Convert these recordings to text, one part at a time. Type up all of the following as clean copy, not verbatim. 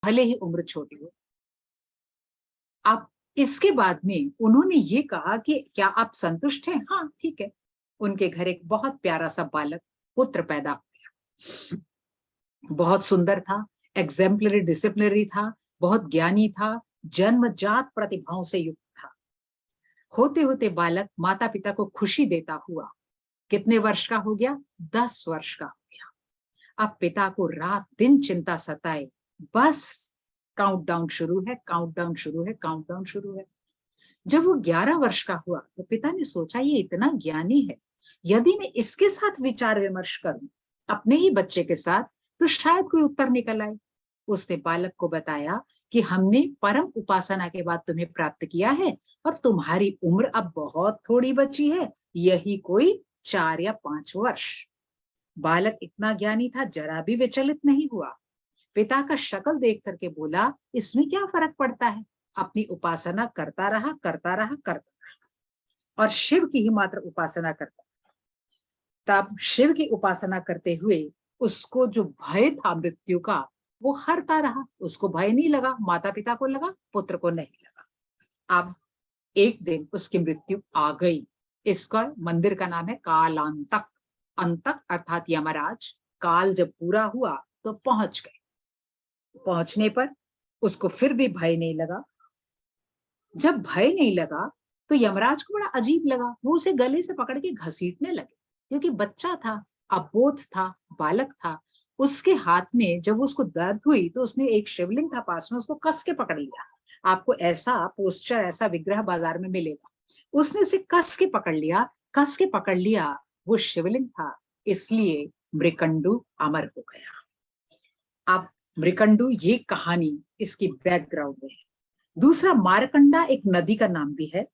भले ही उम्र छोटी हो। अब इसके बाद में उन्होंने ये कहा कि क्या आप संतुष्ट हैं? हाँ, ठीक है। उनके घर एक बहुत प्यारा सा बालक पुत्र पैदा हो गया। बहुत सुंदर था, एग्जेम्पलरी डिसिप्लिनरी था, बहुत ज्ञानी था, जन्मजात प्रतिभाओं से युक्त था। होते होते बालक माता पिता को खुशी देता हुआ कितने वर्ष का हो गया? 10 वर्ष का हो गया। अब पिता को रात दिन चिंता सताए, बस काउंटडाउन शुरू है, काउंटडाउन शुरू है, काउंटडाउन शुरू है। जब वो 11 वर्ष का हुआ तो पिता ने सोचा ये इतना ज्ञानी है, यदि मैं इसके साथ विचार विमर्श करूं अपने ही बच्चे के साथ, तो शायद कोई उत्तर निकल आए। उसने बालक को बताया कि हमने परम उपासना के बाद तुम्हें प्राप्त किया है और तुम्हारी उम्र अब बहुत थोड़ी बची है, यही कोई 4 या 5 वर्ष। बालक इतना ज्ञानी था, जरा भी विचलित नहीं हुआ। पिता का शक्ल देख करके बोला, इसमें क्या फर्क पड़ता है, अपनी उपासना करता रहा, करता रहा, करता रहा और शिव की ही मात्र उपासना करता। तब शिव की उपासना करते हुए उसको जो भय था मृत्यु का, वो हरता रहा। उसको भय नहीं लगा, माता पिता को लगा, पुत्र को नहीं लगा। अब एक दिन उसकी मृत्यु आ गई। इसका मंदिर का नाम है कालांतक। अंतक अर्थात यमराज। काल जब पूरा हुआ तो पहुंच गए। पहुंचने पर उसको फिर भी भय नहीं लगा। जब भय नहीं लगा तो यमराज को बड़ा अजीब लगा। वो उसे गले से पकड़ के घसीटने लगे, क्योंकि बच्चा था, अबोध था, बालक था। उसके हाथ में जब उसको दर्द हुई तो उसने, एक शिवलिंग था पास में, उसको कस के पकड़ लिया। आपको ऐसा पोस्चर, ऐसा विग्रह बाजार में मिलेगा। उसने उसे कस के पकड़ लिया, कस के पकड़ लिया। वो शिवलिंग था, इसलिए मृकंडू अमर हो गया। अब मृकंडू ये कहानी इसकी बैकग्राउंड में है। दूसरा, मारकंडा एक नदी का नाम भी है,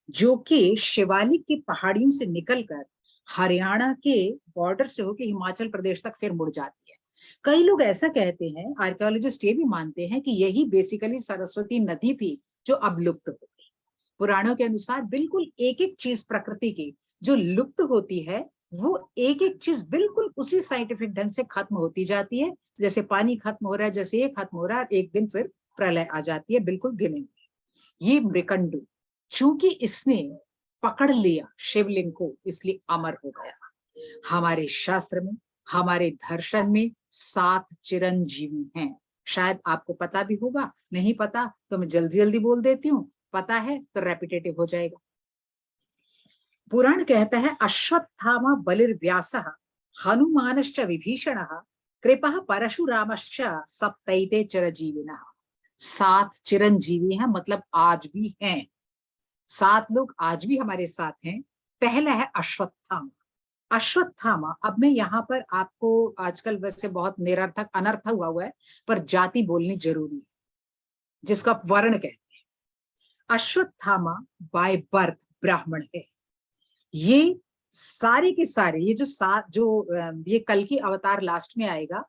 जो कि शिवालिक की पहाड़ियों से निकलकर हरियाणा के बॉर्डर से होकर हिमाचल प्रदेश तक फिर मुड़ जाती है। कई लोग ऐसा कहते हैं, आर्कियोलॉजिस्ट ये भी मानते हैं कि यही बेसिकली सरस्वती नदी थी, जो अब लुप्त हो गई। पुराणों के अनुसार बिल्कुल एक एक चीज प्रकृति की जो लुप्त होती है, वो एक एक चीज बिल्कुल उसी साइंटिफिक ढंग से खत्म होती जाती है। जैसे पानी खत्म हो रहा है, जैसे ये खत्म हो रहा है, एक दिन फिर प्रलय आ जाती है, बिल्कुल गिने। ये मृकंडू, चूंकि इसने पकड़ लिया शिवलिंग को, इसलिए अमर हो गया। हमारे शास्त्र में, हमारे दर्शन में 7 चिरंजीवी हैं। शायद आपको पता भी होगा, नहीं पता तो मैं जल्दी जल्दी बोल देती हूँ, पता है तो रेपिटेटिव हो जाएगा। पुराण कहता है, अश्वत्थामा बलिर्व्यासः हनुमानश्च विभीषणः कृपः परशुरामश्च सप्तैते चिरजीविनः। 7 चिरंजीवी हैं, मतलब आज भी हैं। 7 लोग आज भी हमारे साथ हैं। पहला है अश्वत्थामा। अश्वत्थामा, अब मैं यहाँ पर आपको, आजकल वैसे बहुत निरर्थक अनर्थ हुआ है, पर जाति बोलनी जरूरी है, जिसको आप वर्ण कहते हैं। अश्वत्थामा बाय बर्थ ब्राह्मण है। ये सारे के सारे, ये ये कल की अवतार लास्ट में आएगा,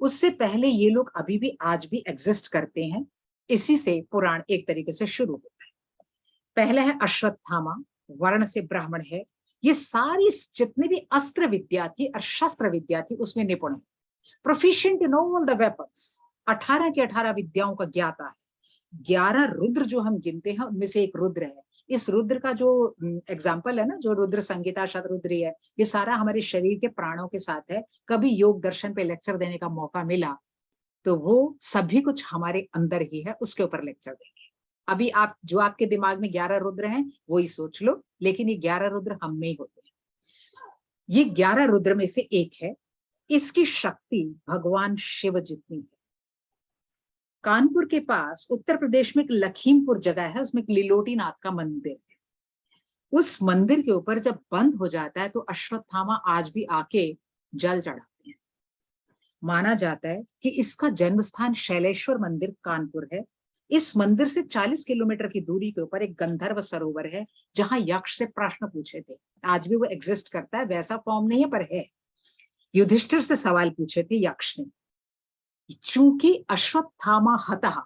उससे पहले ये लोग अभी भी आज भी एग्जिस्ट करते हैं। इसी से पुराण एक तरीके से शुरू होता है। पहला है अश्वत्थामा, वर्ण से ब्राह्मण है। ये सारी जितने भी अस्त्र विद्या थी और शस्त्र विद्या थी, उसमें निपुण है। Proficient in all the weapons. 18 की 18 विद्याओं का ज्ञाता है। 11 रुद्र जो हम गिनते हैं, उनमें से एक रुद्र है। इस रुद्र का जो एग्जाम्पल है ना, जो रुद्र संगीता शतरुद्री है, ये सारा हमारे शरीर के प्राणों के साथ है। कभी योग दर्शन पे लेक्चर देने का मौका मिला तो वो सभी कुछ हमारे अंदर ही है, उसके ऊपर लेक्चर देंगे। अभी आप, जो आपके दिमाग में 11 रुद्र हैं वही सोच लो, लेकिन ये 11 रुद्र हम में ही होते हैं। ये 11 रुद्र में से एक है। इसकी शक्ति भगवान शिव जितनी है। कानपुर के पास उत्तर प्रदेश में एक लखीमपुर जगह है, उसमें एक लिलोटी नाथ का मंदिर है। उस मंदिर के ऊपर जब बंद हो जाता है तो अश्वत्थामा आज भी आके जल चढ़ाते हैं। माना जाता है कि इसका जन्म स्थान शैलेश्वर मंदिर कानपुर है। इस मंदिर से 40 किलोमीटर की दूरी के ऊपर एक गंधर्व सरोवर है, जहां यक्ष से प्रश्न पूछे थे। आज भी वो एग्जिस्ट करता है, वैसा फॉर्म नहीं है पर है। युधिष्ठिर से सवाल पूछे थे यक्ष ने। चूंकि अश्वत्थामा हतः,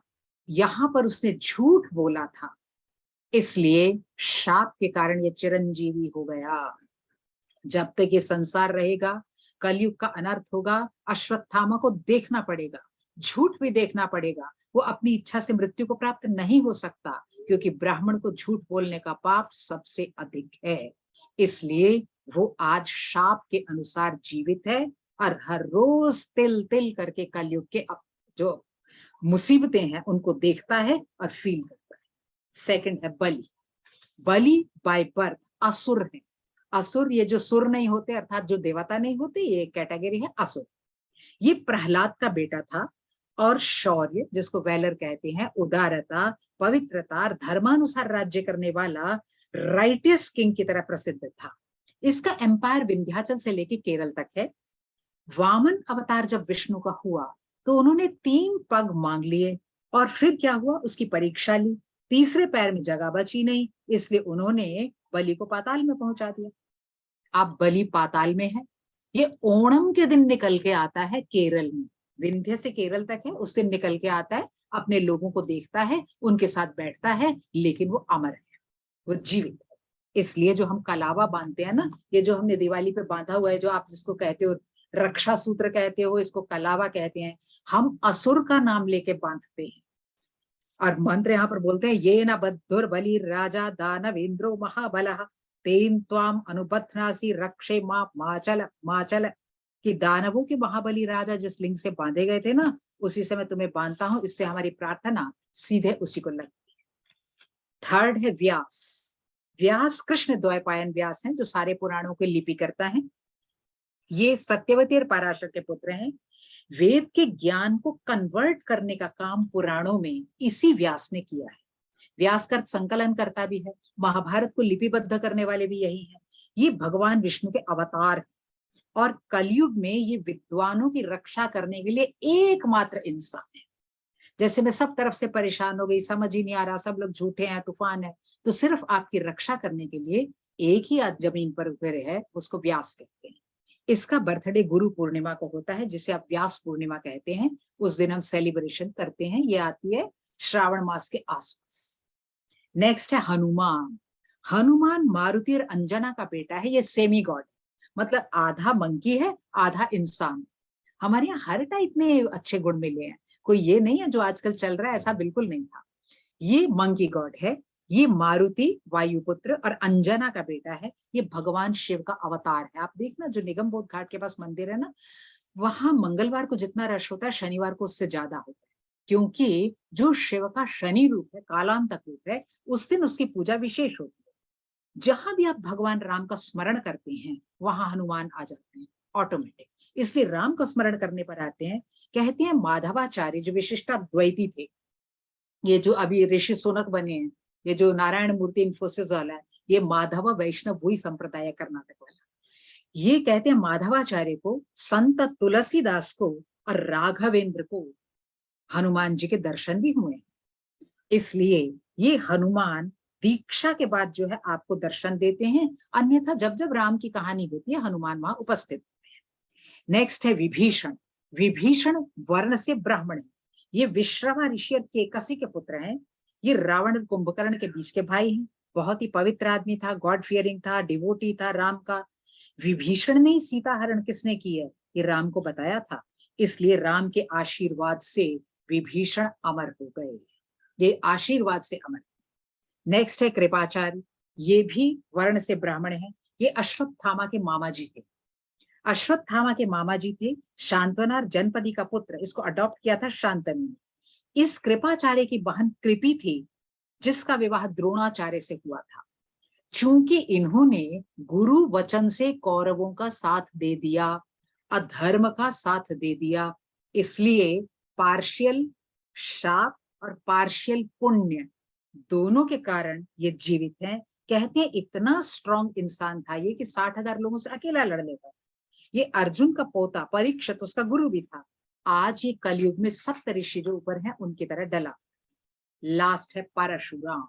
यहां पर उसने झूठ बोला था, इसलिए शाप के कारण ये चिरंजीवी हो गया। जब तक ये संसार रहेगा, कलयुग का अनर्थ होगा, अश्वत्थामा को देखना पड़ेगा, झूठ भी देखना पड़ेगा, वो अपनी इच्छा से मृत्यु को प्राप्त नहीं हो सकता, क्योंकि ब्राह्मण को झूठ बोलने का पाप सबसे अधिक है। इसलिए वो आज शाप के अनुसार जीवित है और हर रोज तिल तिल करके कलयुग के जो मुसीबतें हैं उनको देखता है और फील करता है। सेकंड है बलि। बलि बाय बर्थ असुर है। असुर, ये जो सुर नहीं होते अर्थात जो देवता नहीं होते, ये कैटेगरी है असुर। ये प्रहलाद का बेटा था और शौर्य, जिसको वैलर कहते हैं, उदारता, पवित्रता, धर्मानुसार राज्य करने वाला राइटियस किंग की तरह प्रसिद्ध था। इसका एम्पायर विंध्याचल से लेकर केरल तक है। वामन अवतार जब विष्णु का हुआ तो उन्होंने 3 पग मांग लिए और फिर क्या हुआ, उसकी परीक्षा ली। तीसरे पैर में जगह बची नहीं, इसलिए उन्होंने बलि को पाताल में पहुंचा दिया। अब बलि पाताल में है। ये ओणम के दिन निकल के आता है केरल में, विंध्य से केरल तक है, उस दिन निकल के आता है, अपने लोगों को देखता है, उनके साथ बैठता है, लेकिन वो अमर है, वो जीवित है। इसलिए जो हम कलावा बांधते हैं ना, ये जो हमने दिवाली पे बांधा हुआ है, जो आप जिसको कहते हो रक्षा सूत्र कहते हो, इसको कलावा कहते हैं, हम असुर का नाम लेके बांधते हैं। और मंत्र यहाँ पर बोलते हैं, ये न बद्धुर बलि राजा दानव इंद्रो महाबलः तेन त्वाम अनुबध्नासि रक्षे मां माचल माचल, कि दानवों के महाबली राजा जिस लिंग से बांधे गए थे ना, उसी से मैं तुम्हें बांधता हूं, इससे हमारी प्रार्थना सीधे उसी को लगती है। थर्ड है व्यास। व्यास कृष्ण द्वैपायन व्यास हैं, जो सारे पुराणों की लिपि करता है। ये सत्यवती और पराशर के पुत्र हैं। वेद के ज्ञान को कन्वर्ट करने का काम पुराणों में इसी व्यास ने किया है। व्यास का संकलन करता भी है, महाभारत को लिपिबद्ध करने वाले भी यही हैं। ये भगवान विष्णु के अवतार हैं और कलयुग में ये विद्वानों की रक्षा करने के लिए एकमात्र इंसान है। जैसे मैं सब तरफ से परेशान हो गई, समझ ही नहीं आ रहा, सब लोग झूठे हैं, तूफान है, तो सिर्फ आपकी रक्षा करने के लिए एक ही जमीन पर उतरे है, उसको व्यास कहते हैं। इसका बर्थडे गुरु पूर्णिमा को होता है, जिसे आप व्यास पूर्णिमा कहते हैं। उस दिन हम सेलिब्रेशन करते हैं। ये आती है श्रावण मास के आसपास। नेक्स्ट है हनुमान। हनुमान मारुति और अंजना का बेटा है। ये सेमी गॉड, मतलब आधा मंकी है आधा इंसान। हमारे यहाँ हर टाइप में अच्छे गुण मिले हैं, कोई ये नहीं है जो आजकल चल रहा है, ऐसा बिल्कुल नहीं था। ये मंकी गॉड है। ये मारुति वायुपुत्र और अंजना का बेटा है। ये भगवान शिव का अवतार है। आप देखना, जो निगम बोध घाट के पास मंदिर है ना, वहां मंगलवार को जितना रश होता है, शनिवार को उससे ज्यादा होता है, क्योंकि जो शिव का शनि रूप है, कालांतक रूप है, उस दिन उसकी पूजा विशेष होती है। जहां भी आप भगवान राम का स्मरण करते हैं, वहां हनुमान आ जाते हैं ऑटोमेटिक। इसलिए राम का स्मरण करने पर आते हैं। कहते हैं माधवाचार्य जो विशिष्टाद्वैती थे, ये जो अभी ऋषि सोनक बने हैं, ये जो नारायण मूर्ति इंफोसिस वाला है, ये माधव वैष्णव वही संप्रदाय कर्नाटक वाला। ये कहते हैं माधवाचार्य को, संत तुलसीदास को और राघवेंद्र को हनुमान जी के दर्शन भी हुए। इसलिए ये हनुमान दीक्षा के बाद जो है आपको दर्शन देते हैं, अन्यथा जब जब राम की कहानी होती है, हनुमान वहां उपस्थित होते हैं। नेक्स्ट है विभीषण। विभीषण वर्ण से ब्राह्मण है। ये विश्रवा ऋषि केकसी के पुत्र हैं। ये रावण और कुंभकर्ण के बीच के भाई हैं। बहुत ही पवित्र आदमी था, गॉड फियरिंग था, डिवोटी था राम का। विभीषण ने सीता हरण किसने की है, ये राम को बताया था। इसलिए राम के आशीर्वाद से विभीषण अमर हो गए। ये आशीर्वाद से अमर। नेक्स्ट है कृपाचार्य। ये भी वर्ण से ब्राह्मण है। ये अश्वत्थामा के मामा जी थे। अश्वत्थामा के मामा जी थे शांतवनार जनपदी का पुत्र। इसको अडॉप्ट किया था शांतनु ने। इस कृपाचार्य की बहन कृपी थी, जिसका विवाह द्रोणाचार्य से हुआ था। चूंकि इन्होंने गुरु वचन से कौरवों का साथ दे दिया, अधर्म का साथ दे दिया, इसलिए पार्शियल शाप और पार्शियल पुण्य दोनों के कारण ये जीवित हैं। कहते हैं इतना स्ट्रॉन्ग इंसान था ये कि 60,000 लोगों से अकेला लड़ लेता। ये अर्जुन का पोता परीक्षित उसका गुरु भी था। आज ये कलयुग में सप्त ऋषि जो ऊपर हैं उनकी तरह डला। लास्ट है परशुराम।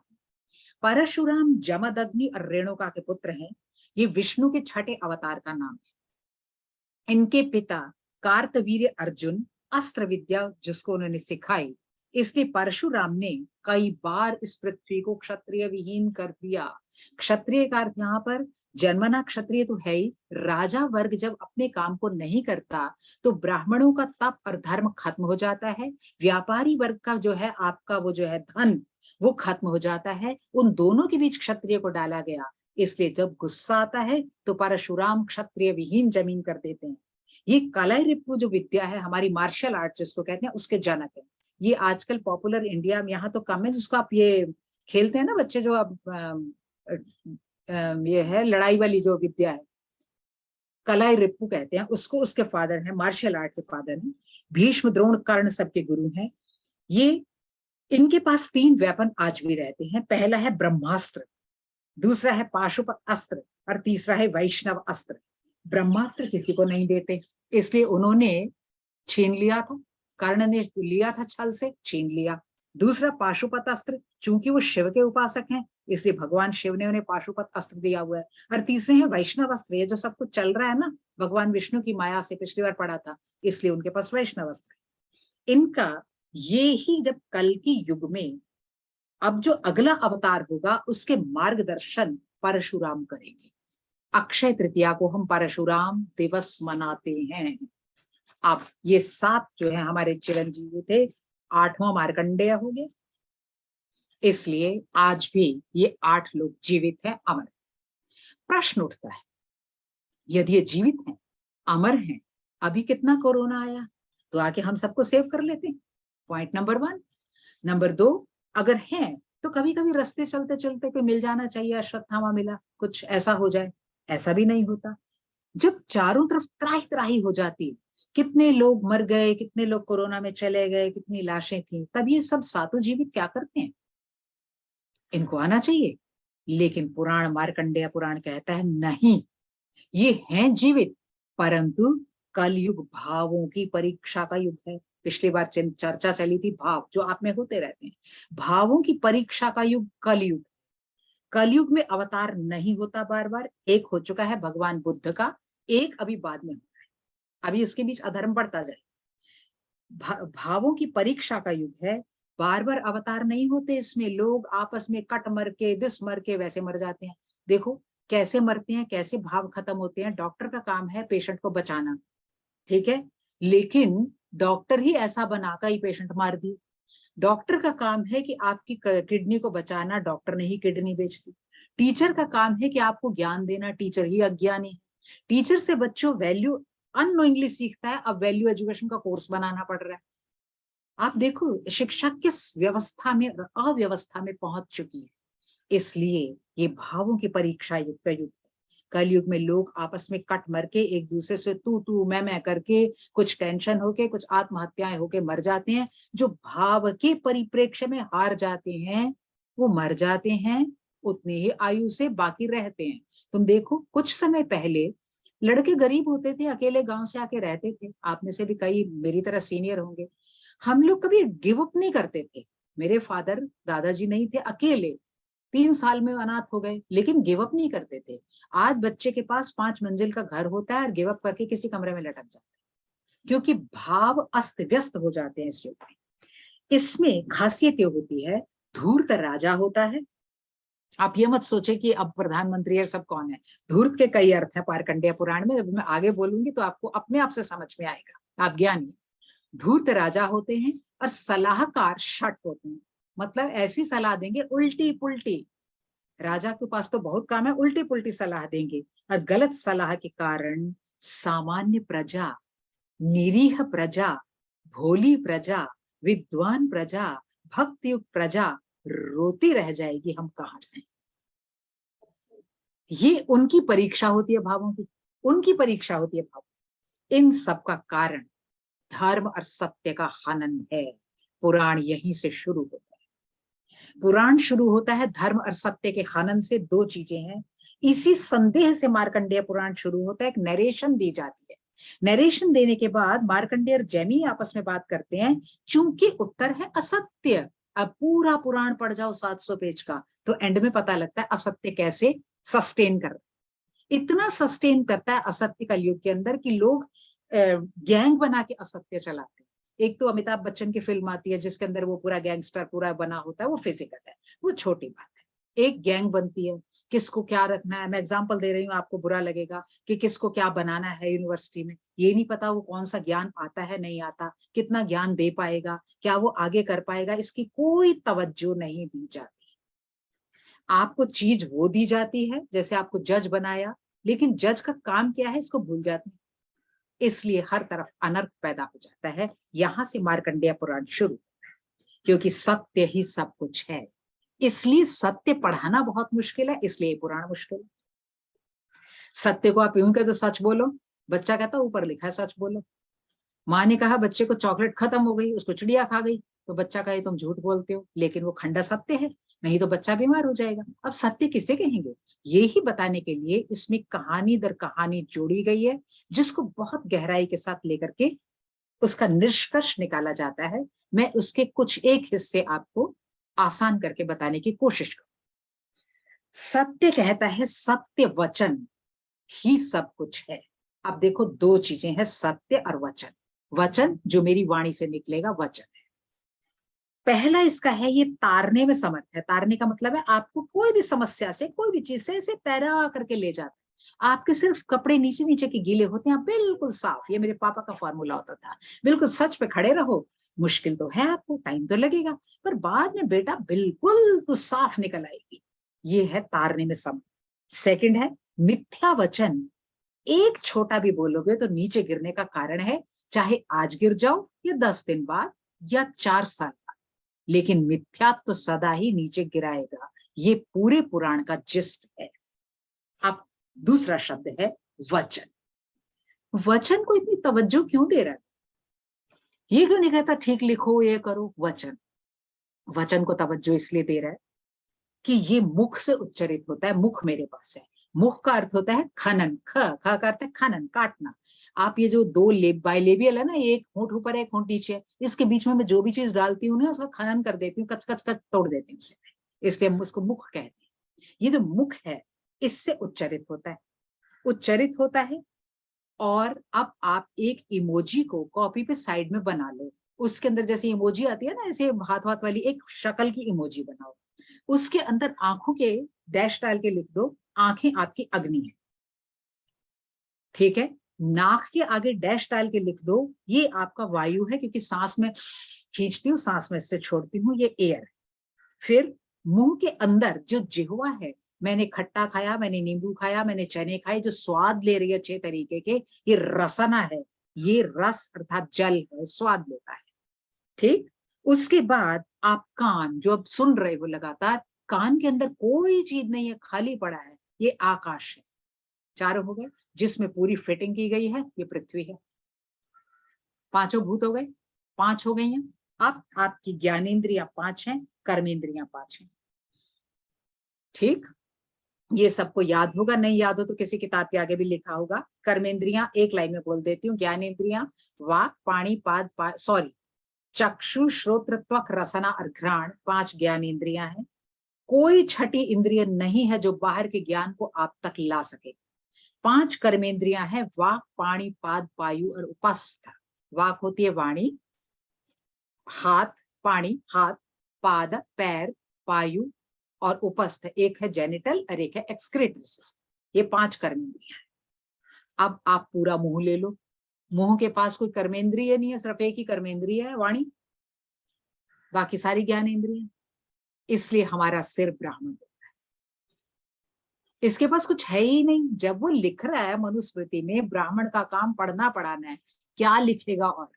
परशुराम जमदग्नि और रेणुका के पुत्र हैं। ये विष्णु के छठे अवतार का नाम है। इनके पिता कार्तवीर्य अर्जुन अस्त्र विद्या जिसको उन्होंने सिखाई, इसलिए परशुराम ने कई बार इस पृथ्वी को क्षत्रिय विहीन कर दिया। क्षत्रिय का अर्थ यहाँ पर जन्मना क्षत्रिय तो है ही, राजा वर्ग जब अपने काम को नहीं करता तो ब्राह्मणों का तप और धर्म खत्म हो जाता है, व्यापारी वर्ग का जो है आपका वो जो है धन वो खत्म हो जाता है, उन दोनों के बीच क्षत्रिय को डाला गया। इसलिए जब गुस्सा आता है तो परशुराम क्षत्रिय विहीन जमीन कर देते हैं। ये कलारिपु जो विद्या है हमारी मार्शल आर्ट जिसको कहते हैं उसके जनक है। ये आजकल पॉपुलर इंडिया में यहाँ तो कम है, जिसको आप ये खेलते हैं ना बच्चे, जो अब ये है लड़ाई वाली जो विद्या है कलारिपु कहते हैं उसको, उसके फादर हैं, मार्शल आर्ट के फादर हैं। भीष्म द्रोण कर्ण सबके गुरु हैं ये। इनके पास 3 वेपन आज भी रहते हैं। पहला है ब्रह्मास्त्र, दूसरा है पाशुपत अस्त्र और तीसरा है वैष्णव अस्त्र। ब्रह्मास्त्र किसी को नहीं देते, इसलिए उन्होंने छीन लिया था, कर्ण ने लिया था छल से, छीन लिया। दूसरा पाशुपत अस्त्र, चूंकि वो शिव के उपासक हैं इसलिए भगवान शिव ने उन्हें पाशुपत अस्त्र दिया हुआ है। और तीसरे हैं वैष्णव अस्त्र, ये जो सब कुछ चल रहा है ना भगवान विष्णु की माया से, पिछली बार पढ़ा था, इसलिए उनके पास वैष्णव अस्त्र। इनका ये ही जब कल की युग में अब जो अगला अवतार होगा उसके मार्गदर्शन परशुराम करेंगे। अक्षय तृतीया को हम परशुराम दिवस मनाते हैं। अब ये 7 जो है हमारे चिरंजीवी थे, 8वां मार्कंडेय हो गया, इसलिए आज भी ये 8 लोग जीवित हैं, अमर। प्रश्न उठता है यदि ये जीवित हैं, अमर हैं, अभी कितना कोरोना आया तो आके हम सबको सेव कर लेते हैं। Point number 1। नंबर 2, अगर हैं तो कभी कभी रास्ते चलते चलते कोई मिल जाना चाहिए, अश्वत्थामा मिला, कुछ ऐसा हो जाए, ऐसा भी नहीं होता। जब चारों तरफ त्राही त्राही हो जाती, कितने लोग मर गए, कितने लोग कोरोना में चले गए, कितनी लाशें थी, तब ये सब सातों जीवित क्या करते हैं? इनको आना चाहिए। लेकिन पुराण मार्कंडेय पुराण कहता है नहीं, ये हैं जीवित, परंतु कलयुग भावों की परीक्षा का युग है। पिछली बार चर्चा चली थी भाव जो आप में होते रहते हैं, भावों की परीक्षा का युग कलयुग। कलयुग में अवतार नहीं होता बार बार, एक हो चुका है भगवान बुद्ध का, एक अभी बाद में होता है, अभी इसके बीच अधर्म बढ़ता जाए। भावों की परीक्षा का युग है, बार बार अवतार नहीं होते इसमें, लोग आपस में कट मर के दिस मर के वैसे मर जाते हैं। देखो कैसे मरते हैं, कैसे भाव खत्म होते हैं। डॉक्टर का काम है पेशेंट को बचाना, ठीक है, लेकिन डॉक्टर ही ऐसा बनाकर ही पेशेंट मार दी। डॉक्टर का काम है कि आपकी किडनी को बचाना, डॉक्टर ने ही किडनी बेच दी। टीचर का काम है कि आपको ज्ञान देना, टीचर ही अज्ञानी। टीचर से बच्चों वैल्यू अननोइंगली सीखता है, अब वैल्यू एजुकेशन का कोर्स बनाना पड़ रहा है। आप देखो शिक्षा किस व्यवस्था में, अव्यवस्था में पहुंच चुकी है। इसलिए ये भावों की परीक्षा युग का युग। कलयुग में लोग आपस में कट मर के एक दूसरे से तू मैं करके, कुछ टेंशन होके, कुछ आत्महत्याएं होके मर जाते हैं। जो भाव के परिप्रेक्ष्य में हार जाते हैं वो मर जाते हैं, उतनी ही आयु से बाकी रहते हैं। तुम देखो कुछ समय पहले लड़के गरीब होते थे, अकेले गांव से आके रहते थे, आप में से भी कई मेरी तरह सीनियर होंगे। हम लोग कभी गिव अप नहीं करते थे। मेरे फादर दादाजी नहीं थे, अकेले 3 साल में अनाथ हो गए, लेकिन गिव अप नहीं करते थे। आज बच्चे के पास 5 मंजिल का घर होता है और गिव अप करके किसी कमरे में लटक जाता है, क्योंकि भाव अस्त व्यस्त हो जाते हैं इस युग में। इसमें खासियत ये होती है, धूर्त राजा होता है। आप ये मत सोचे कि अब प्रधानमंत्री और सब कौन है। धूर्त के कई अर्थ है पारकंडेय पुराण में, जब मैं आगे बोलूंगी तो आपको अपने आप से समझ में आएगा, आप ज्ञानी। धूर्त राजा होते हैं और सलाहकार शठ होते हैं, मतलब ऐसी सलाह देंगे उल्टी पुल्टी। राजा के पास तो बहुत काम है, उल्टी पुल्टी सलाह देंगे। और गलत सलाह के कारण सामान्य प्रजा, निरीह प्रजा, भोली प्रजा, विद्वान प्रजा, भक्तियुक्त प्रजा रोती रह जाएगी, हम कहाँ जाएं। ये उनकी परीक्षा होती है भावों की, उनकी परीक्षा होती है भाव। इन सब का कारण धर्म और सत्य का हनन है। पुराण यहीं से शुरू होता है। पुराण शुरू होता है धर्म और सत्य के हनन से। 2 चीजें हैं, इसी संदेह से मार्कंडेय पुराण शुरू होता है। एक नरेशन दी जाती है, नरेशन देने के बाद मार्कंडेय और जैमी आपस में बात करते हैं, चूंकि उत्तर है असत्य। अब पूरा पुराण पढ़ जाओ 700 पेज का, तो एंड में पता लगता है असत्य कैसे सस्टेन कर, इतना सस्टेन करता है असत्य कलयुग के अंदर कि लोग गैंग बना के असत्य चलाते हैं। एक तो अमिताभ बच्चन की फिल्म आती है जिसके अंदर वो पूरा गैंगस्टर पूरा बना होता है, वो फिजिकल है, वो छोटी बात है। एक गैंग बनती है, किसको क्या रखना है। मैं एग्जांपल दे रही हूँ, आपको बुरा लगेगा कि किसको क्या बनाना है यूनिवर्सिटी में, ये नहीं पता वो कौन सा ज्ञान आता है नहीं आता, कितना ज्ञान दे पाएगा, क्या वो आगे कर पाएगा, इसकी कोई तवज्जो नहीं दी जाती। आपको चीज वो दी जाती है, जैसे आपको जज बनाया, लेकिन जज का काम क्या है इसको भूल जाते हैं। इसलिए हर तरफ अनर्थ पैदा हो जाता है। यहां से मार्कंडेय पुराण शुरू, क्योंकि सत्य ही सब कुछ है, इसलिए सत्य पढ़ाना बहुत मुश्किल है, इसलिए ये पुराण मुश्किल है। सत्य को आप यूं कह तो सच बोलो, बच्चा कहता ऊपर लिखा है सच बोलो। माँ ने कहा बच्चे को चॉकलेट खत्म हो गई, उसको चिड़िया खा गई, तो बच्चा कहे तुम झूठ बोलते हो, लेकिन वो खंडा सत्य है, नहीं तो बच्चा बीमार हो जाएगा। अब सत्य किसे कहेंगे, ये ही बताने के लिए इसमें कहानी दर कहानी जोड़ी गई है, जिसको बहुत गहराई के साथ लेकर के उसका निष्कर्ष निकाला जाता है। मैं उसके कुछ एक हिस्से आपको आसान करके बताने की कोशिश करूं। सत्य कहता है सत्य वचन ही सब कुछ है। अब देखो दो चीजें हैं, सत्य और वचन। वचन जो मेरी वाणी से निकलेगा वचन है। पहला इसका है ये तारने में समर्थ है। तारने का मतलब है आपको कोई भी समस्या से, कोई भी चीज से ऐसे तैरा करके ले जाता है। आपके सिर्फ कपड़े नीचे नीचे के गीले होते हैं, बिल्कुल साफ। ये मेरे पापा का फॉर्मूला होता था, बिल्कुल सच पे खड़े रहो। मुश्किल तो है, आपको टाइम तो लगेगा, पर बाद में बेटा बिल्कुल तो साफ निकल आएगी। ये है तारने में समर्थ। सेकंड है मिथ्या वचन। एक छोटा भी बोलोगे तो नीचे गिरने का कारण है, चाहे आज गिर जाओ या 10 दिन बाद या 4 साल बाद, लेकिन मिथ्यात्व सदा ही नीचे गिराएगा। ये पूरे पुराण का जिस्ट है। अब दूसरा शब्द है वचन। वचन को इतनी तवज्जो क्यों दे रहा है, ये क्यों नहीं कहता ठीक लिखो ये करो। वचन, वचन को तवज्जो इसलिए दे रहा है कि ये मुख से उच्चरित होता है। मुख मेरे पास है, मुख का अर्थ होता है खनन। ख ख का अर्थ है खनन, काटना। आप ये जो दो बाइलेबियल है ना, एक होंठ ऊपर है एक होंठ नीचे है, इसके बीच में मैं जो भी चीज डालती हूँ ना उसका खनन कर देती हूँ, कच कच कच तोड़ देती हूँ उसे, इसलिए हम उसको मुख कहते हैं। ये जो मुख है इससे उच्चरित होता है, उच्चरित होता है। और अब आप एक इमोजी को कॉपी पे साइड में बना लो, उसके अंदर जैसे इमोजी आती है ना, ऐसे हाथ हाथ वाली एक शक्ल की इमोजी बनाओ, उसके अंदर आंखों के डैश डाल के लिख दो आंखें आपकी अग्नि है, ठीक है। नाक के आगे डैश डाल के लिख दो ये आपका वायु है, क्योंकि सांस में खींचती हूँ, सांस में इससे छोड़ती हूँ, ये एयर है। फिर मुंह के अंदर जो जिह्वा है, मैंने खट्टा खाया, मैंने नींबू खाया, मैंने चने खाए, जो स्वाद ले रही है 6 तरीके के, ये रसना है। ये रस अर्थात जल है, स्वाद लेता है, ठीक। उसके बाद आप कान, जो अब सुन रहे हो लगातार, कान के अंदर कोई चीज नहीं है, खाली पड़ा है, ये आकाश है। 4 हो गए, जिसमें पूरी फिटिंग की गई है, ये पृथ्वी है। 5 भूत हो गए, 5 हो गई हैं। अब आपकी ज्ञानेन्द्रियां 5 हैं, कर्मेंद्रियां 5 हैं, ठीक। ये सबको याद होगा, नहीं याद हो तो किसी किताब के आगे भी लिखा होगा। कर्मेंद्रियां एक लाइन में बोल देती हूँ। ज्ञानेन्द्रियां वाक पाणी पाद सॉरी चक्षु श्रोत्र त्वक रसना और घ्राण, 5 ज्ञानेन्द्रियां हैं। कोई छठी इंद्रिय नहीं है जो बाहर के ज्ञान को आप तक ला सके। 5 कर्मेंद्रियां हैं, वाक पाणी पाद पायु और उपस्थ। वाक होती है वाणी, हाथ, पाणी हाथ, पाद पैर, पायु और उपस्थ एक है जेनिटल और एक है एक्सक्रीटरी सिस्टम। ये 5 कर्मेंद्रियां हैं। अब आप पूरा मुंह ले लो, मुंह के पास कोई कर्मेंद्रिय नहीं है, सिर्फ एक ही कर्मेंद्रिय है वाणी, बाकी सारी ज्ञानेन्द्रिय। इसलिए हमारा सिर ब्राह्मण होता है, इसके पास कुछ है ही नहीं। जब वो लिख रहा है मनुस्मृति में ब्राह्मण का काम पढ़ना पढ़ाना है, क्या लिखेगा। और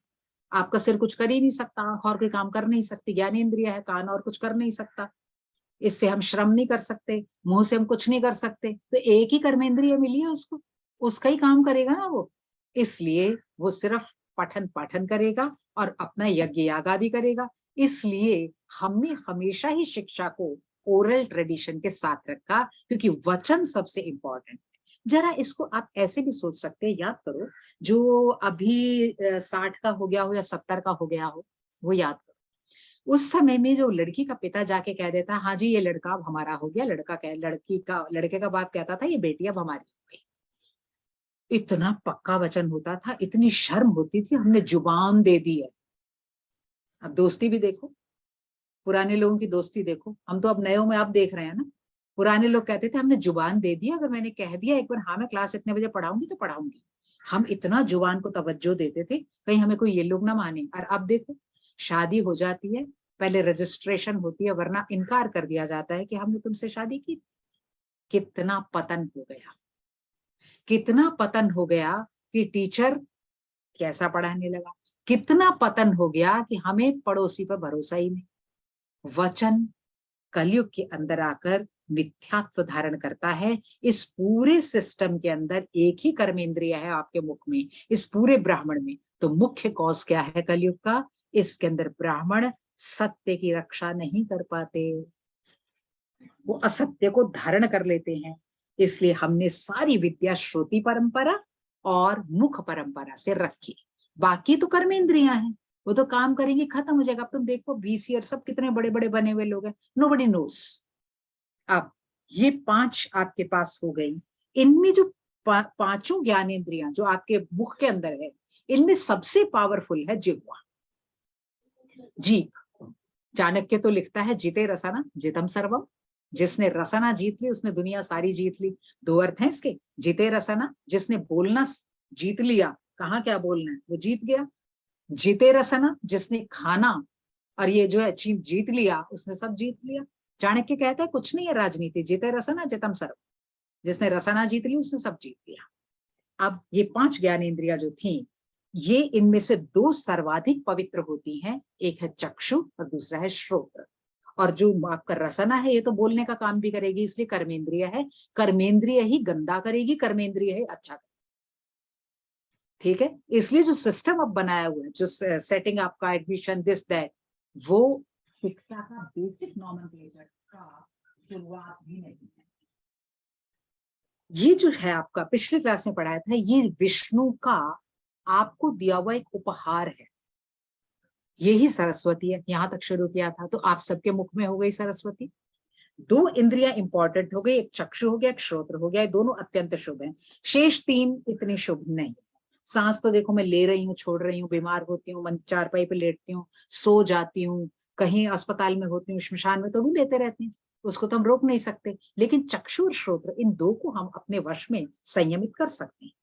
आपका सिर कुछ कर ही नहीं सकता, आंख और कोई काम कर नहीं सकती, ज्ञानेन्द्रिय है, कान और कुछ कर नहीं सकता, इससे हम श्रम नहीं कर सकते, मुंह से हम कुछ नहीं कर सकते, तो एक ही कर्मेंद्रिय मिली है उसको, उसका ही काम करेगा ना वो। इसलिए वो सिर्फ पठन पाठन करेगा और अपना यज्ञ याग आदि करेगा। इसलिए हमने हमेशा ही शिक्षा को ओरल ट्रेडिशन के साथ रखा, क्योंकि वचन सबसे इंपॉर्टेंट है। जरा इसको आप ऐसे भी सोच सकते हैं, याद करो, जो अभी 60 का हो गया हो या 70 का हो गया हो, वो याद करो। उस समय में जो लड़की का पिता जाके कह देता, हाँ जी ये लड़का अब हमारा हो गया, लड़के का बाप कहता था ये बेटी अब हमारी हो गई। इतना पक्का वचन होता था, इतनी शर्म होती थी, हमने जुबान दे दी है। अब दोस्ती भी देखो, पुराने लोगों की दोस्ती देखो, हम तो अब नयों में आप देख रहे हैं ना, पुराने लोग कहते थे हमने जुबान दे दी, अगर मैंने कह दिया एक बार हाँ मैं क्लास इतने बजे पढ़ाऊंगी तो पढ़ाऊंगी। हम इतना जुबान को तवज्जो देते थे, कहीं हमें कोई ये लोग ना माने। और अब देखो, शादी हो जाती है, पहले रजिस्ट्रेशन होती है, वरना इनकार कर दिया जाता है कि हमने तुमसे शादी की। कितना पतन हो गया, कितना पतन हो गया कि टीचर कैसा पढ़ाने लगा, कितना पतन हो गया कि हमें पड़ोसी पर भरोसा ही नहीं। वचन कलयुग के अंदर आकर मिथ्यात्व धारण करता है। इस पूरे सिस्टम के अंदर एक ही कर्मेंद्रिय है आपके मुख में, इस पूरे ब्राह्मण में। तो मुख्य कॉज क्या है कलयुग का? इसके अंदर ब्राह्मण सत्य की रक्षा नहीं कर पाते, वो असत्य को धारण कर लेते हैं। इसलिए हमने सारी विद्या श्रुति परंपरा और मुख परंपरा से रखी। बाकी तो कर्मेंद्रियां हैं, वो तो काम करेंगे, खत्म हो जाएगा। अब तुम देखो वीसीआर सब कितने बड़े बड़े बने हुए लोग हैं, नोबडी नोस। अब ये 5 आपके पास हो गई। इनमें जो पांचों ज्ञानेंद्रियां जो आपके मुख के अंदर है, इनमें सबसे पावरफुल है जिह्वा, जीभ। चाणक्य तो लिखता है जिते रसना जितम सर्वम। जिसने रसना जीत ली उसने दुनिया सारी जीत ली। 2 अर्थ हैं इसके। जिते रसना, जिसने बोलना जीत लिया, कहाँ क्या बोलना है वो जीत गया। जीते रसना, जिसने खाना और ये जो है जीत लिया, उसने सब जीत लिया। चाणक्य कहता है कुछ नहीं है राजनीति, जिते रसना जितम सर्व। जिसने रसना जीत ली उसने सब जीत लिया। अब ये 5 ज्ञानेंद्रियां जो थी, ये इनमें से 2 सर्वाधिक पवित्र होती हैं, एक है चक्षु और दूसरा है श्रोत्र। और जो आपका रसना है ये तो बोलने का काम भी करेगी, इसलिए कर्मेंद्रिय है। कर्मेंद्रिय ही गंदा करेगी, कर्मेंद्रिय ही अच्छा करेगी। ठीक है, इसलिए जो सिस्टम अब बनाया हुआ है, जो सेटिंग आपका एडमिशन दिस दैट, वो शिक्षा का बेसिक नॉमेनक्लेचर का शुरुआत भी नहीं है। ये जो है आपका पिछले क्लास में पढ़ाया था, ये विष्णु का आपको दिया हुआ एक उपहार है। यही सरस्वती है, यहां तक शुरू किया था। तो आप सबके मुख में हो गई सरस्वती। 2 इंद्रियां इंपॉर्टेंट हो गई, एक चक्षु हो गया, एक श्रोत्र हो गया। दोनों अत्यंत शुभ हैं। शेष 3 इतनी शुभ नहीं। सांस तो देखो मैं ले रही हूँ, छोड़ रही हूँ, बीमार होती हूँ, मन चारपाई पे लेटती हूँ, सो जाती हूँ, कहीं अस्पताल में होती हूँ, श्मशान में, तो भी लेते रहते हैं, उसको तो हम रोक नहीं सकते। लेकिन चक्षु और श्रोत्र, इन 2 को हम अपने वश में संयमित कर सकते हैं।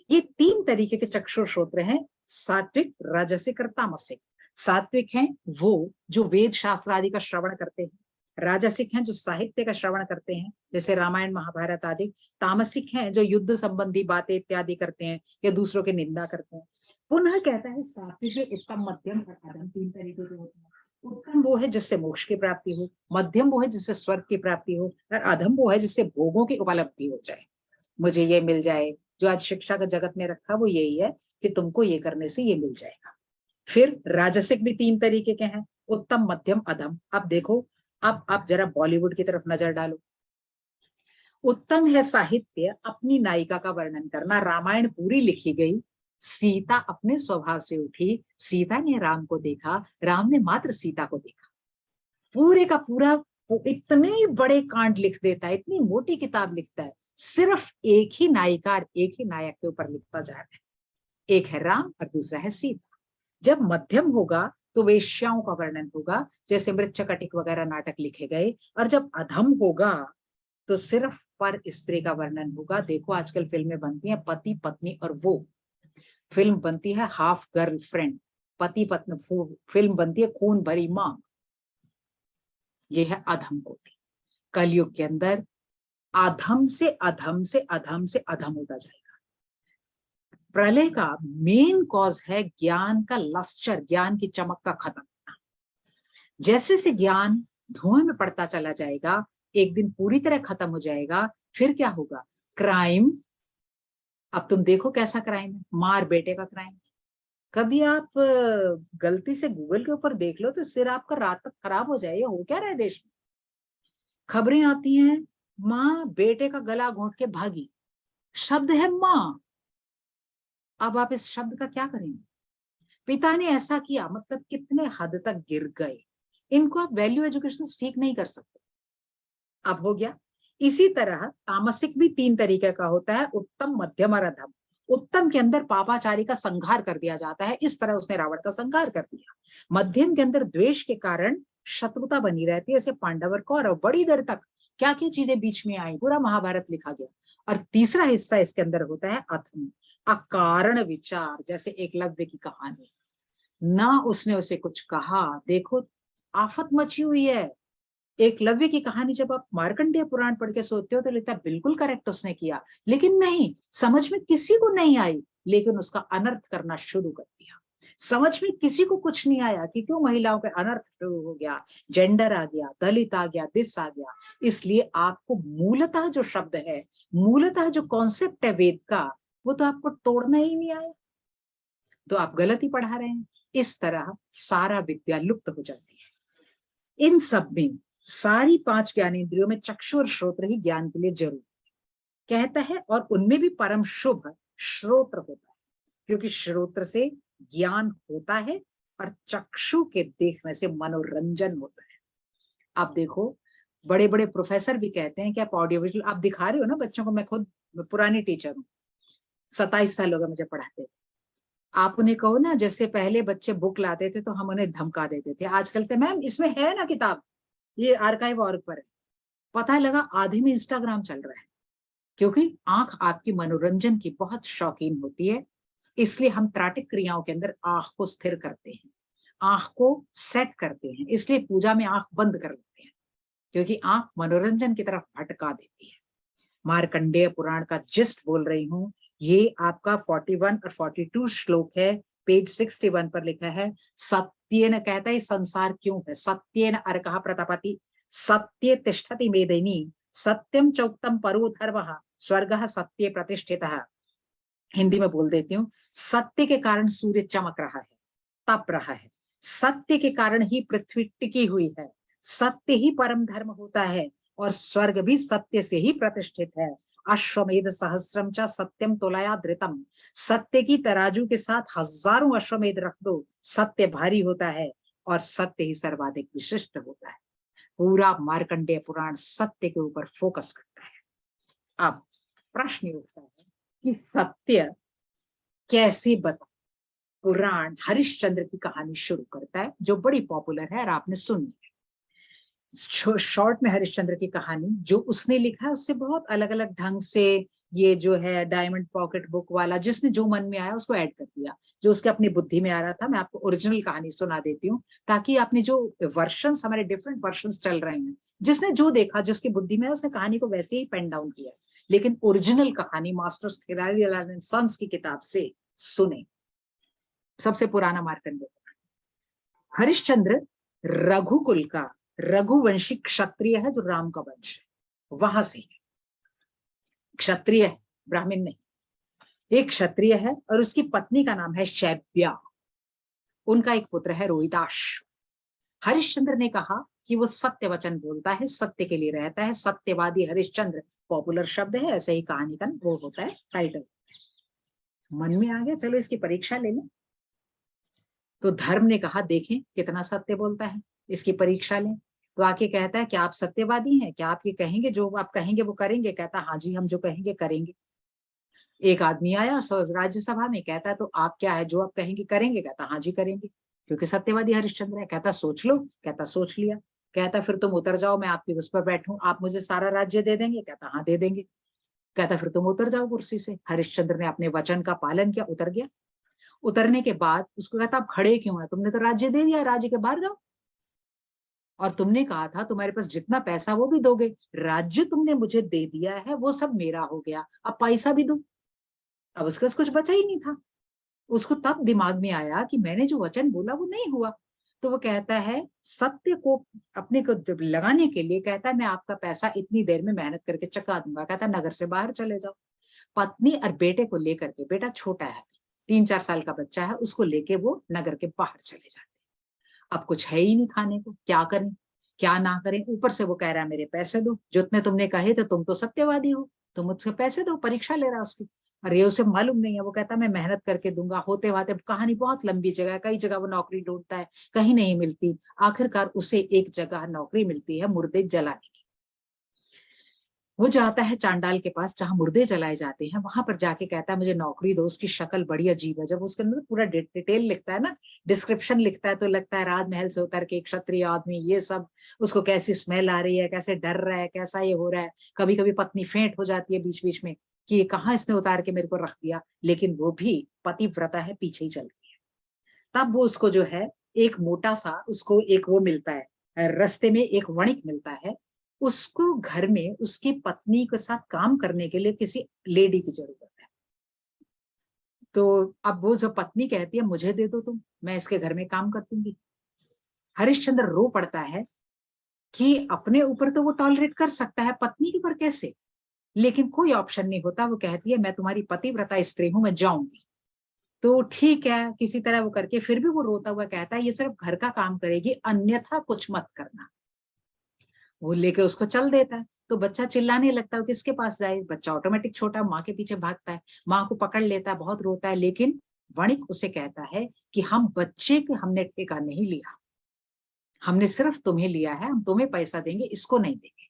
ये 3 तरीके के चक्षु श्रोत्र हैं, सात्विक, राजसिक और तामसिक। सात्विक हैं वो जो वेद शास्त्र आदि का श्रवण करते हैं। राजसिक हैं जो साहित्य का श्रवण करते हैं, जैसे रामायण महाभारत आदि। तामसिक हैं जो युद्ध संबंधी बातें इत्यादि करते हैं या दूसरों की निंदा करते हैं। पुनः कहता है सात्विक, उत्तम, मध्यम और अधम 3 तरीके के होते हैं। उत्तम वो है जिससे मोक्ष की प्राप्ति हो, मध्यम वो है जिससे स्वर्ग की प्राप्ति हो, और अधम वो है जिससे भोगों की उपलब्धि हो जाए। मुझे ये मिल जाए, जो आज शिक्षा का जगत में रखा वो यही है कि तुमको ये करने से ये मिल जाएगा। फिर राजसिक भी 3 तरीके के हैं, उत्तम, मध्यम, अधम। अब देखो, अब आप जरा बॉलीवुड की तरफ नजर डालो। उत्तम है साहित्य, अपनी नायिका का वर्णन करना। रामायण पूरी लिखी गई, सीता अपने स्वभाव से उठी, सीता ने राम को देखा, राम ने मात्र सीता को देखा। पूरे का पूरा वो इतने बड़े कांड लिख देता है, इतनी मोटी किताब लिखता है, सिर्फ एक ही नायिका और एक ही नायक के ऊपर लिखता जा रहा है। एक है राम और दूसरा है सीता। जब मध्यम होगा तो वेश्याओं का वर्णन होगा, जैसे मृच्छकटिक वगैरह नाटक लिखे गए। और जब अधम होगा तो सिर्फ पर स्त्री का वर्णन होगा। देखो आजकल फिल्में बनती हैं पति पत्नी, और वो फिल्म बनती है हाफ गर्लफ्रेंड, पति पत्नी फिल्म बनती है खून भरी मांग। ये है अधम कोटि। कलयुग के अंदर अधम से अधम से अधम से अधम होता जाएगा। प्रलय का मेन कॉज है ज्ञान का लस्टर, ज्ञान की चमक का खत्म होना। जैसे से ज्ञान धुआं में पड़ता चला जाएगा, एक दिन पूरी तरह खत्म हो जाएगा। फिर क्या होगा? क्राइम। अब तुम देखो कैसा क्राइम है, मार बेटे का क्राइम। कभी आप गलती से गूगल के ऊपर देख लो तो सिर आपका रात तक खराब हो जाए। हो क्या रहा है देश में? खबरें आती हैं, माँ बेटे का गला घोंट के भागी। शब्द है माँ। अब आप इस शब्द का क्या करेंगे? पिता ने ऐसा किया, मतलब कितने हद तक गिर गए। इनको आप वैल्यू एजुकेशन से ठीक नहीं कर सकते। अब हो गया। इसी तरह तामसिक भी 3 तरीके का होता है, उत्तम, मध्यम और अधम। उत्तम के अंदर पापाचारी का संहार कर दिया जाता है, इस तरह उसने रावण का संहार कर दिया। मध्यम के अंदर द्वेष के कारण शत्रुता बनी रहती है, जैसे पांडव और कौरव बड़ी देर तक। क्या क्या चीजें बीच में आई, पूरा महाभारत लिखा गया। और तीसरा हिस्सा इसके अंदर होता है अथम, अकारण विचार, जैसे एकलव्य की कहानी। ना उसने उसे कुछ कहा, देखो आफत मची हुई है। एकलव्य की कहानी जब आप मार्कंडेय पुराण पढ़ के सोचते हो तो लगता है बिल्कुल करेक्ट उसने किया, लेकिन नहीं, समझ में किसी को नहीं आई, लेकिन उसका अनर्थ करना शुरू कर दिया। समझ में किसी को कुछ नहीं आया कि क्यों महिलाओं का अनर्थ शुरू हो गया, जेंडर आ गया, दलित आ गया, दिस आ गया। इसलिए आपको मूलतः जो शब्द है, मूलतः जो कॉन्सेप्ट है वेद का, वो तो आपको तोड़ना ही नहीं आया, तो आप गलत ही पढ़ा रहे हैं। इस तरह सारा विद्या लुप्त हो जाती है। इन सब में सारी 5 ज्ञानेंद्रियों में चक्षु और श्रोत्र ही ज्ञान के लिए जरूरी कहता है, और उनमें भी परम शुभ श्रोत्र होता है, क्योंकि श्रोत्र से ज्ञान होता है और चक्षु के देखने से मनोरंजन होता है। आप देखो, बड़े बड़े प्रोफेसर भी कहते हैं कि आप ऑडियो विजुअल आप दिखा रहे हो ना बच्चों को। मैं खुद पुरानी टीचर हूँ, 27 साल हो गए मुझे पढ़ाते। आप उन्हें कहो ना, जैसे पहले बच्चे बुक लाते थे तो हम उन्हें धमका देते थे, आजकल तो मैम इसमें है ना किताब, ये आर्काइव और पर है। पता लगा आधे में इंस्टाग्राम चल रहा है, क्योंकि आंख आपकी मनोरंजन की बहुत शौकीन होती है। इसलिए हम त्राटिक क्रियाओं के अंदर आंख को स्थिर करते हैं, आंख को सेट करते हैं। इसलिए पूजा में आंख बंद कर लेते हैं, क्योंकि आंख मनोरंजन की तरफ भटका देती है। मार्कंडेय पुराण का जिस्ट बोल रही हूँ, ये आपका 41 और 42 श्लोक है, पेज 61 पर लिखा है। सत्येन कहता है संसार क्यों है, सत्येन अर्कः प्रतपति, सत्ये तिष्ठति मेदिनी, सत्यम चौक्तम परोधर्वः, स्वर्गः सत्ये प्रतिष्ठितः। हिंदी में बोल देती हूँ, सत्य के कारण सूर्य चमक रहा है, तप रहा है, सत्य के कारण ही पृथ्वी टिकी हुई है, सत्य ही परम धर्म होता है, और स्वर्ग भी सत्य से ही प्रतिष्ठित है। अश्वमेध सहस्रम च सत्यम तुलया धृतम, सत्य की तराजू के साथ हजारों अश्वमेध रख दो, सत्य भारी होता है, और सत्य ही सर्वाधिक विशिष्ट होता है। पूरा मार्कंडेय पुराण सत्य के ऊपर फोकस करता है। अब प्रश्न उठता है कि सत्य कैसे बता। पुराण हरिश्चंद्र की कहानी शुरू करता है, जो बड़ी पॉपुलर है और आपने सुनी है। शॉर्ट में हरिश्चंद्र की कहानी जो उसने लिखा है, उससे बहुत अलग अलग ढंग से, ये जो है डायमंड पॉकेट बुक वाला, जिसने जो मन में आया उसको ऐड कर दिया, जो उसके अपनी बुद्धि में आ रहा था। मैं आपको ओरिजिनल कहानी सुना देती हूँ, ताकि आपने जो वर्षन, हमारे डिफरेंट वर्षन चल रहे हैं, जिसने जो देखा, जिसकी बुद्धि में, उसने कहानी को वैसे ही पेन डाउन किया, लेकिन ओरिजिनल कहानी मास्टर खिलाड़ी सन्स की किताब से सुने। सबसे पुराना मार्कंडेय। हरिश्चंद्र रघुकुल का रघुवंशी क्षत्रिय है, जो राम का वंश है, वहां से क्षत्रिय है, ब्राह्मण नहीं। एक क्षत्रिय है और उसकी पत्नी का नाम है शैब्या। उनका एक पुत्र है रोहिताश। हरिश्चंद्र ने कहा कि वो सत्य वचन बोलता है, सत्य के लिए रहता है, सत्यवादी हरिश्चंद्र पॉपुलर शब्द है, ऐसे ही कहानी का वो होता है टाइटल। मन में आ गया, चलो इसकी परीक्षा ले लें। तो धर्म ने कहा देखें कितना सत्य बोलता है, इसकी परीक्षा लें। तो आके कहता है क्या आप सत्यवादी हैं, क्या आप ये कहेंगे, जो आप कहेंगे वो करेंगे? कहता हाँ जी, हम जो कहेंगे करेंगे। एक आदमी आया राज्यसभा में, कहता तो आप क्या है, जो आप कहेंगे करेंगे? कहता हाँ जी करेंगे, क्योंकि सत्यवादी हरिश्चंद्र है। कहता सोच लो। कहता सोच लिया। कहता फिर तुम उतर जाओ, मैं आपकी उस पर बैठूं, आप मुझे सारा राज्य दे देंगे? कहता हाँ दे देंगे। कहता फिर तुम उतर जाओ कुर्सी से। हरिश्चंद्र ने अपने वचन का पालन किया, उतर गया। उतरने के बाद उसको कहता आप खड़े क्यों हैं, तुमने तो राज्य दे दिया, राज्य के बाहर जाओ। और तुमने कहा था तुम्हारे पास जितना पैसा वो भी दोगे, राज्य तुमने मुझे दे दिया है, वो सब मेरा हो गया, अब पैसा भी दो। अब उसके पास कुछ बचा ही नहीं था। उसको तब दिमाग में आया कि मैंने जो वचन बोला वो नहीं हुआ। तो वो कहता है सत्य को अपने को लगाने के लिए, कहता है मैं आपका पैसा इतनी देर में मेहनत करके चुका दूंगा। कहता है नगर से बाहर चले जाओ। पत्नी और बेटे को लेकर के, बेटा छोटा है, 3-4 साल का बच्चा है, उसको लेके वो नगर के बाहर चले जाते। अब कुछ है ही नहीं खाने को, क्या करें क्या ना करें। ऊपर से वो कह रहा है मेरे पैसे दो, जितने तुमने कहे थे, तुम तो सत्यवादी हो, तुम मुझसे पैसे दो। परीक्षा ले रहा है उसकी, और ये उसे मालूम नहीं है। वो कहता है मैं मेहनत करके दूंगा। होते होते कहानी बहुत लंबी जगह है, कई जगह वो नौकरी ढूंढता है, कहीं नहीं मिलती। आखिरकार उसे एक जगह नौकरी मिलती है मुर्दे जलाने की। वो जाता है चांडाल के पास जहां मुर्दे जलाए जाते हैं, वहां पर जाके कहता है मुझे नौकरी दो। उसकी शक्ल बड़ी अजीब है। जब उसके अंदर पूरा डिटेल लिखता है ना, डिस्क्रिप्शन लिखता है, तो लगता है राजमहल से उतर के एक क्षत्रिय आदमी, ये सब। उसको कैसी स्मेल आ रही है, कैसे डर रहा है, कैसा ये हो रहा है। कभी कभी पत्नी फेंट हो जाती है बीच बीच में कि ये कहाँ इसने उतार के मेरे को रख दिया, लेकिन वो भी पतिव्रता है, पीछे ही चल रही है। तब वो उसको जो है एक मोटा सा उसको एक वो मिलता है, रास्ते में एक वणिक मिलता है। उसको घर में उसकी पत्नी के साथ काम करने के लिए किसी लेडी की जरूरत है। तो अब वो जो पत्नी कहती है मुझे दे दो तुम, मैं इसके घर में काम कर दूंगी। हरिश्चंद्र रो पड़ता है कि अपने ऊपर तो वो टॉलरेट कर सकता है, पत्नी के ऊपर कैसे। लेकिन कोई ऑप्शन नहीं होता। वो कहती है मैं तुम्हारी पतिव्रता स्त्री हूं, मैं जाऊंगी। तो ठीक है, किसी तरह वो करके फिर भी वो रोता हुआ कहता है ये सिर्फ घर का काम करेगी, अन्यथा कुछ मत करना। वो लेके उसको चल देता है। तो बच्चा चिल्लाने लगता है, किसके पास जाए। बच्चा ऑटोमेटिक छोटा माँ के पीछे भागता है, माँ को पकड़ लेता है, बहुत रोता है। लेकिन वणिक उसे कहता है कि हम बच्चे के हमने ठेका नहीं लिया, हमने सिर्फ तुम्हें लिया है, हम तुम्हें पैसा देंगे, इसको नहीं देंगे।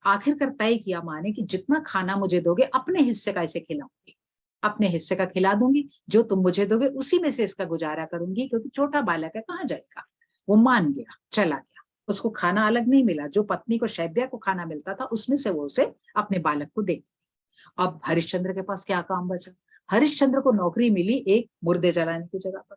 आखिरकार तय किया माँ ने कि जितना खाना मुझे दोगे अपने हिस्से का इसे खिलाऊंगी, अपने हिस्से का खिला दूंगी, जो तुम मुझे दोगे उसी में से इसका गुजारा करूंगी, क्योंकि छोटा बालक है, कहाँ जाएगा। वो मान गया, चला गया। उसको खाना अलग नहीं मिला, जो पत्नी को शैब्या को खाना मिलता था उसमें से वो उसे अपने बालक को दे। अब हरिश्चंद्र के पास क्या काम बचा। हरिश्चंद्र को नौकरी मिली एक मुर्दे जलाने की जगह पर।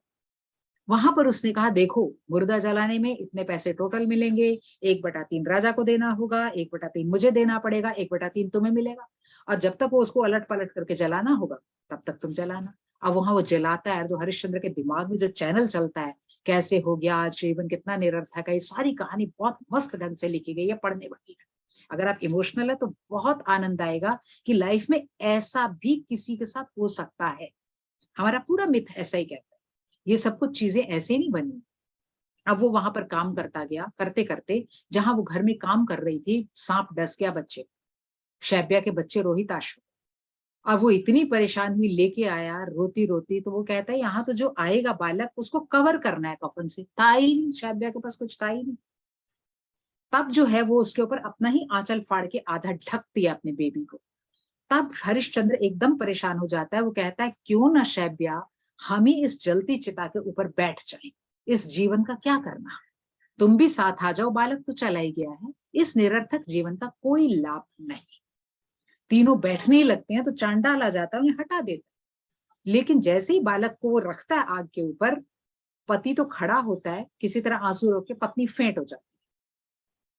वहां पर उसने कहा देखो, मुर्दा जलाने में इतने पैसे टोटल मिलेंगे, 1/3 राजा को देना होगा, 1/3 मुझे देना पड़ेगा, 1/3 तुम्हें मिलेगा। और जब तक वो उसको अलट पलट करके जलाना होगा तब तक तुम जलाना। अब वहां वो जलाता है, तो हरिश्चंद्र के दिमाग में जो चैनल चलता है, कैसे हो गया आज जीवन, कितना निरर्थक है, ये सारी कहानी बहुत मस्त ढंग से लिखी गई है, पढ़ने वाली है। अगर आप इमोशनल है तो बहुत आनंद आएगा कि लाइफ में ऐसा भी किसी के साथ हो सकता है। हमारा पूरा मिथ ऐसा ही कहता है, ये सब कुछ चीजें ऐसे नहीं बनी। अब वो वहां पर काम करता गया, करते करते जहां वो घर में काम कर रही थी, सांप डस गया बच्चे, शैब्या के बच्चे रोहिताश्व। अब वो इतनी परेशान हुई, लेके आया रोती रोती। तो वो कहता है यहाँ तो जो आएगा बालक उसको कवर करना है कफन से, था ही नहीं, शैब्या के पास कुछ था ही नहीं। तब जो है वो उसके ऊपर अपना ही आंचल फाड़ के आधा ढक दिया अपने बेबी को। तब हरिश्चंद्र एकदम परेशान हो जाता है। वो कहता है क्यों ना शैब्या, हम ही इस जलती चिता के ऊपर बैठ जाएं, इस जीवन का क्या करना, तुम भी साथ आ जाओ, बालक तो चला ही गया है, इस निरर्थक जीवन का कोई लाभ नहीं। तीनों बैठने ही लगते हैं तो चांडाल आ जाता है, उन्हें हटा देता है। लेकिन जैसे ही बालक को वो रखता है आग के ऊपर, पति तो खड़ा होता है, किसी तरह आंसू रोक के, पत्नी फेंट हो जाती है।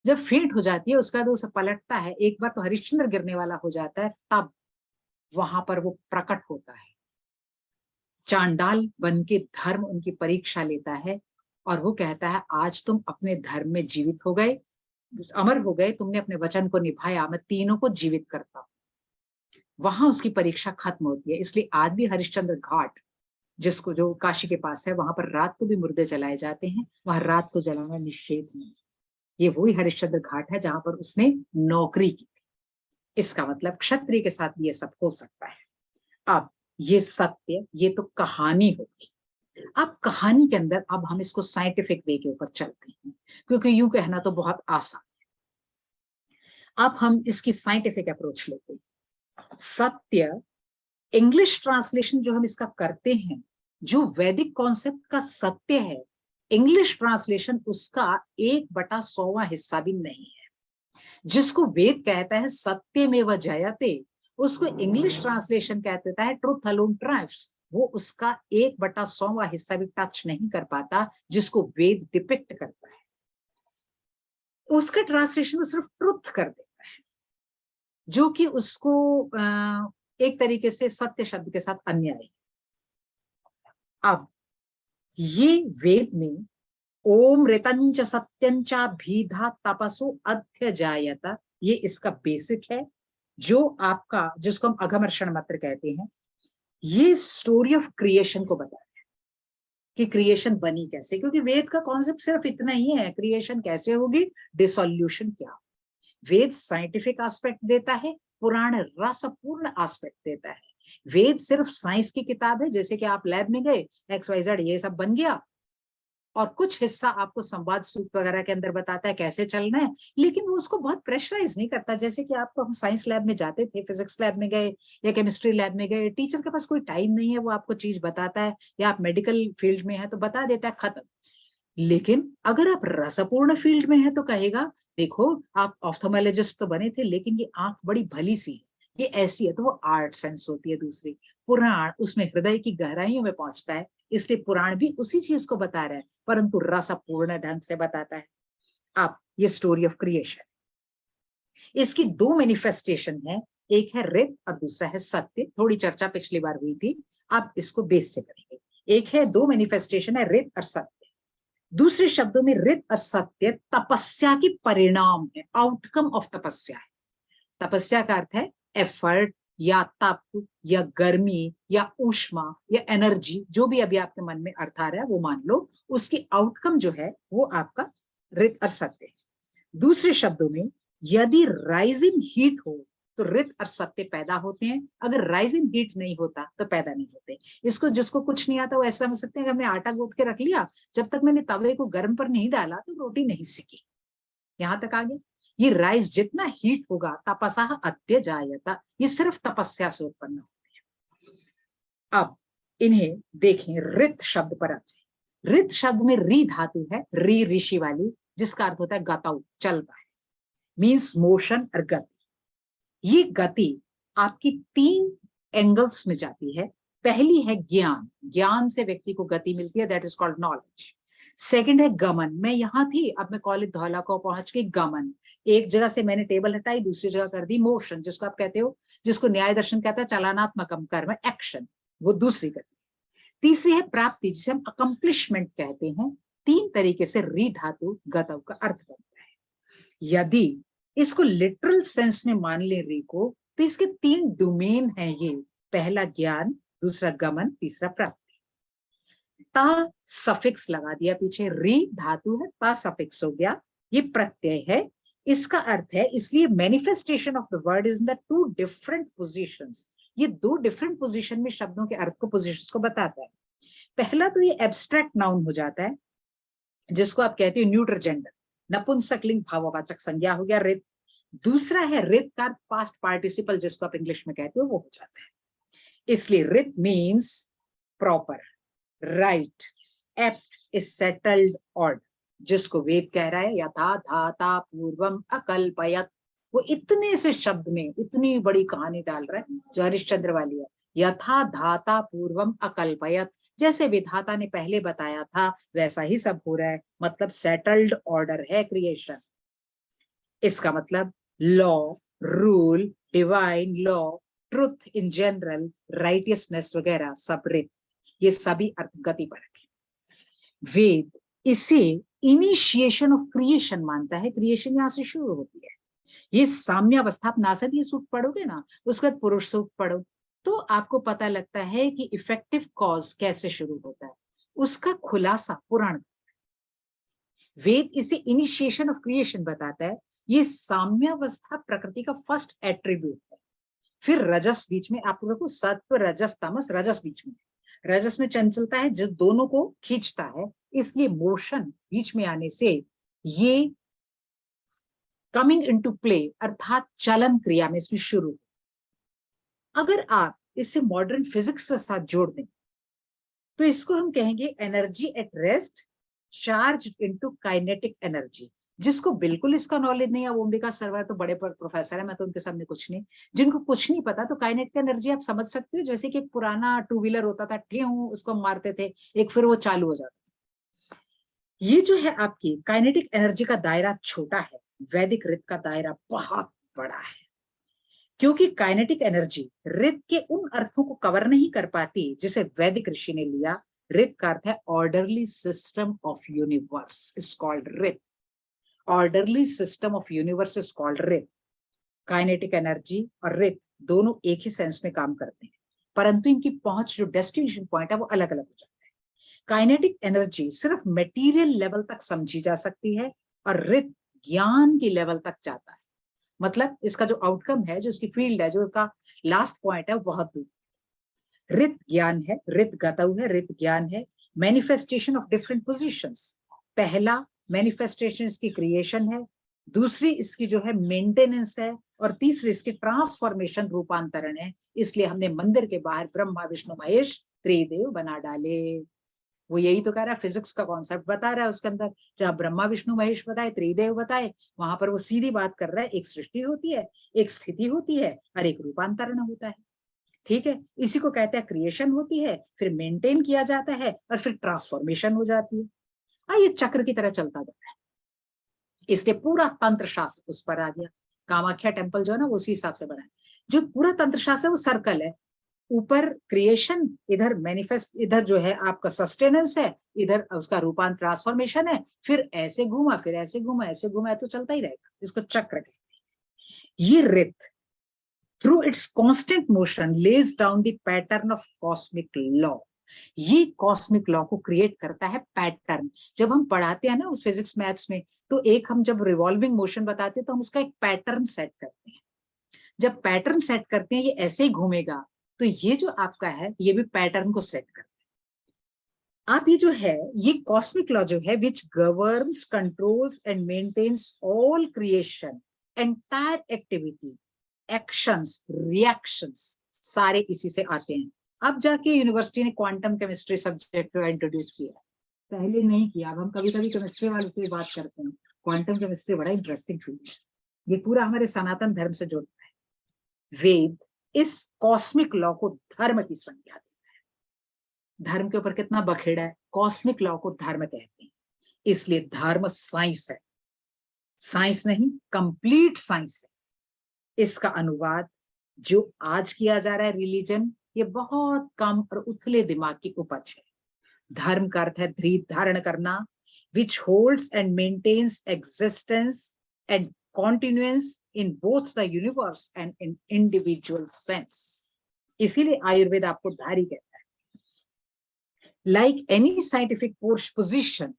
जब फेंट हो जाती है उसका बाद उसे पलटता है, एक बार तो हरिश्चंद्र गिरने वाला हो जाता है, तब वहां पर वो प्रकट होता है। चांडाल बन के धर्म उनकी परीक्षा लेता है, और वो कहता है आज तुम अपने धर्म में जीवित हो गए, अमर हो गए, तुमने अपने वचन को निभाया, मैं तीनों को जीवित करता हूं। वहां उसकी परीक्षा खत्म होती है। इसलिए आज भी हरिश्चंद्र घाट, जिसको जो काशी के पास है, वहां पर रात को भी मुर्दे जलाए जाते हैं, वहां रात को जलाना निषेध नहीं। ये वही हरिश्चंद्र घाट है जहां पर उसने नौकरी की थी। इसका मतलब क्षत्रिय के साथ भी ये सब हो सकता है। अब ये सत्य, ये तो कहानी हो गई। अब कहानी के अंदर अब हम इसको साइंटिफिक वे के ऊपर चलते हैं, क्योंकि यूं कहना तो बहुत आसान। अब हम इसकी साइंटिफिक अप्रोच लेते हैं। सत्य, इंग्लिश ट्रांसलेशन जो हम इसका करते हैं, जो वैदिक कॉन्सेप्ट का सत्य है, इंग्लिश ट्रांसलेशन उसका 1/100वां हिस्सा भी नहीं है। जिसको वेद कहता है सत्य में वह जयते, उसको इंग्लिश ट्रांसलेशन कह देता है ट्रुथ अलोन ट्राइम्फ्स। वो उसका 1/100वां हिस्सा भी टच नहीं कर पाता, जिसको वेद डिपिक्ट करता है। उसका ट्रांसलेशन वो सिर्फ ट्रुथ कर देता है, जो कि उसको एक तरीके से सत्य शब्द के साथ अन्याय। अब ये वेद में ओम ऋतंच सत्यंच भीधा तपसो अध्यजायत, ये इसका बेसिक है, जो आपका जिसको हम अघमर्षण मंत्र कहते हैं। ये स्टोरी ऑफ क्रिएशन को बताया है कि क्रिएशन बनी कैसे, क्योंकि वेद का कॉन्सेप्ट सिर्फ इतना ही है, क्रिएशन कैसे होगी, डिसोल्यूशन क्या। वेद साइंटिफिक एस्पेक्ट देता है, पुराण रसपूर्ण एस्पेक्ट देता है। वेद सिर्फ साइंस की किताब है, जैसे कि आप लैब में गए XYZ ये सब बन गया, और कुछ हिस्सा आपको संवाद सूत्र वगैरह के अंदर बताता है कैसे चलना है, लेकिन वो उसको बहुत प्रेशराइज नहीं करता। जैसे कि आपको, हम साइंस लैब में जाते थे, फिजिक्स लैब में गए या केमिस्ट्री लैब में गए, टीचर के पास कोई टाइम नहीं है, वो आपको चीज बताता है, या आप मेडिकल फील्ड में है तो बता देता है, खत्म। लेकिन अगर आप रसपूर्ण फील्ड में है तो कहेगा, देखो आप ऑप्थोमेलोजिस्ट तो बने थे, लेकिन ये आंख बड़ी भली सी है, ये ऐसी है, तो वो आर्ट सेंस होती है दूसरी। पुराण उसमें हृदय की गहराइयों में पहुंचता है, इसलिए पुराण भी उसी चीज को बता रहा है, परंतु रसपूर्ण ढंग से बताता है। अब ये स्टोरी ऑफ क्रिएशन, इसकी दो मैनिफेस्टेशन है, एक है रित और दूसरा है सत्य। थोड़ी चर्चा पिछली बार हुई थी, अब इसको बेस से करेंगे। एक है, दो मैनिफेस्टेशन है, रित और सत्य। दूसरे शब्दों में रित और सत्य तपस्या की परिणाम है, आउटकम ऑफ तपस्या है। तपस्या का अर्थ है एफर्ट या तप या गर्मी या ऊष्मा या एनर्जी, जो भी अभी आपके मन में अर्थ आ रहा है वो मान लो, उसकी आउटकम जो है वो आपका रित और सत्य है। दूसरे शब्दों में, यदि राइजिंग हीट हो तो रित और सत्य पैदा होते हैं, अगर राइजिंग हीट नहीं होता तो पैदा नहीं होते। इसको, जिसको कुछ नहीं आता वो ऐसा समझ सकते हैं कि हमने आटा गूंथ के रख लिया, जब तक मैंने तवे को गर्म पर नहीं डाला तो रोटी नहीं सिकी। यहां तक आ गया। ये राइस जितना हीट होगा, तपसा अद्य जायता, ये सिर्फ तपस्या से उत्पन्न होती है। अब इन्हें देखें, रित शब्द पर आ जाए। रित शब्द में री धातु है, री ऋषि वाली, जिसका अर्थ होता है गतौ, चलता है, मीन्स मोशन और गति। ये गति आपकी तीन एंगल्स में जाती है। पहली है ज्ञान, ज्ञान से व्यक्ति को गति मिलती है, that is called knowledge. Second है गमन, मैं यहां थी, अब मैं कॉलेज धौला को पहुंच के, गमन, एक जगह से मैंने टेबल हटाई दूसरी जगह कर दी, मोशन जिसको आप कहते हो, जिसको न्याय दर्शन कहता है चलानात्मकम कर्म, एक्शन, वो दूसरी गति। तीसरी है प्राप्ति, जिसे हम अकम्प्लिशमेंट कहते हैं। तीन तरीके से री धातु गतव का अर्थ बनता है। यदि इसको लिटरल सेंस में मान ले री को, तो इसके तीन डोमेन हैं ये, पहला ज्ञान, दूसरा गमन, तीसरा प्राप्ति। ता सफिक्स लगा दिया पीछे, री धातु है, ता सफिक्स हो गया, ये प्रत्यय है। इसका अर्थ है, इसलिए manifestation of the word is in the two different positions. ये दो डिफरेंट पोजीशन में शब्दों के अर्थ को, पोजीशंस को बताता है। पहला तो ये एब्स्ट्रैक्ट नाउन हो जाता है, जिसको आप कहते हो न्यूट्रल जेंडर, नपुंसकलिंग भाववाचक संज्ञा हो गया रित। दूसरा है रित का पास्ट पार्टिसिपल, जिसको आप इंग्लिश में कहते हो, वो हो जाता है। इसलिए रित means proper, right, apt, is settled order, जिसको वेद कह रहा है यथा धाता पूर्वम अकल्पयत। वो इतने से शब्द में इतनी बड़ी कहानी डाल रहा है, जो हरिश्चंद्र वाली है, यथा धाता पूर्वम अकल्पयत, जैसे विधाता ने पहले बताया था वैसा ही सब हो रहा है, मतलब सेटल्ड ऑर्डर है क्रिएशन। इसका मतलब law, rule, divine law, truth in general, righteousness वगैरह सब रित, ये सभी अर्थ गति पर है। वेद इसे इनिशिएशन ऑफ क्रिएशन मानता है, क्रिएशन यहां से शुरू होती है। ये साम्यावस्था, आप नासदीय सूक्त पढ़ोगे ना, उसके बाद पुरुष सूक्त पढ़ो, तो आपको पता लगता है कि इफेक्टिव कॉज कैसे शुरू होता है, उसका खुलासा पुराण। वेद इसे इनिशिएशन ऑफ क्रिएशन बताता है। ये साम्यावस्था प्रकृति का फर्स्ट एट्रीब्यूट है। फिर रजस बीच में, आप लोगों को सत्व रजस तमस, रजस बीच में, रजस में चंचलता है जो दोनों को खींचता है, इसलिए मोशन बीच में आने से ये कमिंग इनटू प्ले, अर्थात चलन क्रिया में इसमें शुरू। अगर आप इसे मॉडर्न फिजिक्स के साथ जोड़ दें तो इसको हम कहेंगे energy at rest charge into kinetic energy. जिसको बिल्कुल इसका नॉलेज नहीं है, वो अंबिका सर्वर तो बड़े प्रोफेसर है, मैं तो उनके सामने कुछ नहीं। जिनको कुछ नहीं पता, तो काइनेटिक एनर्जी आप समझ सकते हो, जैसे कि एक पुराना टू व्हीलर होता था, ठेऊ उसको मारते थे, एक फिर वो चालू हो जाता। ये जो है आपकी काइनेटिक एनर्जी का दायरा छोटा है, वैदिक रित का दायरा बहुत बड़ा है, क्योंकि काइनेटिक एनर्जी रित के उन अर्थों को कवर नहीं कर पाती जिसे वैदिक ऋषि ने लिया। रित का अर्थ है orderly system of universe, is called रित। Orderly system of universe is called रित। काइनेटिक एनर्जी और रित दोनों एक ही सेंस में काम करते हैं, परंतु इनकी पहुंच, जो डेस्टिनेशन पॉइंट है, वो अलग अलग हो जाता है। काइनेटिक एनर्जी सिर्फ मटेरियल लेवल तक समझी जा सकती है, और रित ज्ञान की लेवल तक जाता है। मतलब इसका जो आउटकम है, जो इसकी फील्ड है, जो इसका लास्ट पॉइंट है, वो बहुत दूर। रित ज्ञान है, रित गतव है, रित ज्ञान है। Manifestation of different positions. पहला मैनिफेस्टेशन इसकी क्रिएशन है, दूसरी इसकी जो है मेंटेनेंस है, और तीसरी इसकी ट्रांसफॉर्मेशन रूपांतरण है। इसलिए हमने मंदिर के बाहर ब्रह्मा विष्णु महेश त्रिदेव बना डाले। वो यही तो कह रहा है, फिजिक्स का कॉन्सेप्ट बता रहा है उसके अंदर। जहाँ ब्रह्मा विष्णु महेश बताए, त्रिदेव बताए, वहां पर वो सीधी बात कर रहा है, एक सृष्टि होती है, एक स्थिति होती है, और एक रूपांतरण होता है। ठीक है, इसी को कहते हैं क्रिएशन होती है, फिर मेंटेन किया जाता है, और फिर ट्रांसफॉर्मेशन हो जाती है। ये चक्र की तरह चलता जाता है। इसलिए पूरा तंत्र शास्त्र उस पर आ गया। कामाख्या टेम्पल जो है ना, वो उसी हिसाब से बना है। जो पूरा तंत्र शास्त्र है वो सर्कल है, ऊपर क्रिएशन, इधर मैनिफेस्ट, इधर जो है आपका सस्टेनेंस है, इधर उसका रूपांतर ट्रांसफॉर्मेशन है, फिर ऐसे घूमा, फिर ऐसे घूमा, ऐसे घूमा, तो चलता ही रहेगा। इसको चक्र कहते हैं। ये रित through it's constant motion lays down the pattern of cosmic law. ये कॉस्मिक लॉ को क्रिएट करता है पैटर्न। जब हम पढ़ाते हैं ना उस फिजिक्स मैथ्स में, तो एक हम जब रिवॉल्विंग मोशन बताते हैं तो हम उसका एक पैटर्न सेट करते हैं। जब पैटर्न सेट करते हैं, ये ऐसे ही घूमेगा, तो ये जो आपका है ये भी पैटर्न को सेट करता है। आप ये जो है, ये कॉस्मिक लॉ जो है which governs, controls and maintains all creation, entire activity, actions, reactions, सारे इसी से आते हैं। अब जाके यूनिवर्सिटी ने क्वांटम केमिस्ट्री सब्जेक्ट इंट्रोड्यूस किया, पहले नहीं किया। अब हम कभी कभी केमिस्ट्री वालों से बात करते हैं। क्वांटम केमिस्ट्री बड़ा इंटरेस्टिंग फील्ड है, ये पूरा हमारे सनातन धर्म से जुड़ता है। वेद इस कॉस्मिक लॉ को धर्म की संज्ञा देता है। धर्म के ऊपर कितना बखेड़ा है, कॉस्मिक लॉ को धर्म कहते हैं। इसलिए धर्म साइंस है, साइंस नहीं, कंप्लीट साइंस है। इसका अनुवाद जो आज किया जा रहा है रिलीजन, ये बहुत कम और उथले दिमाग की उपज है। धर्म का अर्थ है धृत, धारण करना, which holds and maintains existence and continuance in both the universe and in individual sense. इसीलिए आयुर्वेद आपको धारी कहता है। Like any scientific position,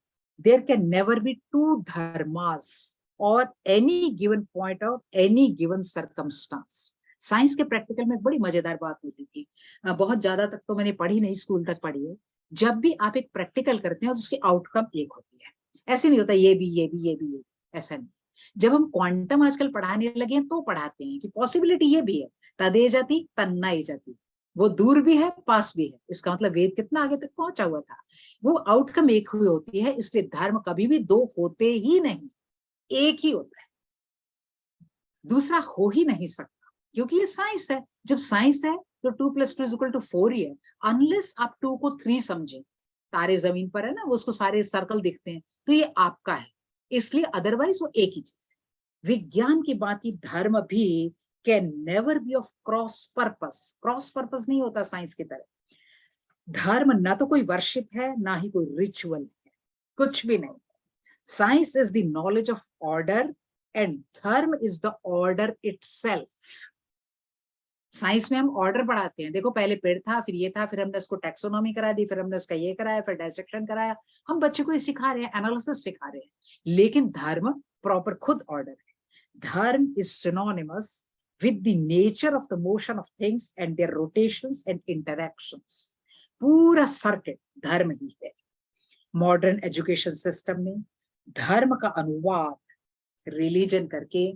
there can never be two dharmas or any given point of any given circumstance. Science के practical में बड़ी मजेदार बात होती थी, बहुत ज्यादा तक तो मैंने पढ़ी नहीं, स्कूल तक पढ़ी है। जब भी आप एक प्रैक्टिकल करते हैं तो उसकी आउटकम एक होती है। ऐसे नहीं होता ये भी ये भी ये भी ये, ऐसा नहीं। जब हम क्वांटम आजकल पढ़ाने लगे हैं तो पढ़ाते हैं कि पॉसिबिलिटी ये भी है, तदे जाती तन्ना ही जाती, वो दूर भी है पास भी है। इसका मतलब वेद कितना आगे तक पहुंचा हुआ था। वो आउटकम एक हुई होती है। इसलिए धर्म कभी भी दो होते ही नहीं, एक ही होता है, दूसरा हो ही नहीं सकता, क्योंकि ये साइंस है। जब साइंस है तो 2 + 2 = 4 ही है, अनलेस आप 2 को 3 समझे। तारे जमीन पर है ना, वो उसको सारे सर्कल दिखते हैं, तो ये आपका है, इसलिए अदरवाइज वो एक ही चीज है। विज्ञान की बात ही धर्म भी can never be of cross purpose. Cross purpose नहीं होता साइंस की तरह। धर्म ना तो कोई वर्शिप है, ना ही कोई रिचुअल है, कुछ भी नहीं। Science is the knowledge of order and dharma is the order itself. Science में हम ऑर्डर पढ़ाते हैं, देखो पहले पेड़ था, फिर ये था, फिर हमने उसको टैक्सोनॉमी करा दी, फिर हमने उसका ये कराया, फिर डायसेक्शन कराया। हम बच्चे को ये सिखा रहे हैं, एनालिसिस सिखा रहे हैं। लेकिन धर्म प्रॉपर खुद ऑर्डर है। धर्म is synonymous with the nature of the motion of things and their rotations and interactions. पूरा सर्किट धर्म ही है। मॉडर्न एजुकेशन सिस्टम ने धर्म का अनुवाद रिलीजन करके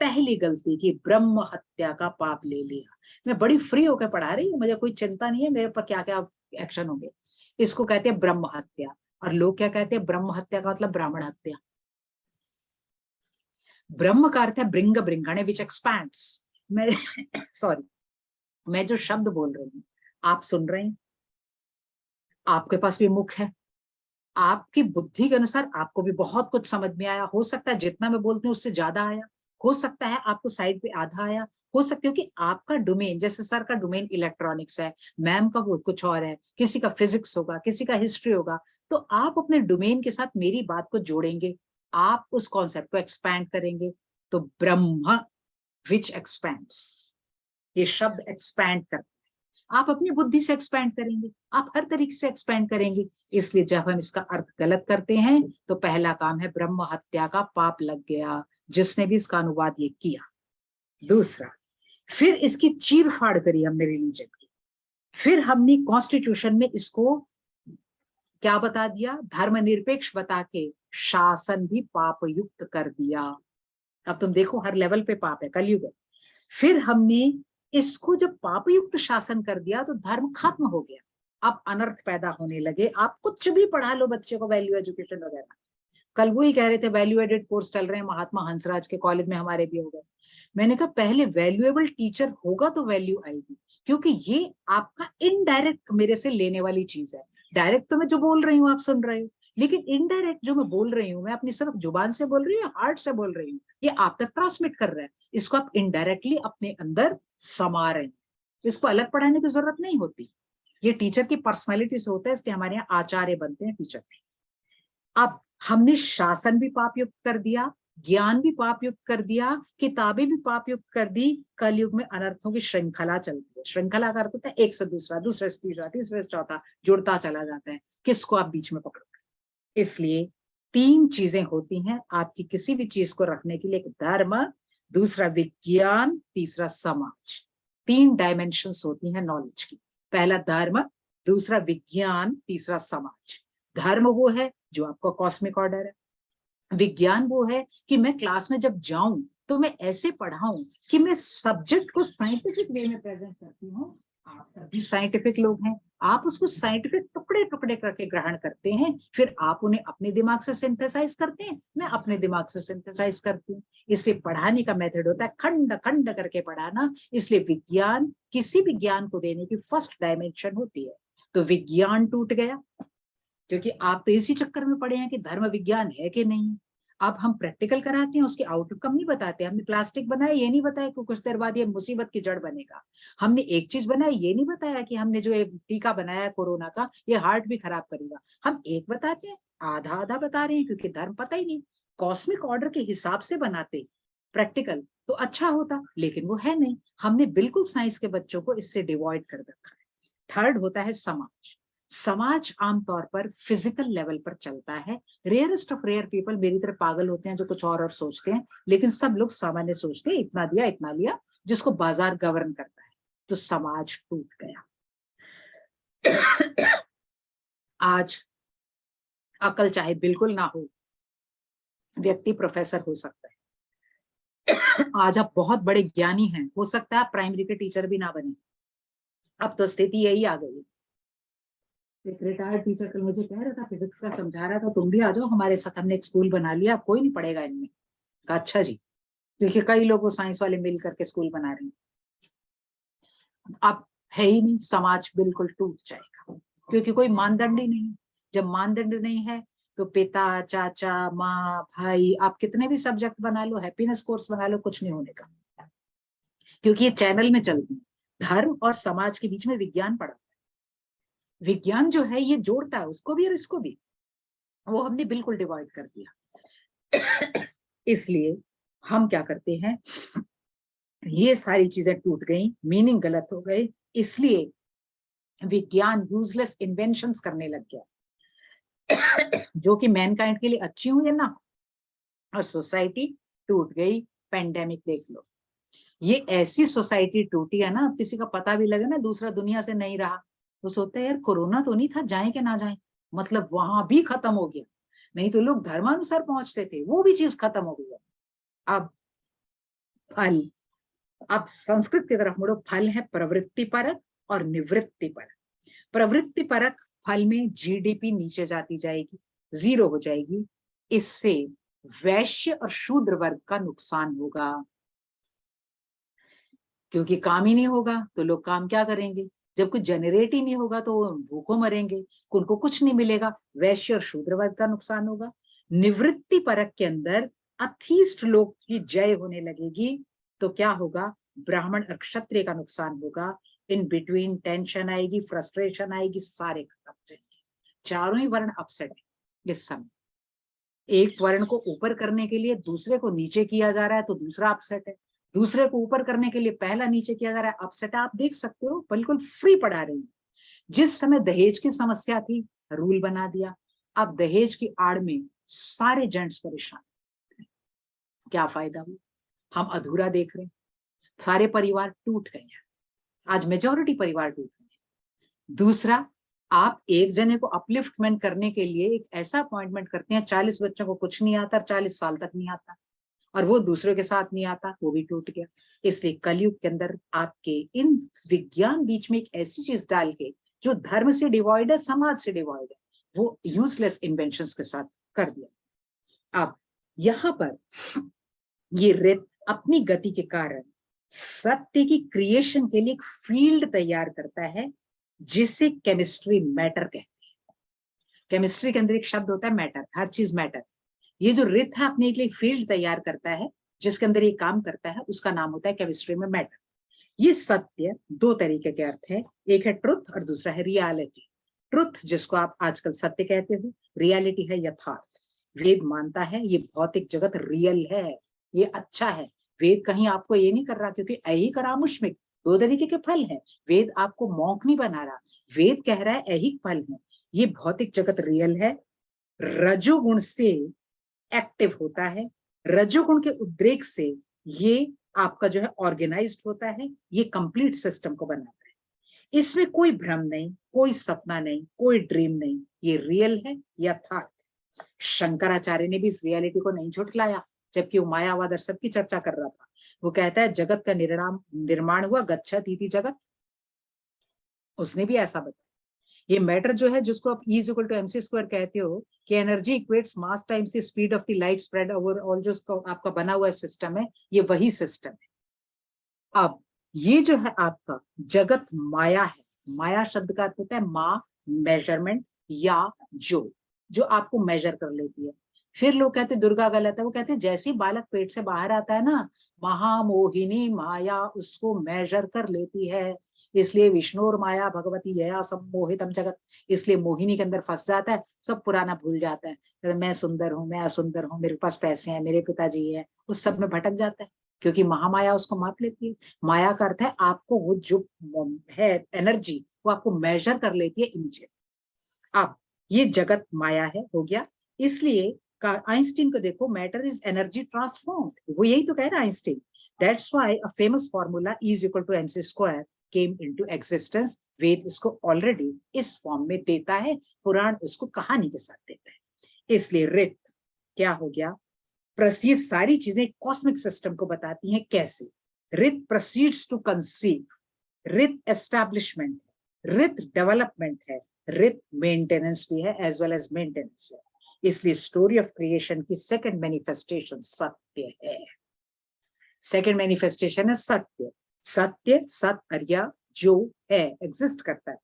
पहली गलती की, ब्रह्म हत्या का पाप ले लिया। मैं बड़ी फ्री होकर पढ़ा रही हूँ, मुझे कोई चिंता नहीं है मेरे पर क्या क्या एक्शन होंगे। इसको कहते हैं ब्रह्म हत्या, और लोग क्या कहते हैं, ब्रह्म हत्या का मतलब ब्राह्मण हत्या। ब्रह्म का अर्थ है ब्रिंग, ब्रिंगणे विच एक्सपैंड्स। मैं सॉरी, मैं जो शब्द बोल रही हूँ आप सुन रहे हैं, आपके पास भी मुख है, आपकी बुद्धि के अनुसार आपको भी बहुत कुछ समझ में आया। हो सकता है जितना मैं बोलती हूँ उससे ज्यादा आया, हो सकता है आपको साइड पे आधा आया, हो सकता है कि आपका डोमेन, जैसे सर का डोमेन इलेक्ट्रॉनिक्स है, मैम का वो कुछ और है, किसी का फिजिक्स होगा, किसी का हिस्ट्री होगा, तो आप अपने डोमेन के साथ मेरी बात को जोड़ेंगे, आप उस कॉन्सेप्ट को एक्सपैंड करेंगे। तो ब्रह्म विच एक्सपैंड्स, ये शब्द एक्सपैंड करता है। आप अपनी बुद्धि से एक्सपैंड करेंगे, आप हर तरीके से एक्सपैंड करेंगे। इसलिए जब हम इसका अर्थ गलत करते हैं तो पहला काम है ब्रह्म हत्या का पाप लग गया, जिसने भी इसका अनुवाद ये किया। दूसरा, फिर इसकी चीर फाड़ करी हमने रिलीजन की, फिर हमने कॉन्स्टिट्यूशन में इसको क्या बता दिया? धर्मनिरपेक्ष बता के शासन भी पाप युक्त कर दिया। अब तुम देखो हर लेवल पे पाप है, कलयुग है। फिर हमने इसको जब पाप युक्त शासन कर दिया तो धर्म खत्म हो गया। अब अनर्थ पैदा होने लगे। आप कुछ भी पढ़ा लो बच्चे को, वैल्यू एजुकेशन वगैरह। कल वो ही कह रहे थे वैल्यू एडेड कोर्स चल रहे हैं महात्मा हंसराज के कॉलेज में, हमारे भी हो गए। मैंने कहा पहले वैल्यूएबल टीचर होगा तो वैल्यू आएगी, क्योंकि ये आपका इनडायरेक्ट मेरे से लेने वाली चीज है। डायरेक्ट तो मैं जो बोल रही हूँ आप सुन रहे हो, लेकिन इनडायरेक्ट जो मैं बोल रही हूँ, मैं अपनी सिर्फ जुबान से बोल रही हूँ या हार्ट से बोल रही हूँ, ये आप तक ट्रांसमिट कर रहा है। इसको आप इनडायरेक्टली अपने अंदर समा रहे हैं। इसको अलग पढ़ाने की जरूरत नहीं होती। ये टीचर की पर्सनैलिटी से होता है, इसलिए हमारे यहाँ आचार्य बनते हैं टीचर। अब हमने शासन भी पाप युक्त कर दिया, ज्ञान भी पाप युक्त कर दिया, किताबें भी पाप युक्त कर दी। कलयुग में अनर्थों की श्रृंखला चलती है। श्रृंखला का अर्थ होता है एक से दूसरा, दूसरे से तीसरा, तीसरे से चौथा, जुड़ता चला जाता है। किसको आप बीच में पकड़ोगे? इसलिए तीन चीजें होती हैं आपकी किसी भी चीज को रखने के लिए। एक धर्म, दूसरा विज्ञान, तीसरा समाज। तीन डायमेंशंस होती हैं नॉलेज की। पहला धर्म, दूसरा विज्ञान, तीसरा समाज। धर्म वो है जो आपका कॉस्मिक ऑर्डर है। विज्ञान वो है कि मैं क्लास में जब जाऊं तो मैं ऐसे पढ़ाऊं कि मैं सब्जेक्ट को साइंटिफिक वे में प्रेजेंट करती हूँ। आप सभी साइंटिफिक लोग हैं, आप उसको साइंटिफिक टुकड़े टुकड़े करके ग्रहण करते हैं, फिर आप उन्हें अपने दिमाग से सिंथेसाइज करते हैं, मैं अपने दिमाग से सिंथेसाइज करती हूँ। इसलिए पढ़ाने का मेथड होता है खंड खंड करके पढ़ाना। इसलिए विज्ञान किसी भी ज्ञान को देने की फर्स्ट डायमेंशन होती है। तो विज्ञान टूट गया, क्योंकि आप तो इसी चक्कर में पड़े हैं कि धर्म विज्ञान है कि नहीं। अब हम प्रैक्टिकल कराते हैं, उसके आउटकम नहीं बताते। हमने प्लास्टिक बनाया, ये नहीं बताया कि कुछ देर बाद ये मुसीबत की जड़ बनेगा। हमने एक चीज बनाई, ये नहीं बताया कि हमने जो टीका बनाया कोरोना का, ये हार्ट भी खराब करेगा। हम एक बताते हैं, आधा आधा बता रहे हैं, क्योंकि धर्म पता ही नहीं। कॉस्मिक ऑर्डर के हिसाब से बनाते प्रैक्टिकल तो अच्छा होता, लेकिन वो है नहीं। हमने बिल्कुल साइंस के बच्चों को इससे डिवॉइड कर रखा है। थर्ड होता है समाज। समाज आमतौर पर फिजिकल लेवल पर चलता है। रेयरेस्ट ऑफ रेयर पीपल मेरी तरह पागल होते हैं जो कुछ और सोचते हैं, लेकिन सब लोग सामान्य सोचते हैं, इतना दिया इतना लिया, जिसको बाजार गवर्न करता है। तो समाज टूट गया। आज अकल चाहे बिल्कुल ना हो, व्यक्ति प्रोफेसर हो सकता है। आज आप बहुत बड़े ज्ञानी हैं, हो सकता है आप प्राइमरी के टीचर भी ना बने। अब तो स्थिति यही आ गई है। एक रिटायर्ड टीचर कल मुझे कह रहा था, फिजिक्स का समझा रहा था, तुम भी आ जाओ हमारे साथ, हमने एक स्कूल बना लिया, कोई नहीं पढ़ेगा इनमें। कहा अच्छा जी, क्योंकि कई लोग वो साइंस वाले मिल करके स्कूल बना रहे हैं। अब है ही नहीं, समाज बिल्कुल टूट जाएगा, क्योंकि कोई मानदंड ही नहीं। जब मानदंड नहीं है तो पिता, चाचा, माँ, भाई, आप कितने भी सब्जेक्ट बना लो, हैप्पीनेस कोर्स बना लो, कुछ नहीं होने का, क्योंकि ये चैनल में चलती है। धर्म और समाज के बीच में विज्ञान पड़ा। विज्ञान जो है ये जोड़ता है उसको भी और इसको भी, वो हमने बिल्कुल डिवाइड कर दिया। इसलिए हम क्या करते हैं, ये सारी चीजें टूट गई, मीनिंग गलत हो गए, इसलिए विज्ञान यूजलेस इन्वेंशंस करने लग गया, जो कि मैनकाइंड के लिए अच्छी हुई है ना, और सोसाइटी टूट गई। पेंडेमिक देख लो, ये ऐसी सोसाइटी टूटी है ना, किसी का पता भी लगे ना दूसरा दुनिया से नहीं रहा, तो सोचते हैं यार कोरोना तो नहीं था, जाए कि ना जाए, मतलब वहां भी खत्म हो गया। नहीं तो लोग धर्मानुसार पहुंचते थे, वो भी चीज खत्म हो गई है। अब फल, अब संस्कृत की तरफ मुड़ो। फल है प्रवृत्ति परक और निवृत्ति परक। प्रवृत्ति परक फल में जीडीपी नीचे जाती जाएगी, जीरो हो जाएगी। इससे वैश्य और शूद्र वर्ग का नुकसान होगा, क्योंकि काम ही नहीं होगा तो लोग काम क्या करेंगे? जब कुछ जनरेट ही नहीं होगा तो वो भूखों मरेंगे, उनको कुछ नहीं मिलेगा। वैश्य और शूद्र वर्ग का नुकसान होगा। निवृत्ति परक के अंदर अथीस्ट लोग की जय होने लगेगी, तो क्या होगा? ब्राह्मण और क्षत्रिय का नुकसान होगा। इन बिटवीन टेंशन आएगी, फ्रस्ट्रेशन आएगी, सारे खत्म हो जाएंगे। चारों ही वर्ण अपसेट है इस समय। एक वर्ण को ऊपर करने के लिए दूसरे को नीचे किया जा रहा है, तो दूसरा अपसेट है। दूसरे को ऊपर करने के लिए पहला नीचे किया जा रहा है, अपसेट है। आप देख सकते हो, बिल्कुल फ्री पढ़ा रही हूँ। जिस समय दहेज की समस्या थी, रूल बना दिया। अब दहेज की आड़ में सारे जेंट्स परेशान। क्या फायदा हुआ? हम अधूरा देख रहे हैं। सारे परिवार टूट गए हैं। आज मेजोरिटी परिवार टूट गए। दूसरा, आप एक जने को अपलिफ्टमेंट करने के लिए एक ऐसा अपॉइंटमेंट करते हैं, 40 बच्चों को कुछ नहीं आता, 40 साल तक नहीं आता, और वो दूसरों के साथ नहीं आता, वो भी टूट गया। इसलिए कलयुग के अंदर आपके इन विज्ञान बीच में एक ऐसी चीज डाल के जो धर्म से डिवाइड है, समाज से डिवाइड है, वो यूजलेस इन्वेंशंस के साथ कर दिया। अब यहाँ पर ये रेत अपनी गति के कारण सत्य की क्रिएशन के लिए एक फील्ड तैयार करता है, जिसे केमिस्ट्री मैटर कहते हैं। केमिस्ट्री के अंदर एक शब्द होता है मैटर, हर चीज मैटर। ये जो रिथ है अपने के लिए फील्ड तैयार करता है जिसके अंदर ये काम करता है, उसका नाम होता है केमिस्ट्री में मैटर। ये सत्य दो तरीके के अर्थ है, एक है ट्रुथ और दूसरा है रियलिटी। ट्रुथ जिसको आप आजकल सत्य कहते हो, रियलिटी है यथार्थ। वेद मानता है ये भौतिक जगत रियल है, ये अच्छा है। वेद कहीं आपको ये नहीं कर रहा क्योंकि ऐहिक और आमुष्मिक दो तरीके के फल है, वेद आपको मौक नहीं बना रहा। वेद कह रहा है ऐहिक फल है, ये भौतिक जगत रियल है, रजोगुण से एक्टिव होता है, रजोगुण के उद्रेक से ये आपका जो है ऑर्गेनाइज्ड होता है, ये कंप्लीट सिस्टम को बनाता है। इसमें कोई भ्रम नहीं, कोई सपना नहीं, कोई ड्रीम नहीं, ये रियल है, यथार्थ। शंकराचार्य ने भी इस रियलिटी को नहीं झुठलाया, जबकि वो मायावाद और सबकी चर्चा कर रहा था। वो कहता है जगत का निर्माण हुआ, गच्छति इति जगत, उसने भी ऐसा बताया। ये मैटर जो है जिसको आप E = mc² कहते हो कि energy equates mass times the speed of the light spread over all, जो आपका बना हुआ सिस्टम है, ये वही सिस्टम है। अब ये जो है आपका जगत माया है, माया शब्द का अर्थ होता है मा, मेजरमेंट, या जो आपको मेजर कर लेती है। फिर लोग कहते हैं दुर्गा गलत है, वो कहते हैं जैसे ही बालक पेट से बाहर आता है ना, महामोहिनी माया उसको मेजर कर लेती है, इसलिए विष्णु और माया भगवती यया सम्मोहितम जगत, इसलिए मोहिनी के अंदर फंस जाता है, सब पुराना भूल जाता है, मैं सुंदर हूँ, मैं असुंदर हूँ, मेरे पास पैसे हैं, मेरे पिताजी है, उस सब में भटक जाता है, क्योंकि महामाया उसको माप लेती है। माया का अर्थ है आपको वो जो है एनर्जी, वो आपको मेजर कर लेती है इमीडिएट। अब ये जगत माया है, हो गया। इसलिए आइंस्टीन को देखो, मैटर इज एनर्जी ट्रांसफॉर्म्ड, वो यही तो कह रहा है Einstein. That's why a famous formula E = mc² came into existence. Veda इसको ऑलरेडी इस फॉर्म में देता है, पुराण उसको कहानी के साथ देता है। इसलिए रित क्या हो गया, ये सारी चीजें कॉस्मिक सिस्टम को बताती हैं कैसे। रित प्रोसीड्स टू कंसीव, रित एस्टैब्लिशमेंट, रित डेवलपमेंट है, रित मेंटेनेंस भी है एज वेल एज मेंटेनेंस है। इसलिए स्टोरी ऑफ क्रिएशन की सेकंड मैनिफेस्टेशन सत्य है। सेकंड मैनिफेस्टेशन है सत्य। सत्य सत अर्या जो है, एग्जिस्ट करता है।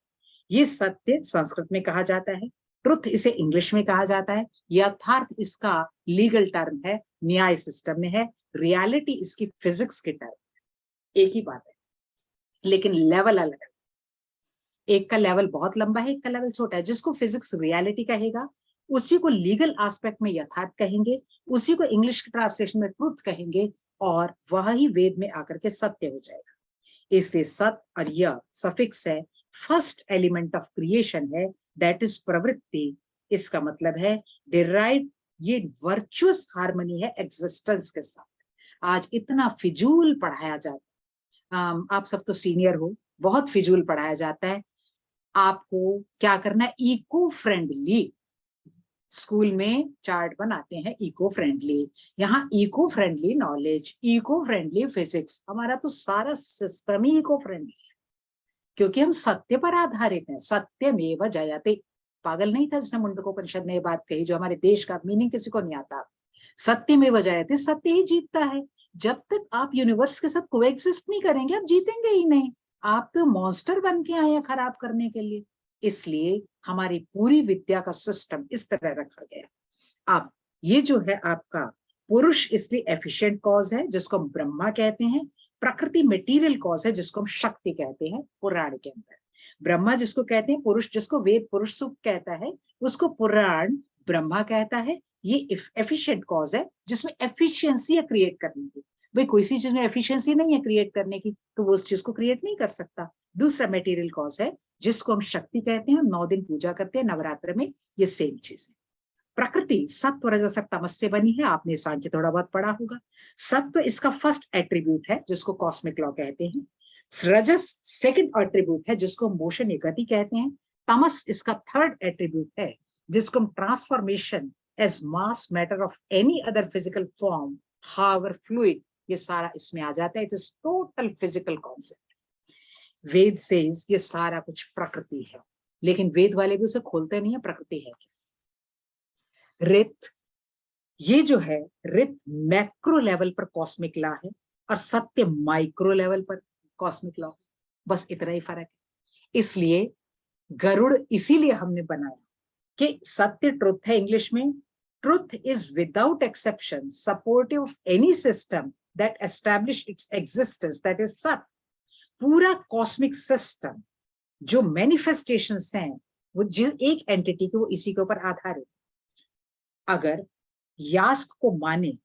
ये सत्य संस्कृत में कहा जाता है, ट्रुथ इसे इंग्लिश में कहा जाता है, यथार्थ इसका लीगल टर्म है, न्याय सिस्टम में है, रियलिटी इसकी फिजिक्स की टर्म है। एक ही बात है लेकिन लेवल अलग है, एक का लेवल बहुत लंबा है, एक का लेवल छोटा है। जिसको फिजिक्स रियलिटी कहेगा उसी को लीगल एस्पेक्ट में यथार्थ कहेंगे, उसी को इंग्लिश ट्रांसलेशन में ट्रुथ कहेंगे, और वह ही वेद में आकर के सत्य हो जाएगा। इसलिए सत और यह सफिक्स है, फर्स्ट एलिमेंट ऑफ क्रिएशन है, दैट इज प्रवृत्ति। इसका मतलब है डिराइव, ये वर्चुअस हार्मनी है एग्जिस्टेंस के साथ। आज इतना फिजूल पढ़ाया जाता है, आप सब तो सीनियर हो, बहुत फिजूल पढ़ाया जाता है। आपको क्या करना है, इको फ्रेंडली स्कूल में चार्ट बनाते हैं, इको फ्रेंडली, यहाँ eco friendly knowledge, eco friendly physics, हमारा तो सारा सिस्टम ही इको फ्रेंडली है, क्योंकि हम सत्य पर आधारित हैं। सत्यमेव जयते, पागल नहीं था जिसने मुंडकोपनिषद में ये बात कही, जो हमारे देश का मीनिंग किसी को नहीं आता। सत्यमेव जयते, सत्य ही जीतता है। जब तक आप यूनिवर्स के साथ कोएग्जिस्ट नहीं करेंगे, आप जीतेंगे ही नहीं। आप तो मॉन्स्टर बन के आए हैं खराब करने के लिए। इसलिए हमारी पूरी विद्या का सिस्टम इस तरह रखा गया। अब ये जो है आपका पुरुष, इसलिए एफिशिएंट कॉज है जिसको हम ब्रह्मा कहते हैं, प्रकृति मटेरियल कॉज है जिसको हम शक्ति कहते हैं पुराण के अंदर। ब्रह्मा जिसको कहते हैं, पुरुष जिसको वेद पुरुष सुख कहता है, उसको पुराण ब्रह्मा कहता है। ये एफिशिएंट कॉज है जिसमें एफिशिएंसी है क्रिएट करने की। भाई कोई सी चीज में एफिशिएंसी नहीं है क्रिएट करने की, तो वो उस चीज को क्रिएट नहीं कर सकता। दूसरा मटेरियल कॉज है जिसको हम शक्ति कहते हैं, 9 दिन पूजा करते हैं नवरात्र में, ये सेम चीज है। प्रकृति सत्व रजस तमस से बनी है, आपने सांख्य थोड़ा बहुत पढ़ा होगा। सत्व इसका फर्स्ट एट्रीब्यूट है जिसको कॉस्मिक लॉ कहते हैं। रजस सेकंड एट्रीब्यूट है जिसको मोशन या गति कहते हैं। तमस इसका थर्ड एट्रीब्यूट है, जिसको हम transformation as mass matter of any other physical form however fluid, ये सारा इसमें आ जाता है। It is total physical concept. Veda से ये सारा कुछ प्रकृति है, लेकिन वेद वाले भी उसे खोलते नहीं है प्रकृति है क्या। रित, ये जो है रित मैक्रो लेवल पर कॉस्मिक लॉ है और सत्य माइक्रो लेवल पर कॉस्मिक लॉ, बस इतना ही फर्क है। इसलिए गरुड़ इसीलिए हमने बनाया कि सत्य ट्रुथ है इंग्लिश में, truth is without exception supportive of any system that establish its existence, that is सत्य। पूरा कॉस्मिक सिस्टम जो मैनिफेस्टेशंस हैं वो जिस एक एंटिटी के, वो इसी के ऊपर आधारित। अगर यास्क को माने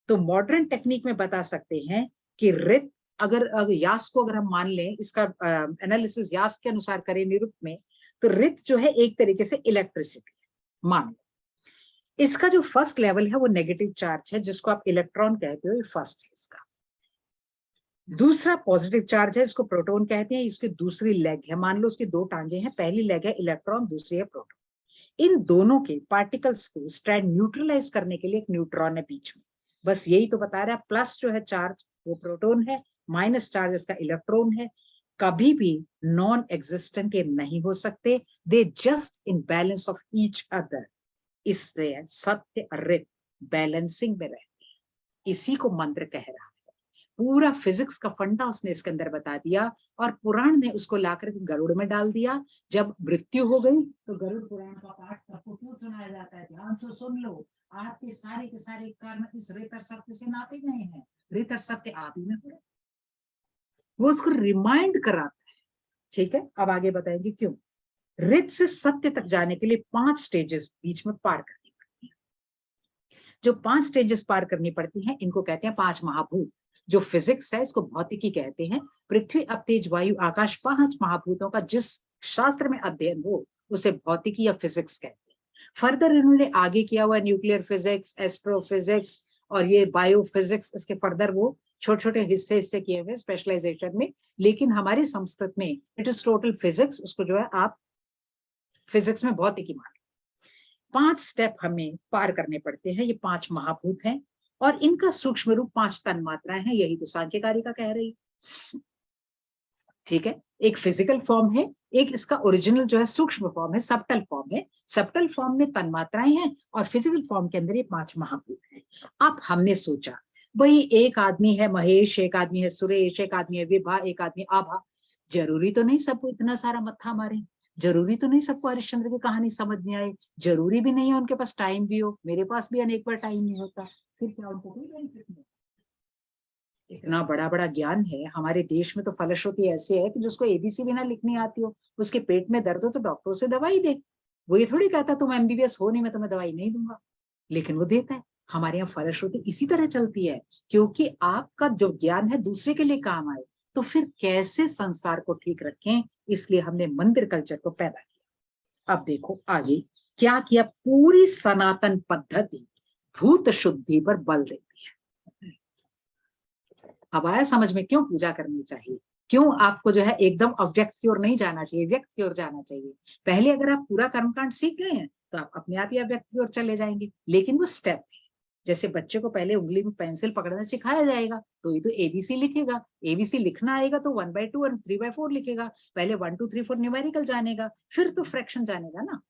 तो मॉडर्न टेक्निक में बता सकते हैं कि रित, अगर यास्क को अगर हम मान लें, इसका एनालिसिस यास्क के अनुसार करें निरुक्त में, तो रित जो है एक तरीके से इलेक्ट्रिसिटी है मान लो। इसका जो फर्स्ट लेवल है वो नेगेटिव चार्ज है, जिसको आप इलेक्ट्रॉन कहते हो, ये फर्स्ट है इसका। दूसरा पॉजिटिव चार्ज है, इसको प्रोटॉन कहते हैं, इसकी दूसरी लेग है, मान लो उसकी दो टांगे हैं, पहली लेग है इलेक्ट्रॉन, दूसरी है प्रोटॉन। इन दोनों के पार्टिकल्स को स्ट्रैंड न्यूट्रलाइज करने के लिए एक न्यूट्रॉन है बीच में, बस यही तो बता रहा है। प्लस जो है चार्ज वो प्रोटॉन है, माइनस चार्ज इसका इलेक्ट्रॉन है। कभी भी नॉन एग्जिस्टेंट ये नहीं हो सकते, they just in balance of each other. इसलिए सत्य रित बैलेंसिंग में रहते हैं, इसी को मंत्र कह रहा है। पूरा फिजिक्स का फंडा उसने इसके अंदर बता दिया, और पुराण ने उसको लाकर गरुड़ में डाल दिया। जब मृत्यु हो गई तो गरुड़ पुराण का पाठ सबको क्यों सुनाया जाता है, ध्यान से सुन लो। आपके सारे के सारे कर्म इस रेतर सत्य से नापे गए हैं, रेतर सत्य आप ही में हो, वो उसको रिमाइंड कराता है। ठीक है, अब आगे बताएंगे क्यों। रित से सत्य तक जाने के लिए 5 स्टेजेस बीच में पार करनी पड़ती है। जो 5 स्टेजेस पार करनी पड़ती हैं, इनको कहते हैं 5 महाभूत। जो फिजिक्स है इसको भौतिकी कहते हैं। पृथ्वी, अब तेज, वायु, आकाश, 5 महाभूतों का जिस शास्त्र में अध्ययन हो उसे भौतिकी या फिजिक्स कहते हैं। फर्दर इन्होंने आगे किया हुआ न्यूक्लियर फिजिक्स, एस्ट्रोफिजिक्स और ये बायोफिजिक्स, इसके फर्दर वो छोटे छोटे हिस्से किए हुए स्पेशलाइजेशन में। लेकिन हमारी संस्कृत में इट इज टोटल फिजिक्स, उसको जो है आप फिजिक्स में भौतिकी मान। 5 स्टेप हमें पार करने पड़ते हैं। ये 5 महाभूत हैं और इनका सूक्ष्म रूप 5 तन मात्राएं हैं, यही तो सांख्यकारिका कह रही। ठीक है, एक फिजिकल फॉर्म है, एक इसका ओरिजिनल जो है सूक्ष्म फॉर्म है, सबटल फॉर्म है। सबटल फॉर्म में तन मात्राएं हैं और फिजिकल फॉर्म के अंदर ये 5 महाभूत हैं। अब हमने सोचा भाई एक आदमी है महेश, एक आदमी है सुरेश, एक आदमी है विभा, एक आदमी आभा। जरूरी तो नहीं सबको इतना सारा मत्था मारे, जरूरी तो नहीं सबको हरिश्चंद्र की कहानी समझ में आए, जरूरी भी नहीं है उनके पास टाइम भी हो। मेरे पास भी अनेक बार टाइम नहीं होता, फिर क्या उनको कोई बेनिफिट नहीं। इतना बड़ा बड़ा ज्ञान है हमारे देश में, तो फलश्रुति ऐसे है कि जिसको एबीसी भी ना लिखनी आती हो, उसके पेट में दर्द हो तो डॉक्टर से दवाई दे। वो ये थोड़ी कहता तुम एमबीबीएस हो नहीं, मैं तुम्हें दवाई नहीं दूंगा, लेकिन वो देता है। हमारे यहाँ फलश्रुति इसी तरह चलती है, क्योंकि आपका जो ज्ञान है दूसरे के लिए काम आए, तो फिर कैसे संसार को ठीक रखें, इसलिए हमने मंदिर कल्चर को पैदा किया। अब देखो आगे क्या किया, पूरी सनातन पद्धति भूत शुद्धि पर बल देती है। अब आया समझ में क्यों पूजा करनी चाहिए, क्यों आपको जो है एकदम अव्यक्त की ओर नहीं जाना चाहिए, व्यक्त की ओर जाना चाहिए। पहले अगर आप पूरा कर्मकांड सीख गए हैं तो आप अपने आप ही अव्यक्त की ओर चले जाएंगे, लेकिन वो स्टेप है। जैसे बच्चे को पहले उंगली में पेंसिल पकड़ना सिखाया जाएगा तो ये तो एबीसी लिखेगा, एबीसी लिखना आएगा तो 1/2 और 3/4 लिखेगा। पहले 1 2 3 4 न्यूमेरिकल जानेगा, फिर तो फ्रैक्शन जानेगा ना।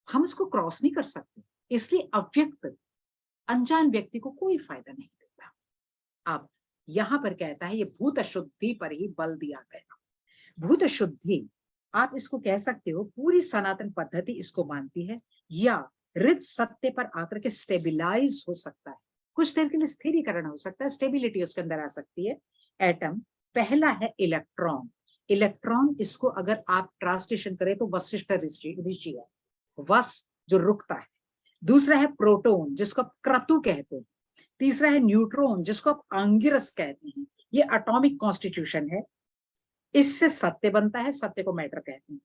हम इसको क्रॉस नहीं कर सकते, इसलिए अव्यक्त अनजान व्यक्ति को कोई फायदा नहीं देता। अब यहां पर कहता है ये भूत शुद्धि पर ही बल दिया गया। भूत शुद्धि आप इसको कह सकते हो, पूरी सनातन पद्धति इसको मानती है, या रित सत्य पर आकर के स्टेबिलाईज हो सकता है, कुछ देर के लिए स्थिरीकरण हो सकता है, स्टेबिलिटी उसके अंदर आ सकती है। एटम, पहला है इलेक्ट्रॉन। इलेक्ट्रॉन इसको अगर आप ट्रांसलेशन करें तो वशिष्ठ ऋषि है, वस जो रुकता है। दूसरा है प्रोटॉन जिसको आप क्रतु कहते हैं। तीसरा है न्यूट्रॉन जिसको आप आंगिरस कहते हैं, ये एटॉमिक कॉन्स्टिट्यूशन है। इससे सत्य बनता है, सत्य को मैटर कहते हैं।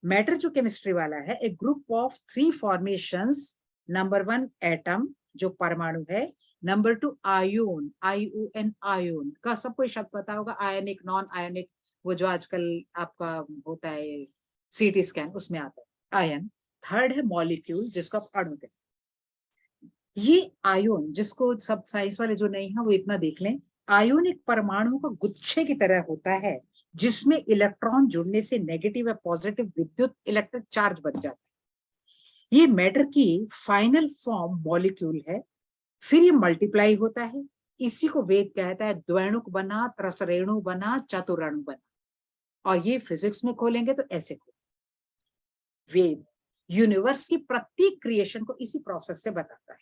मैटर जो केमिस्ट्री वाला है, एक group of 3 formations. Number 1 atom जो परमाणु है, नंबर 2 आयोन, ION आयोन का सबको शब्द पता होगा, आयनिक, नॉन आयनिक, वो जो आजकल आपका होता है सीटी स्कैन उसमें आता है। आयन थर्ड है मॉलिक्यूल जिसको आप अणु कहते हैं। ये आयोन जिसको सब साइंस वाले जो नहीं है वो इतना देख लें, आयोन एक परमाणु का गुच्छे की तरह होता है जिसमें इलेक्ट्रॉन जुड़ने से नेगेटिव या पॉजिटिव विद्युत इलेक्ट्रिक चार्ज बन जाता है। ये मैटर की फाइनल फॉर्म मॉलिक्यूल है, फिर ये मल्टीप्लाई होता है, इसी को वेद कहता है द्वैणुक बना, त्रसरेणु बना, चतुरणु बना। और ये फिजिक्स में खोलेंगे तो ऐसे खोलेंगे। वेद यूनिवर्स की प्रत्येक क्रिएशन को इसी प्रोसेस से बताता है,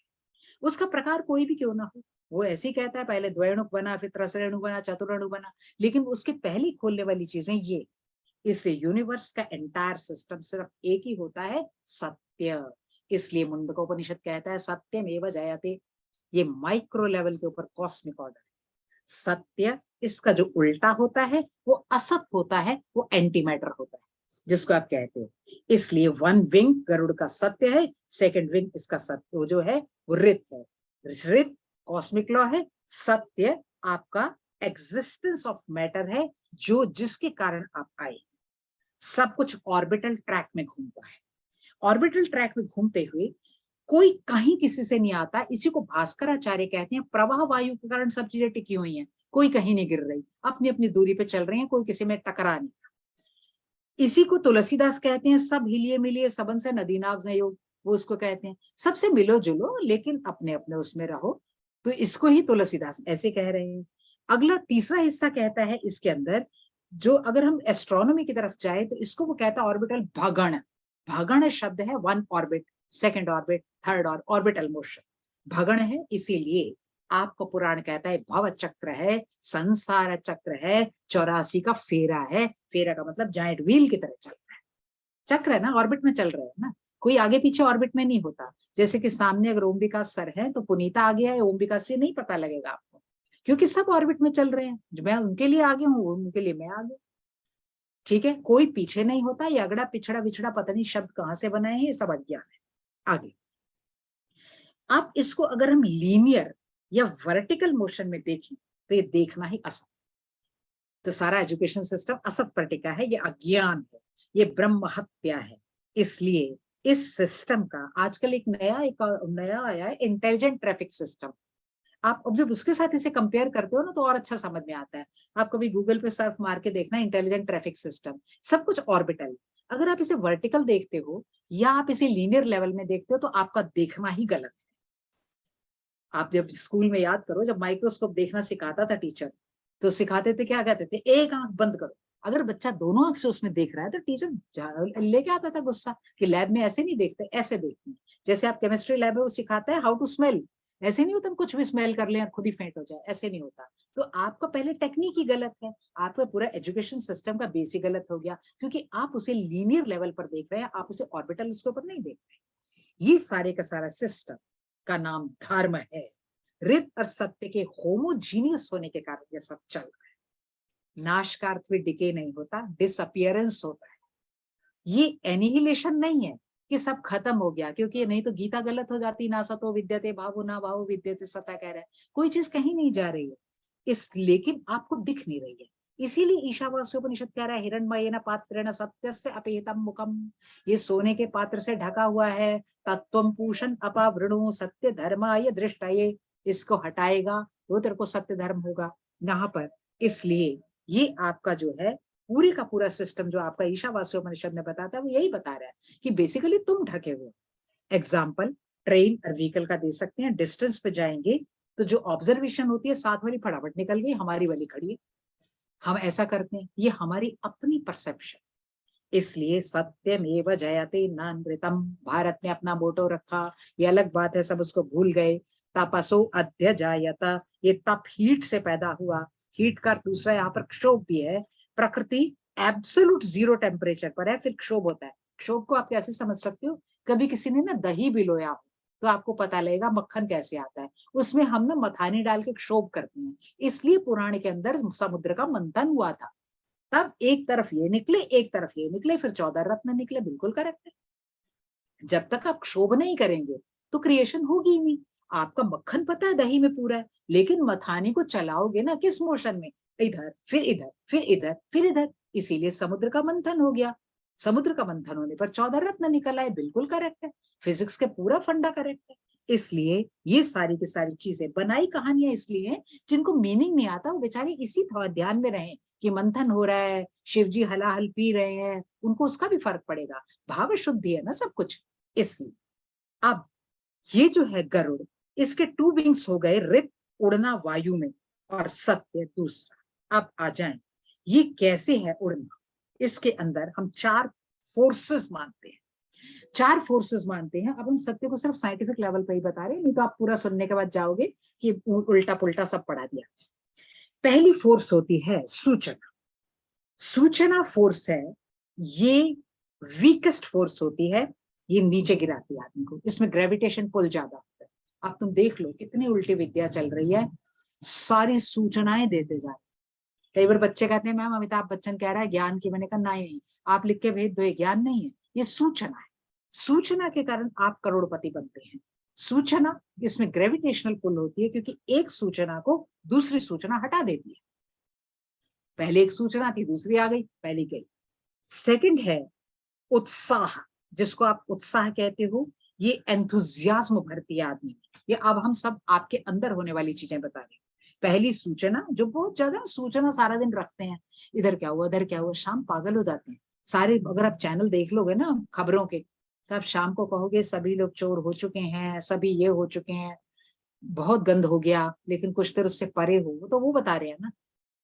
उसका प्रकार कोई भी क्यों ना हो। वो ऐसे ही कहता है पहले द्वैणुक बना, फिर त्रसरेणु बना, चतुरणु बना, लेकिन उसके पहले खोलने वाली चीजें ये। इससे यूनिवर्स का एंटायर सिस्टम सिर्फ एक ही होता है, सत्य। इसलिए मुंडकोपनिषद कहता है सत्यमेव जयते। ये माइक्रो लेवल के ऊपर कॉस्मिक ऑर्डर है। सत्य इसका जो उल्टा होता है वो असत होता है, वो एंटी मैटर होता है जिसको आप कहते हो। इसलिए वन विंग गरुड़ का सत्य है, सेकंड विंग इसका सत्य वो जो है वो ऋत है। ऋत कॉस्मिक लॉ है, सत्य आपका एग्जिस्टेंस ऑफ मैटर है जो जिसके कारण आप आए। सब कुछ ऑर्बिटल ट्रैक में घूमता है। ऑर्बिटल ट्रैक में घूमते हुए कोई कहीं किसी से नहीं आता। इसी को भास्कराचार्य कहते हैं प्रवाह वायु के कारण सब चीजें टिकी हुई हैं, कोई कहीं नहीं गिर रही, अपनी अपनी दूरी पे चल रही हैं, कोई किसी में टकरा नहीं। इसी को तुलसीदास कहते हैं सब हिलिए मिलिए सबन से नदी नाव संयोग। वो उसको कहते हैं सबसे मिलो जुलो लेकिन अपने अपने उसमें रहो। तो इसको ही तुलसीदास ऐसे कह रहे हैं। अगला तीसरा हिस्सा कहता है इसके अंदर, जो अगर हम एस्ट्रोनॉमी की तरफ जाए तो इसको वो कहता है ऑर्बिटल भगण। भगण शब्द है one orbit, second orbit, third orbital motion, भगण है। इसीलिए आपको पुराण कहता है भव चक्र है, संसार चक्र है, 84 का फेरा है। फेरा का मतलब जाइंट व्हील की तरह चल रहा है, चक्र है ना, ऑर्बिट में चल रहा है ना, कोई आगे पीछे ऑर्बिट में नहीं होता। जैसे कि सामने अगर ओम विकास सर है तो पुनीता आगे है, ओम विकास से नहीं पता लगेगा आपको, क्योंकि सब ऑर्बिट में चल रहे हैं। जो मैं उनके लिए आगे हूँ उनके लिए मैं आगे। ठीक है, कोई पीछे नहीं होता। ये अगड़ा पिछड़ा विछड़ा पता नहीं शब्द कहाँ से बनाए हैं, ये सब अज्ञान है। आगे आप इसको अगर हम लीनियर या वर्टिकल मोशन में देखें तो ये देखना ही असत। तो सारा एजुकेशन सिस्टम असत पर टिका है, ये अज्ञान है, ये ब्रह्म हत्या है। इसलिए इस सिस्टम का आजकल एक नया आया है इंटेलिजेंट ट्रैफिक सिस्टम। आप अब जब उसके साथ इसे कंपेयर करते हो ना तो और अच्छा समझ में आता है। आप कभी गूगल पे सर्फ मार के देखना इंटेलिजेंट ट्रैफिक सिस्टम, सब कुछ ऑर्बिटल। अगर आप इसे वर्टिकल देखते हो या आप इसे लीनियर लेवल में देखते हो तो आपका देखना ही गलत है। आप जब स्कूल में याद करो, जब माइक्रोस्कोप देखना सिखाता था टीचर, तो सिखाते थे क्या कहते थे, एक आंख बंद करो। अगर बच्चा दोनों आंख से उसमें देख रहा है तो टीचर लेके आता था गुस्सा कि लैब में ऐसे नहीं देखते, ऐसे देखते हैं। जैसे आप केमिस्ट्री लैब में वो सिखाता है हाउ टू स्मेल, ऐसे नहीं होता हम कुछ भी स्मेल कर लें और खुद ही फेंट हो जाए, ऐसे नहीं होता। तो आपका पहले टेक्निक ही गलत है, आपका पूरा एजुकेशन सिस्टम का बेस ही गलत हो गया, क्योंकि आप उसे लीनियर लेवल पर देख रहे हैं, आप उसे ऑर्बिटल उसके ऊपर नहीं देख रहे। ये सारे का सारा सिस्टम का नाम धर्म है। ऋत और सत्य के होमोजीनियस होने के कारण ये सब चल रहा है। नाश का अर्थ भी डिके नहीं होता, डिसअपियरेंस होता है। ये एनिहिलेशन नहीं है कि सब खत्म हो गया, क्योंकि नहीं तो गीता गलत हो जाती, ना सतो विद्यते भावो ना भावो विद्यते सता कह रहा है। कोई चीज कहीं नहीं जा रही है इस, लेकिन आपको दिख नहीं रही है। इसीलिए ईशावास्योपनिषद कह रहा है हिरण्मयेन पात्रेण सत्यस्य अपेतम मुखम। ये सोने के पात्र से ढका हुआ है, तत्वम पूषण अपावृणु सत्य धर्माय दृष्टये। इसको हटाएगा तो तेरे को सत्य धर्म होगा यहाँ पर। इसलिए ये आपका जो है पूरी का पूरा सिस्टम जो आपका ईशावास्योपनिषद में बताता है वो यही बता रहा है कि बेसिकली तुम ढके हुए। एग्जाम्पल ट्रेन और व्हीकल का दे सकते हैं। डिस्टेंस पे जाएंगे तो जो ऑब्जर्वेशन होती है साथ वाली फटाफट निकल गई, हमारी वाली खड़ी है, हम ऐसा करते हैं, ये हमारी अपनी परसेप्शन। इसलिए सत्यमेव जयते नानृतम, भारत ने अपना मोटो रखा, ये अलग बात है, सब उसको भूल गए। तपसो अद्य जायता, ये तप हीट से पैदा हुआ। हीट का दूसरा यहाँ पर क्षोभ भी है। प्रकृति एब्सोल्यूट जीरो टेम्परेचर पर है, फिर क्षोभ होता है। क्षोभ को आप कैसे समझ सकते हो, कभी किसी ने ना दही भिगोया हो तो आपको पता लगेगा मक्खन कैसे आता है, उसमें हम ना मथानी डाल के क्षोभ करते हैं। इसलिए पुराण के अंदर समुद्र का मंथन हुआ था, तब एक तरफ ये निकले एक तरफ ये निकले, फिर 14 रत्न निकले। बिल्कुल करेक्ट है। जब तक आप क्षोभ नहीं करेंगे तो क्रिएशन होगी ही नहीं। आपका मक्खन पता है दही में पूरा है, लेकिन मथानी को चलाओगे ना किस मोशन में, इधर फिर इधर फिर इधर फिर इधर, इसीलिए समुद्र का मंथन हो गया। समुद्र का मंथन होने पर 14 रत्न निकल आए, बिल्कुल करेक्ट है, फिजिक्स के पूरा फंडा करेक्ट है। इसलिए ये सारी की सारी चीजें बनाई कहानियां इसलिए हैं, जिनको मीनिंग नहीं आता वो बेचारे इसी ध्यान में रहे कि मंथन हो रहा है, शिव जी हलाहल पी रहे हैं, उनको उसका भी फर्क पड़ेगा, भाव शुद्धि है ना सब कुछ। इसलिए अब ये जो है गरुड़, इसके 2 विंग्स हो गए, रिप उड़ना वायु में, और सत्य दूसरा। अब आ जाएं ये कैसे है उड़ना। इसके अंदर हम 4 फोर्सेस मानते हैं, 4 फोर्सेस मानते हैं। अब हम सत्य को सिर्फ साइंटिफिक लेवल पे ही बता रहे हैं, नहीं तो आप पूरा सुनने के बाद जाओगे कि उल्टा पुल्टा सब पढ़ा दिया। पहली फोर्स होती है सूचना। सूचना फोर्स है, ये वीकेस्ट फोर्स होती है, ये नीचे गिराती है आदमी को, इसमें ग्रेविटेशन पुल ज्यादा होता है। अब तुम देख लो कितनी उल्टी विद्या चल रही है, सारी सूचनाएं देते जा रहे। कई बार बच्चे कहते हैं मैम अमिताभ बच्चन कह रहा है ज्ञान की, मैंने कहा नहीं, आप लिख के भेज दो, ये ज्ञान नहीं है, ये सूचना है। सूचना के कारण आप करोड़पति बनते हैं। सूचना, इसमें ग्रेविटेशनल पुल होती है, क्योंकि एक सूचना को दूसरी सूचना हटा देती है। पहले एक सूचना थी, दूसरी आ गई, पहली गई। सेकंड है उत्साह, जिसको आप उत्साह कहते हो, ये एंथुजियाज्म भरती है आदमी। ये अब हम सब आपके अंदर होने वाली चीजें बता रहे हैं। पहली सूचना, जो बहुत ज्यादा सूचना सारा दिन रखते हैं, इधर क्या हुआ, इधर क्या हुआ, शाम पागल हो जाते हैं सारे। अगर आप चैनल देख लोगे ना खबरों के, तो आप शाम को कहोगे सभी लोग चोर हो चुके हैं, सभी ये हो चुके हैं, बहुत गंद हो गया, लेकिन कुछ देर उससे परे हो, तो वो बता रहे हैं ना,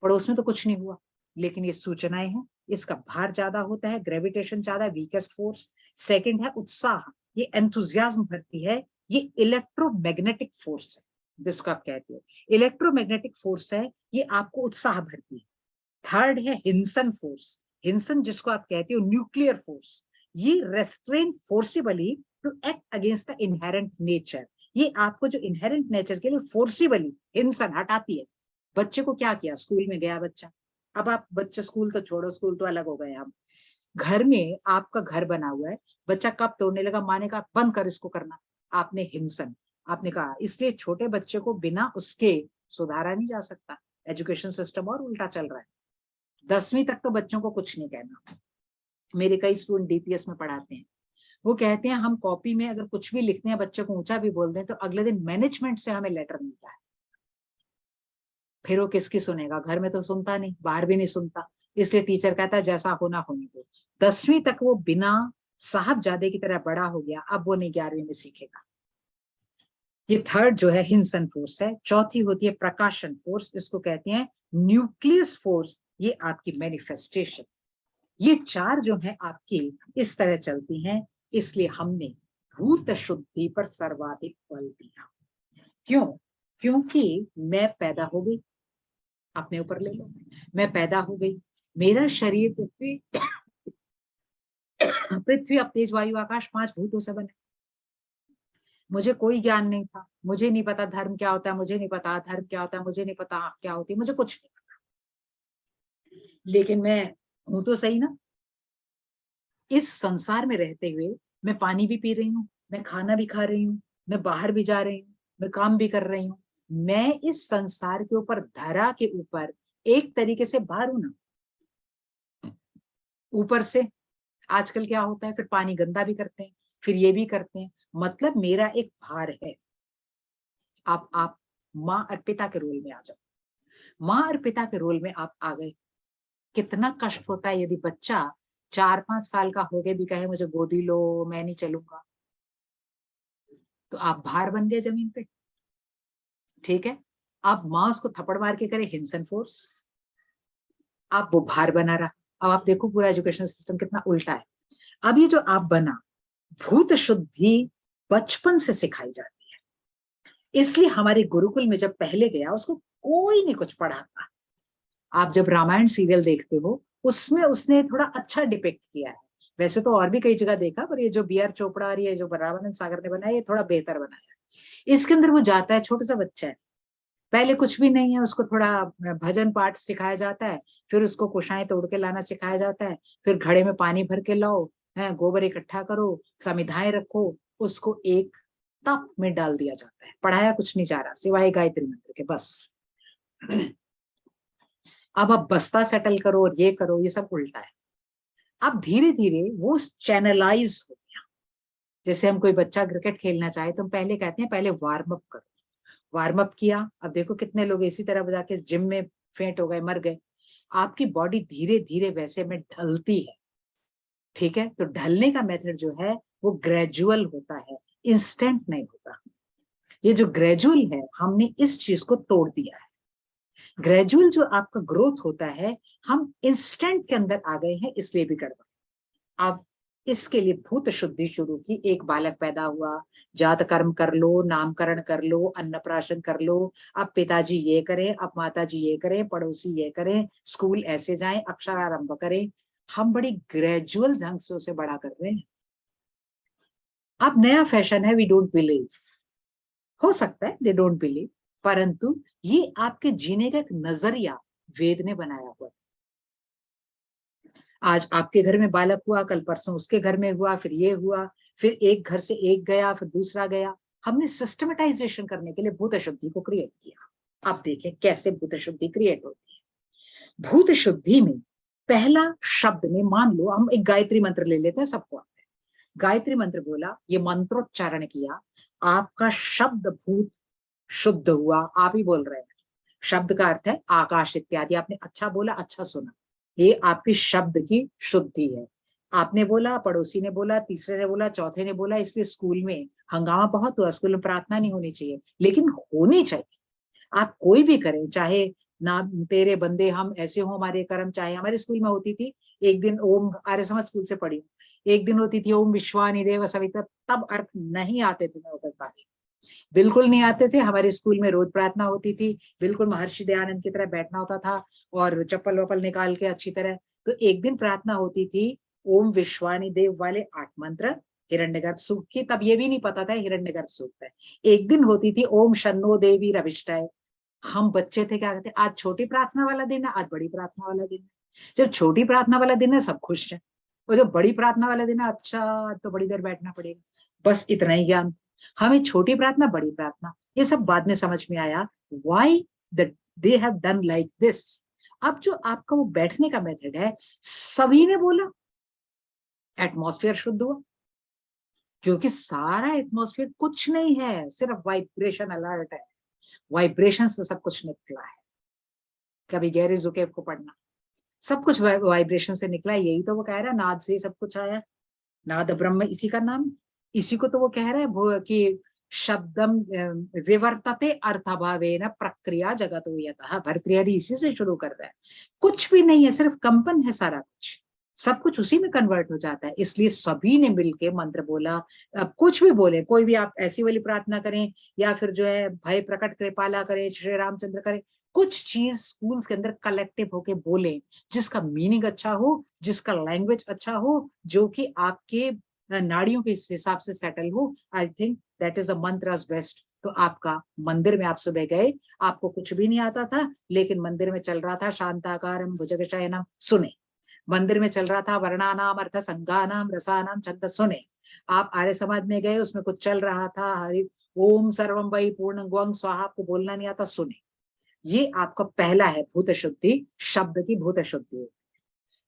पड़ोस में तो कुछ नहीं हुआ। लेकिन ये सूचनाएं हैं, इसका भार ज्यादा होता है, ग्रेविटेशन ज्यादा, वीकेस्ट फोर्स। सेकंड है उत्साह, ये एंथुजियाज्म भरती है, ये इलेक्ट्रोमैग्नेटिक फोर्स है जिसको आप कहते हो, इलेक्ट्रोमैग्नेटिक फोर्स है, ये आपको उत्साह भरती है। थर्ड है हिंसन फोर्स, हिंसन जिसको आप कहते हो न्यूक्लियर फोर्स, ये restrain forcibly to act against the inherent nature, ये आपको जो इनहेरेंट नेचर के लिए फोर्सिबली हिंसन हटाती है। बच्चे को क्या किया, स्कूल में गया बच्चा, अब आप बच्चे, स्कूल तो छोड़ो, स्कूल तो अलग हो गए, आप घर में, आपका घर बना हुआ है, बच्चा कब तोड़ने लगा, माँ ने कहा बंद कर इसको करना, आपने हिंसन, आपने कहा। इसलिए छोटे बच्चे को बिना उसके सुधारा नहीं जा सकता। एजुकेशन सिस्टम और उल्टा चल रहा है। 10वीं तक तो बच्चों को कुछ नहीं कहना। मेरे कई स्टूडेंट डीपीएस में पढ़ाते हैं, वो कहते हैं हम कॉपी में अगर कुछ भी लिखते हैं, बच्चे को ऊंचा भी बोल दें, तो अगले दिन मैनेजमेंट से हमें लेटर मिलता है। फिर वो किसकी सुनेगा, घर में तो सुनता नहीं, बाहर भी नहीं सुनता, इसलिए टीचर कहता है जैसा होना होने दो। 10वीं तक वो बिना साहबजादे की तरह बड़ा हो गया, अब वो नहीं 11वीं में सीखेगा। ये थर्ड जो है हिंसन फोर्स है। चौथी होती है प्रकाशन फोर्स, इसको कहते हैं न्यूक्लियस फोर्स, ये आपकी मैनिफेस्टेशन। ये 4 जो है आपकी इस तरह चलती हैं, इसलिए हमने भूत शुद्धि पर सर्वाधिक बल दिया। क्यों? क्योंकि मैं पैदा हो गई, अपने ऊपर ले लो, मैं पैदा हो गई, मेरा शरीर पृथ्वी पृथ्वी अब तेज वायु आकाश 5 भूतों से बने। मुझे कोई ज्ञान नहीं था, मुझे नहीं पता धर्म क्या होता है, मुझे नहीं पता धर्म क्या होता है, मुझे नहीं पता आँख क्या होती है, मुझे कुछ नहीं पता, लेकिन मैं हूं तो सही ना। इस संसार में रहते हुए मैं पानी भी पी रही हूँ, मैं खाना भी खा रही हूँ, मैं बाहर भी जा रही हूँ, मैं काम भी कर रही हूँ। मैं इस संसार के ऊपर, धरा के ऊपर एक तरीके से बाहर हूं ना। ऊपर से आजकल क्या होता है, फिर पानी गंदा भी करते हैं, फिर ये भी करते हैं, मतलब मेरा एक भार है। आप माँ और पिता के रोल में आ जाओ, माँ और पिता के रोल में आप आ गए। कितना कष्ट होता है यदि बच्चा 4-5 साल का हो गए भी कहे मुझे गोदी लो, मैं नहीं चलूंगा, तो आप भार बन गए जमीन पे। ठीक है, अब माँ उसको थप्पड़ मार के करे हिंसन फोर्स, आप वो भार बना रहा। अब आप देखो पूरा एजुकेशन सिस्टम कितना उल्टा है। अब ये जो आप बना, भूत शुद्धि बचपन से सिखाई जाती है। इसलिए हमारे गुरुकुल में जब पहले गया, उसको कोई नहीं कुछ पढ़ाता। आप जब रामायण सीरियल देखते हो, उसमें उसने थोड़ा अच्छा डिपिक्ट किया है। वैसे तो और भी कई जगह देखा, पर ये जो बी.आर. चोपड़ा और ये जो रामानंद सागर ने बनाया, ये थोड़ा बेहतर बनाया है। इसके अंदर वो जाता है, छोटा सा बच्चा है, पहले कुछ भी नहीं है, उसको थोड़ा भजन पाठ सिखाया जाता है, फिर उसको कुशाएं तोड़ के लाना सिखाया जाता है, फिर घड़े में पानी भर के लाओ, है गोबर इकट्ठा करो, समिधाएं रखो, उसको एक तप में डाल दिया जाता है। पढ़ाया कुछ नहीं जा रहा सिवाय गायत्री मंत्र के, बस। अब आप बस्ता सेटल करो और ये करो, ये सब उल्टा है। अब धीरे धीरे वो चैनलाइज हो गया। जैसे हम कोई बच्चा क्रिकेट खेलना चाहे तो हम पहले कहते हैं पहले वार्म अप करो, वार्म अप किया, अब देखो कितने लोग इसी तरह जाके जिम में फेंट हो गए, मर गए। आपकी बॉडी धीरे धीरे वैसे में ढलती है, ठीक है। तो ढलने का मेथड जो है वो ग्रेजुअल होता है, इंस्टेंट नहीं होता। ये जो ग्रेजुअल है, हमने इस चीज को तोड़ दिया है। ग्रेजुअल जो आपका ग्रोथ होता है, हम इंस्टेंट के अंदर आ गए हैं, इसलिए भी गड़बड़। अब इसके लिए भूत शुद्धि शुरू की। एक बालक पैदा हुआ, जात कर्म कर लो, नामकरण कर लो, अन्नप्राशन कर लो, अब पिताजी ये करें, अब माताजी ये करें, पड़ोसी ये करें, स्कूल ऐसे जाएं, अक्षर आरंभ करें। हम बड़ी ग्रेजुअल ढंग से उसे बड़ा कर रहे हैं। अब नया फैशन है, वी डोंट बिलीव। हो सकता है दे डोंट बिलीव, परंतु ये आपके जीने का एक नजरिया वेद ने बनाया हुआ। आज आपके घर में बालक हुआ, कल परसों उसके घर में हुआ, फिर ये हुआ, फिर एक घर से एक गया, फिर दूसरा गया। हमने सिस्टमेटाइजेशन करने के लिए भूत शुद्धि को क्रिएट किया। अब देखें कैसे भूत शुद्धि क्रिएट होती है। भूत शुद्धि में पहला शब्द में, मान लो हम एक गायत्री मंत्र ले लेते हैं, सबको आता है। गायत्री मंत्र बोला, ये मंत्रोच्चारण किया, आपका शब्द भूत शुद्ध हुआ। आप ही बोल रहे हैं, शब्द का अर्थ है आकाश इत्यादि। आपने अच्छा बोला, अच्छा सुना, ये आपकी शब्द की शुद्धि है। आपने बोला, पड़ोसी ने बोला, तीसरे ने बोला, चौथे ने बोला, इसलिए स्कूल में हंगामा बहुत हुआ। स्कूल में प्रार्थना नहीं होनी चाहिए, लेकिन होनी चाहिए। आप कोई भी करें, चाहे ना तेरे बंदे हम ऐसे हो हमारे कर्म, चाहे हमारे स्कूल में होती थी एक दिन ओम, आर्य समाज स्कूल से पढ़ी, एक दिन होती थी ओम विश्वानि देव सविता, तब अर्थ नहीं आते थे, मैं बिल्कुल नहीं आते थे। हमारे स्कूल में रोज प्रार्थना होती थी, बिल्कुल महर्षि दयानंद की तरह बैठना होता था और चप्पल वप्पल निकाल के अच्छी तरह। तो एक दिन प्रार्थना होती थी ओम विश्वानि देव वाले 8 मंत्र, हिरण्यगर्भ सूक्त की, तब ये भी नहीं पता था हिरण्यगर्भ सूक्त है। एक दिन होती थी ओम शन्नो देवी रविष्टाय। हम बच्चे थे, क्या कहते, आज छोटी प्रार्थना वाला दिन है, आज बड़ी प्रार्थना वाला दिन है। जब छोटी प्रार्थना वाला दिन है सब खुश है, और जब बड़ी प्रार्थना वाला दिन है, अच्छा तो बड़ी देर बैठना पड़ेगा। बस इतना ही ज्ञान। हमें छोटी प्रार्थना, बड़ी प्रार्थना, ये सब बाद में समझ में आया, why they have done like this. अब जो आपका वो बैठने का मेथड है, सभी ने बोला, एटमॉस्फेयर शुद्ध हुआ, क्योंकि सारा एटमॉस्फेयर कुछ नहीं है, सिर्फ वाइब्रेशन अलर्ट है। वाइब्रेशन से सब कुछ निकला है। कभी गैरी जुकेव को पढ़ना, सब कुछ वाइब्रेशन से निकला है। यही तो वो कह रहा है, नाद से ही सब कुछ आया, नाद ब्रह्म इसी का नाम। इसी को तो वो कह रहा है कि शब्दम विवर्तते अर्थाभावेन प्रक्रिया जगतो यतः। भर्तृहरि इसी से शुरू कर रहा है। कुछ भी नहीं है, सिर्फ कंपन है सारा कुछ, सब कुछ उसी में कन्वर्ट हो जाता है। इसलिए सभी ने मिलके मंत्र बोला। अब कुछ भी बोले, कोई भी आप ऐसी वाली प्रार्थना करें, या फिर जो है भय प्रकट कृपाला करें, श्री रामचंद्र करें, कुछ चीज स्कूल्स के अंदर कलेक्टिव होके बोले, जिसका मीनिंग अच्छा हो, जिसका लैंग्वेज अच्छा हो, जो कि आपके नाड़ियों के हिसाब से सेटल हो। I think that is the mantras best. तो आपका मंदिर में आप सुबह गए, आपको कुछ भी नहीं आता था, लेकिन मंदिर में चल रहा था शांताकारम भुजगशयनम, सुने। मंदिर में चल रहा था वर्णानाम अर्थ संज्ञानाम रसानाम छंद, सुने। आप आर्य समाज में गए, उसमें कुछ चल रहा था, हरि ओम सर्वम वै पूर्ण ग्वंग स्वाहा, आपको बोलना नहीं आता, सुने। ये आपका पहला है भूत शुद्धि, शब्द की भूत शुद्धि।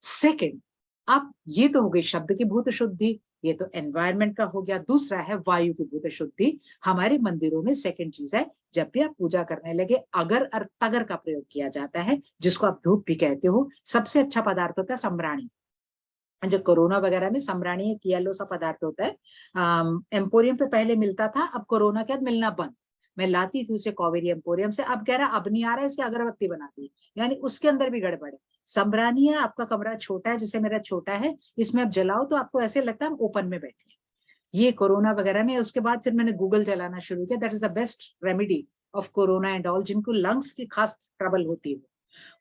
सेकंड, अब ये तो हो गई शब्द की भूत शुद्धि, ये तो एनवायरनमेंट का हो गया। दूसरा है वायु की भूत शुद्धि। हमारे मंदिरों में सेकंड चीज है, जब भी आप पूजा करने लगे, अगर और तगर का प्रयोग किया जाता है, जिसको आप धूप भी कहते हो, सबसे अच्छा पदार्थ होता है सम्राणी। जो कोरोना वगैरह में सम्राणी एक येलो सा पदार्थ होता है, एम्पोरियम पे पहले मिलता था, अब कोरोना के बाद मिलना बंद। मैं लाती थी उसे कावेरी एम्पोरियम से, अब कह रहा अब नहीं आ रहा है, इसकी अगरबत्ती बनाती, यानी उसके अंदर भी गड़बड़ है। सम्राणी है, आपका कमरा छोटा है, जैसे मेरा छोटा है, इसमें आप जलाओ तो आपको ऐसे लगता है हम ओपन में बैठे। ये कोरोना वगैरह में, उसके बाद फिर मैंने गूगल चलाना शुरू किया। That is the best remedy of corona and all. जिनको लंग्स की खास ट्रबल होती है,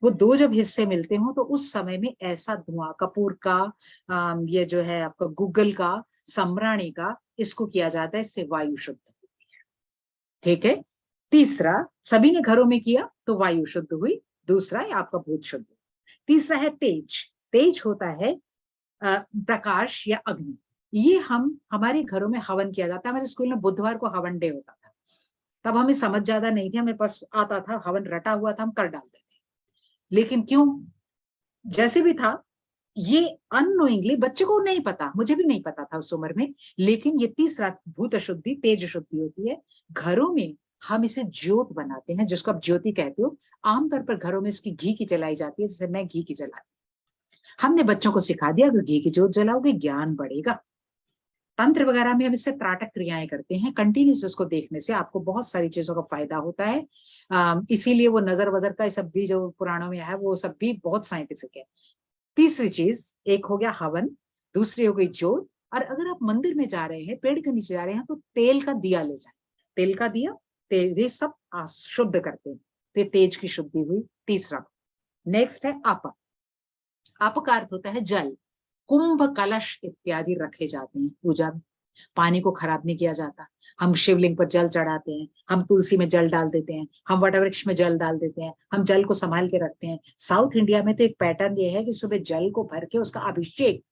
वो दो जब हिस्से मिलते हो, तो उस समय में ऐसा धुआं, कपूर का, ये जो है आपका गूगल का, सम्राणी का, इसको किया जाता है, इससे वायु शुद्ध होती है। ठीक है। तीसरा, सभी ने घरों में किया तो वायु शुद्ध हुई। दूसरा है आपका भूत शुद्ध। तीसरा है तेज। तेज होता है प्रकाश या अग्नि। ये हम हमारे घरों में हवन किया जाता है। हमारे स्कूल में बुधवार को हवन डे होता था। तब हमें समझ ज्यादा नहीं थी, हमें बस आता था, हवन रटा हुआ था, हम कर डालते थे। लेकिन क्यों, जैसे भी था, ये अननोइंगली, बच्चे को नहीं पता, मुझे भी नहीं पता था उस उम्र में, लेकिन ये तीसरा भूत शुद्धि, तेज शुद्धि होती है। घरों में हम इसे ज्योत बनाते हैं, जिसको आप ज्योति कहते हो। आमतौर पर घरों में इसकी घी की जलाई जाती है, जैसे मैं घी की जलाती। हमने बच्चों को सिखा दिया अगर घी की ज्योत जलाओगे ज्ञान बढ़ेगा। तंत्र वगैरह में हम इससे त्राटक क्रियाएं करते हैं। कंटिन्यूस उसको देखने से आपको बहुत सारी चीजों का फायदा होता है। इसीलिए वो नजर वजर का सब भी जो पुराणों में है वो सब भी बहुत साइंटिफिक है। तीसरी चीज, एक हो गया हवन, दूसरी हो गई ज्योत। और अगर आप मंदिर में जा रहे हैं, पेड़ के नीचे जा रहे हैं, तो तेल का दिया ले जाए। तेल का दिया, तेल, ये सब शुद्ध करते हैं। तो ये तेज की शुद्धि हुई तीसरा। नेक्स्ट है आप। आप का अर्थ होता है जल। कुंभ कलश इत्यादि रखे जाते हैं पूजा में। पानी को खराब नहीं किया जाता। हम शिवलिंग पर जल चढ़ाते हैं, हम तुलसी में जल डाल देते हैं, हम वटवृक्ष में जल डाल देते हैं, हम जल को संभाल के रखते हैं। साउथ इंडिया में तो एक पैटर्न ये है कि सुबह जल को भर के उसका अभिषेक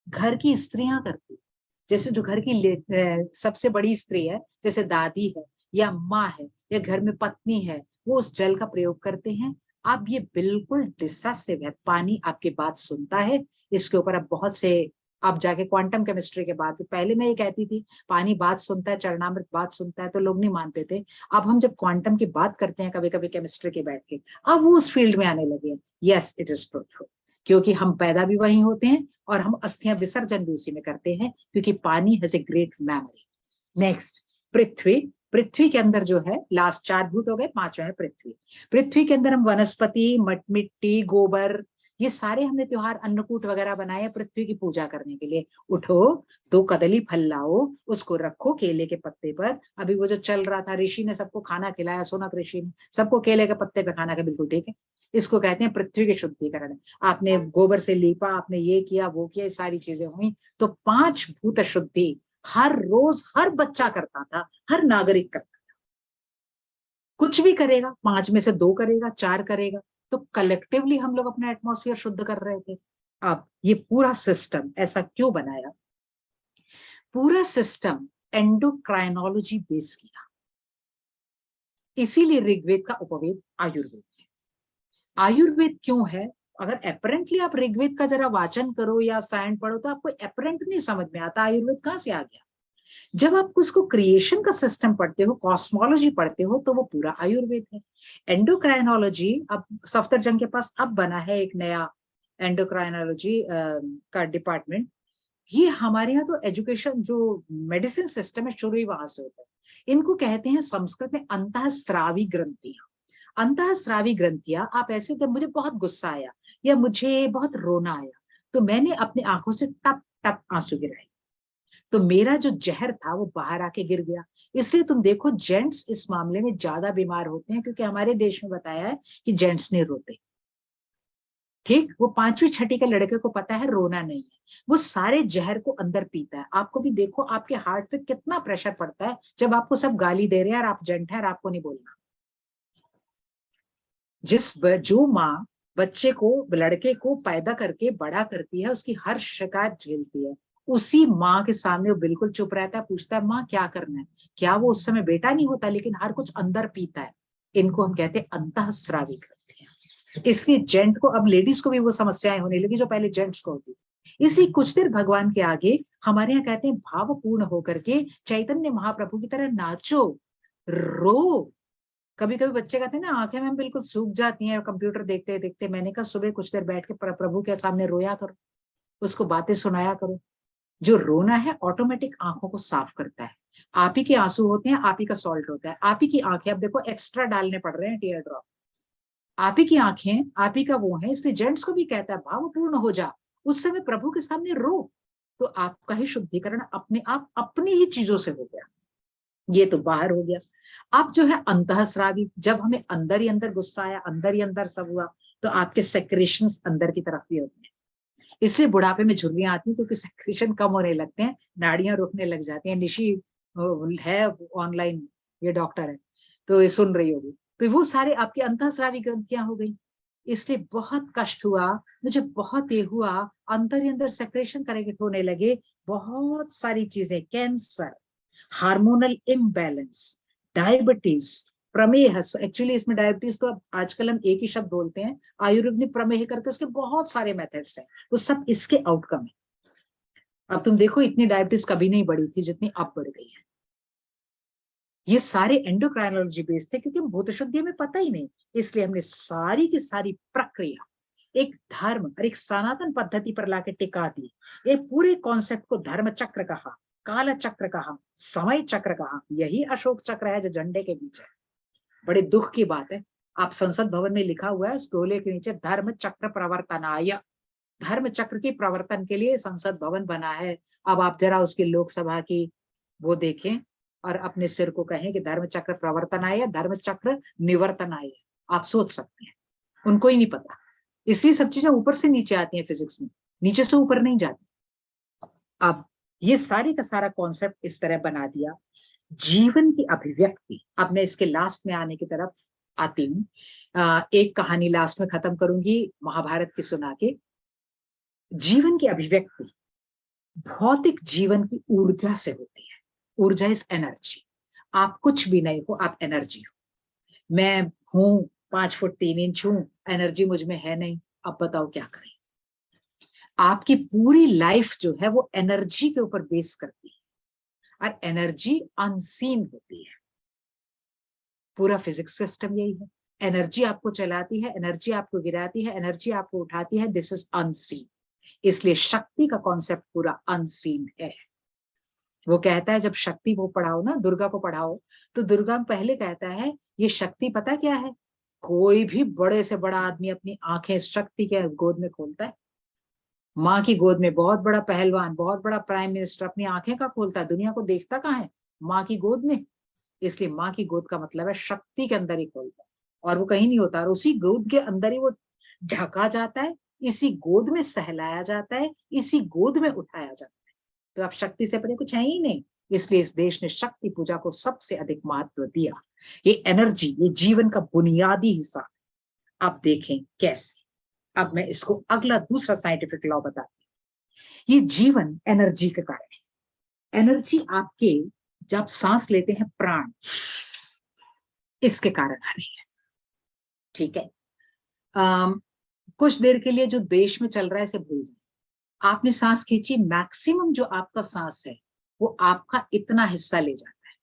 घर की स्त्रियां करती हैं। जैसे जो घर की सबसे बड़ी स्त्री है, जैसे दादी है या माँ है या घर में पत्नी है, वो उस जल का प्रयोग करते हैं। अब ये बिल्कुल डिससिव है, पानी आपकी बात सुनता है। इसके ऊपर अब बहुत से, अब जाके क्वांटम केमिस्ट्री के बाद, पहले मैं ये कहती थी पानी बात सुनता है, चरणामृत बात सुनता है, तो लोग नहीं मानते थे। अब हम जब क्वांटम की बात करते हैं कभी कभी केमिस्ट्री के बैठ के, अब वो उस फील्ड में आने लगे हैं। यस, इट इज ट्रूथफुल, क्योंकि हम पैदा भी वहीं होते हैं और हम अस्थियां विसर्जन भी उसी में करते हैं, क्योंकि पानी has a great memory. Next, पृथ्वी। पृथ्वी के अंदर जो है, लास्ट चार भूत हो गए, पांचवा है पृथ्वी। पृथ्वी के अंदर हम वनस्पति, मिट्टी, गोबर, ये सारे हमने त्योहार अन्नकूट वगैरह बनाए हैं पृथ्वी की पूजा करने के लिए। उठो, दो कदली फल लाओ, उसको रखो केले के पत्ते पर। अभी वो जो चल रहा था, ऋषि ने सबको खाना खिलाया, सोनक ऋषि ने सबको केले के पत्ते पे खाना, का बिल्कुल ठीक है। इसको कहते हैं पृथ्वी के शुद्धिकरण। आपने गोबर से लीपा, आपने ये किया वो किया, ये सारी चीजें हुई। तो पांच भूत शुद्धि हर रोज हर बच्चा करता था, हर नागरिक करता। कुछ भी करेगा, पांच में से दो करेगा, चार करेगा, तो कलेक्टिवली हम लोग अपना एटमॉस्फेयर शुद्ध कर रहे थे। अब ये पूरा सिस्टम ऐसा क्यों बनाया? पूरा सिस्टम एंडोक्राइनोलॉजी बेस किया। इसीलिए ऋग्वेद का उपवेद आयुर्वेद है। आयुर्वेद क्यों है? अगर अपरेंटली आप ऋग्वेद का जरा वाचन करो या सायन पढ़ो, तो आपको अपरेंट नहीं समझ में आता आयुर्वेद कहां से आ गया। जब आप उसको क्रिएशन का सिस्टम पढ़ते हो, कॉस्मोलॉजी पढ़ते हो, तो वो पूरा आयुर्वेद है। एंडोक्राइनोलॉजी अब सफदरजंग के पास अब बना है एक नया एंडोक्राइनोलॉजी का डिपार्टमेंट। ये हमारे यहाँ तो एजुकेशन जो मेडिसिन सिस्टम है शुरू ही वहां से होता है। इनको कहते हैं संस्कृत में अंतःस्रावी ग्रंथियां। अंतःस्रावी ग्रंथियां, आप ऐसे, जब मुझे बहुत गुस्सा आया या मुझे बहुत रोना आया, तो मैंने अपनी आंखों से टप टप आंसू गिराए, तो मेरा जो जहर था वो बाहर आके गिर गया। इसलिए तुम देखो जेंट्स इस मामले में ज्यादा बीमार होते हैं, क्योंकि हमारे देश में बताया है कि जेंट्स नहीं रोते। ठीक, वो पांचवी छठी के लड़के को पता है रोना नहीं है, वो सारे जहर को अंदर पीता है। आपको भी देखो आपके हार्ट पे कितना प्रेशर पड़ता है जब आपको सब गाली दे रहे हैं और आप जेंट है और आपको नहीं बोलना। जो माँ बच्चे को, लड़के को पैदा करके बड़ा करती है, उसकी हर शिकायत झेलती है, उसी माँ के सामने वो बिल्कुल चुप रहता है, पूछता है माँ क्या करना है। क्या वो उस समय बेटा नहीं होता, लेकिन हर कुछ अंदर पीता है। इनको हम कहते हैं अंतःस्रावी ग्रंथियां। इसलिए जेंट को, अब लेडीज को भी वो समस्याएं होने लगी जो पहले जेंट्स को होती। इसलिए कुछ देर भगवान के आगे, हमारे यहाँ कहते हैं भावपूर्ण होकर के चैतन्य महाप्रभु की तरह नाचो, रो। कभी कभी बच्चे कहते हैं ना आंखें में बिल्कुल सूख जाती हैं कंप्यूटर देखते देखते। मैंने कहा सुबह कुछ देर बैठ के प्रभु के सामने रोया करो, उसको बातें सुनाया करो। जो रोना है ऑटोमेटिक आंखों को साफ करता है। आप ही के आंसू होते हैं, आप ही का सॉल्ट होता है, आप ही की आंखें। अब देखो एक्स्ट्रा डालने पड़ रहे हैं टीयर ड्रॉप। आप ही की आंखें, आप ही का वो है। इसलिए जेंट्स को भी कहता है भावपूर्ण हो जा, उस समय प्रभु के सामने रो, तो आपका ही शुद्धिकरण अपने आप अपनी ही चीजों से हो गया। ये तो बाहर हो गया। अब जो है अंतःस्रावी, जब हमें अंदर ही अंदर गुस्सा आया, अंदर ही अंदर सब हुआ, तो आपके सेक्रेशंस अंदर की तरफ भी होते हैं। इसलिए बुढ़ापे में झुर्रियां आती हैं, क्योंकि सेक्रेशन कम होने लगते हैं, नाड़ियां रुकने लग जाती हैं। निशी है ऑनलाइन, ये डॉक्टर है, तो ये सुन रही होगी। तो वो सारे आपकी अंतःस्रावी ग्रंथियां हो गई। इसलिए बहुत कष्ट हुआ मुझे, बहुत ये हुआ, अंदर ही अंदर सेक्रेशन करेक्ट होने लगे, बहुत सारी चीजें, कैंसर, हार्मोनल इम्बैलेंस, डायबिटीज, प्रमेह, एक्चुअली इसमें डायबिटीज तो अब आजकल हम एक ही शब्द बोलते हैं, आयुर्वेद ने प्रमेह करके उसके बहुत सारे मेथड्स हैं, वो सब इसके आउटकम है। अब तुम देखो इतनी डायबिटीज कभी नहीं बढ़ी थी जितनी अब बढ़ गई है। ये सारे एंडोक्राइनोलॉजी बेस्ड थे, क्योंकि भूत शुद्धि में पता ही नहीं, इसलिए हमने सारी की सारी प्रक्रिया एक धर्म और एक सनातन पद्धति पर लाके टिका दी। एक पूरे कॉन्सेप्ट को धर्म चक्र कहा, काल चक्र कहा, समय चक्र कहा। यही अशोक चक्र है जो झंडे के बीच है। बड़े दुख की बात है, आप संसद भवन में लिखा हुआ है उस गोले के नीचे धर्म चक्र प्रवर्तनाय, धर्म चक्र के प्रवर्तन के लिए संसद भवन बना है। अब आप जरा उसकी लोकसभा की वो देखें और अपने सिर को कहें कि धर्म चक्र प्रवर्तनाय, धर्म चक्र निवर्तनाय। आप सोच सकते हैं, उनको ही नहीं पता। इसलिए सब चीजें ऊपर से नीचे आती हैं फिजिक्स में, नीचे से ऊपर नहीं जाती। अब ये सारी का सारा कॉन्सेप्ट इस तरह बना दिया। जीवन की अभिव्यक्ति, अब मैं इसके लास्ट में आने की तरफ आती हूँ। एक कहानी लास्ट में खत्म करूंगी महाभारत की सुना के। जीवन की अभिव्यक्ति भौतिक जीवन की ऊर्जा से होती है। ऊर्जा इज एनर्जी। आप कुछ भी नहीं हो, आप एनर्जी हो। मैं हूं 5 फुट 3 इंच हूं, एनर्जी मुझ में है नहीं। अब बताओ क्या करें। आपकी पूरी लाइफ जो है वो एनर्जी के ऊपर बेस करती है, और एनर्जी अनसीन होती है। पूरा फिजिक्स सिस्टम यही है। एनर्जी आपको चलाती है, एनर्जी आपको गिराती है, एनर्जी आपको उठाती है। This is unseen. इसलिए शक्ति का कॉन्सेप्ट पूरा अनसीन है। वो कहता है जब शक्ति वो पढ़ाओ ना, दुर्गा को पढ़ाओ, तो दुर्गा पहले कहता है ये शक्ति पता क्या है। कोई भी बड़े से बड़ा आदमी अपनी आंखें शक्ति के गोद में खोलता है। माँ की गोद में बहुत बड़ा पहलवान, बहुत बड़ा प्राइम मिनिस्टर अपनी आंखें का खोलता है, दुनिया को देखता कहाँ है, माँ की गोद में। इसलिए माँ की गोद का मतलब है शक्ति के अंदर ही खोलता है, और वो कहीं नहीं होता, और उसी गोद के अंदर ही वो ढका जाता है, इसी गोद में सहलाया जाता है, इसी गोद में उठाया जाता है। तो अब शक्ति से परे कुछ है ही नहीं। इसलिए इस देश ने शक्ति पूजा को सबसे अधिक महत्व दिया। ये एनर्जी, ये जीवन का बुनियादी हिस्सा। अब देखें कैसे। अब मैं इसको अगला दूसरा साइंटिफिक लॉ बताती हूँ। ये जीवन एनर्जी के कारण है। एनर्जी आपके जब सांस लेते हैं, प्राण, इसके कारण आ रही है। ठीक है। कुछ देर के लिए जो देश में चल रहा है इसे भूल जाए। आपने सांस खींची, मैक्सिमम जो आपका सांस है वो आपका इतना हिस्सा ले जाता है।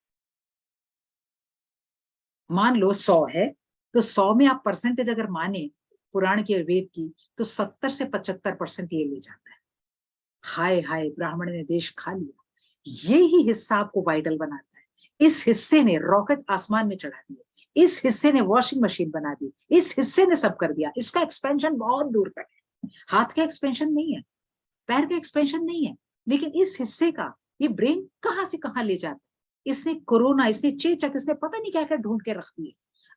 मान लो 100 है, तो 100 में आप परसेंटेज अगर माने पुराण की और वेद की, तो 70 से 75% ये ले जाता है। हाय हाय, ब्राह्मण ने देश खा लिया। ये ही हिस्सा आपको वाइटल बनाता है। इस हिस्से ने रॉकेट आसमान में चढ़ा दिया, इस हिस्से ने वॉशिंग मशीन बना दी, इस हिस्से ने सब कर दिया। इसका एक्सपेंशन बहुत दूर तक है। हाथ का एक्सपेंशन नहीं है, पैर का एक्सपेंशन नहीं है, लेकिन इस हिस्से का ये ब्रेन कहां से कहां ले जाता है। इसने कोरोना, इसने चेचक, इसने पता नहीं क्या क्या ढूंढ के रख दिए।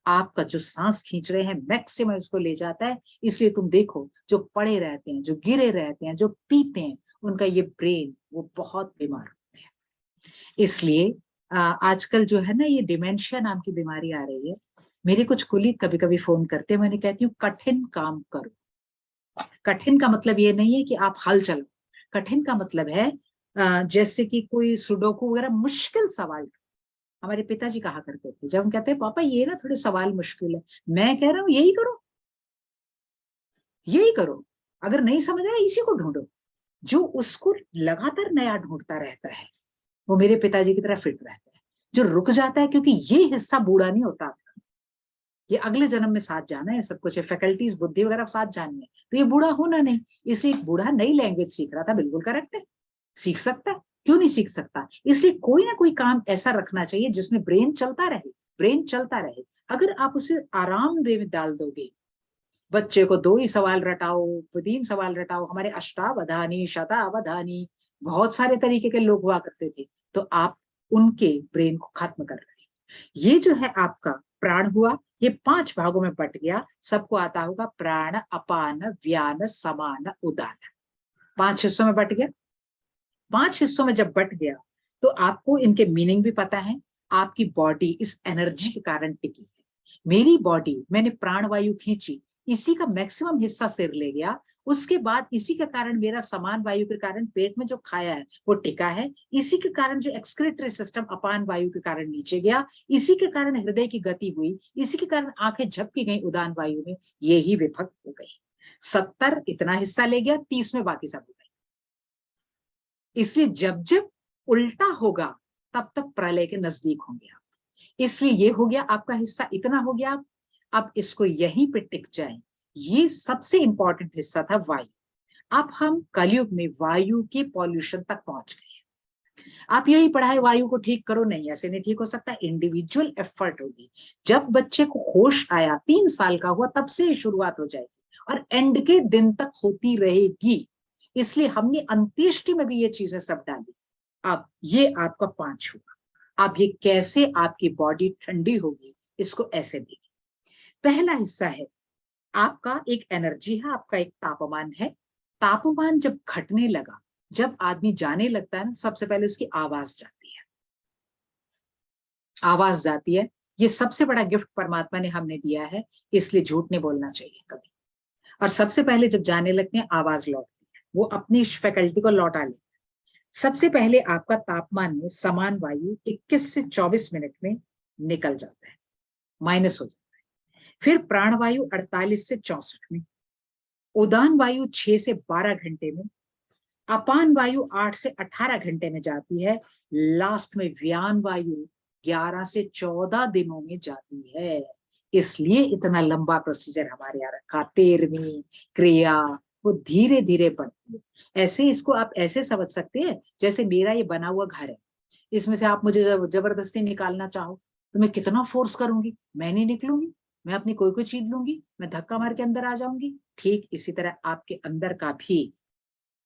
आपका जो सांस खींच रहे हैं मैक्सिमम इसको ले जाता है। इसलिए तुम देखो जो पड़े रहते हैं, जो गिरे रहते हैं, जो पीते हैं, उनका ये ब्रेन वो बहुत बीमार होते हैं। इसलिए आजकल जो है ना ये डिमेंशिया नाम की बीमारी आ रही है। मेरे कुछ कुलीग कभी कभी फोन करते हैं, मैंने कहती हूँ कठिन काम करो। कठिन का मतलब ये नहीं है कि आप हल चलो। कठिन का मतलब है जैसे कि कोई सुडोकू वगैरह मुश्किल सवाल। हमारे पिताजी कहा करते थे, जब हम कहते हैं पापा ये ना थोड़े सवाल मुश्किल है, मैं कह रहा हूँ यही करो, यही करो। अगर नहीं समझ रहा इसी को ढूंढो। जो उसको लगातार नया ढूंढता रहता है वो मेरे पिताजी की तरह फिट रहता है। जो रुक जाता है, क्योंकि ये हिस्सा बूढ़ा नहीं होता, ये अगले जन्म में साथ जाना है, सब कुछ फैकल्टीज बुद्धि वगैरह साथ जानी है, तो ये बूढ़ा होना नहीं। इसलिए बूढ़ा नई लैंग्वेज सीख रहा था, बिल्कुल करेक्ट है, सीख सकता है, क्यों नहीं सीख सकता। इसलिए कोई ना कोई काम ऐसा रखना चाहिए जिसमें ब्रेन चलता रहे, ब्रेन चलता रहे। अगर आप उसे आराम दे डाल दोगे, बच्चे को 2 ही सवाल रटाओ, 3 सवाल रटाओ, हमारे अष्टावधानी शतावधानी बहुत सारे तरीके के लोग हुआ करते थे, तो आप उनके ब्रेन को खत्म कर रहे हैं। ये जो है आपका प्राण हुआ, ये 5 भागों में बट गया। सबको आता होगा प्राण, अपान, व्यान, समान, उदान। 5 हिस्सों में बट गया। 5 हिस्सों में जब बट गया तो आपको इनके मीनिंग भी पता है। आपकी बॉडी इस एनर्जी के कारण टिकी है। मेरी बॉडी, मैंने प्राण वायु खींची, इसी का मैक्सिमम हिस्सा सिर ले गया, उसके बाद इसी के कारण मेरा समान वायु के कारण पेट में जो खाया है वो टिका है, इसी के कारण जो एक्सक्रीटरी सिस्टम अपान वायु के कारण नीचे गया, इसी के कारण हृदय की गति हुई, इसी के कारण आंखें झपकी गई उदान वायु में, ये ही विभक्त हो गई। 70 इतना हिस्सा ले गया, 30 में बाकी सब हो गई। इसलिए जब जब उल्टा होगा तब तक प्रलय के नजदीक होंगे आप। इसलिए ये हो गया आपका हिस्सा, इतना हो गया, अब इसको यहीं पे टिक जाए। ये सबसे इंपॉर्टेंट हिस्सा था वायु। अब हम कलयुग में वायु के पॉल्यूशन तक पहुंच गए। आप यही पढ़ा है वायु को ठीक करो, नहीं ऐसे नहीं ठीक हो सकता, इंडिविजुअल एफर्ट होगी। जब बच्चे को होश आया 3 साल का हुआ तब से शुरुआत हो जाएगी और एंड के दिन तक होती रहेगी। इसलिए हमने अंत्येष्टि में भी ये चीजें सब डाली। अब ये आपका 5 हुआ। अब ये कैसे आपकी बॉडी ठंडी होगी इसको ऐसे देखिए। पहला हिस्सा है आपका एक एनर्जी है, आपका एक तापमान है। तापमान जब घटने लगा, जब आदमी जाने लगता है ना, सबसे पहले उसकी आवाज जाती है। आवाज जाती है, ये सबसे बड़ा गिफ्ट परमात्मा ने हमने दिया है, इसलिए झूठ नहीं बोलना चाहिए कभी। और सबसे पहले जब जाने लगते हैं आवाज लौटती है, वो अपनी फैकल्टी को लौटा ले। सबसे पहले आपका तापमान में समान वायु 21 से 24 मिनट में निकल जाता है, माइनस हो जाता है। फिर प्राणवायु 48 से 64 में, उदान वायु 6 से 12 घंटे में, अपान वायु 8 से 18 घंटे में जाती है। लास्ट में व्यान वायु 11 से 14 दिनों में जाती है। इसलिए इतना लंबा प्रोसीजर हमारे यहाँ रखा। 13वीं क्रिया वो धीरे धीरे बढ़ती है। ऐसे इसको आप ऐसे समझ सकते हैं जैसे मेरा ये बना हुआ घर है, इसमें से आप मुझे जबरदस्ती निकालना चाहो तो मैं कितना फोर्स करूंगी, मैं नहीं निकलूंगी, मैं अपनी कोई चीज लूंगी, मैं धक्का मार के अंदर आ जाऊंगी। ठीक इसी तरह आपके अंदर का भी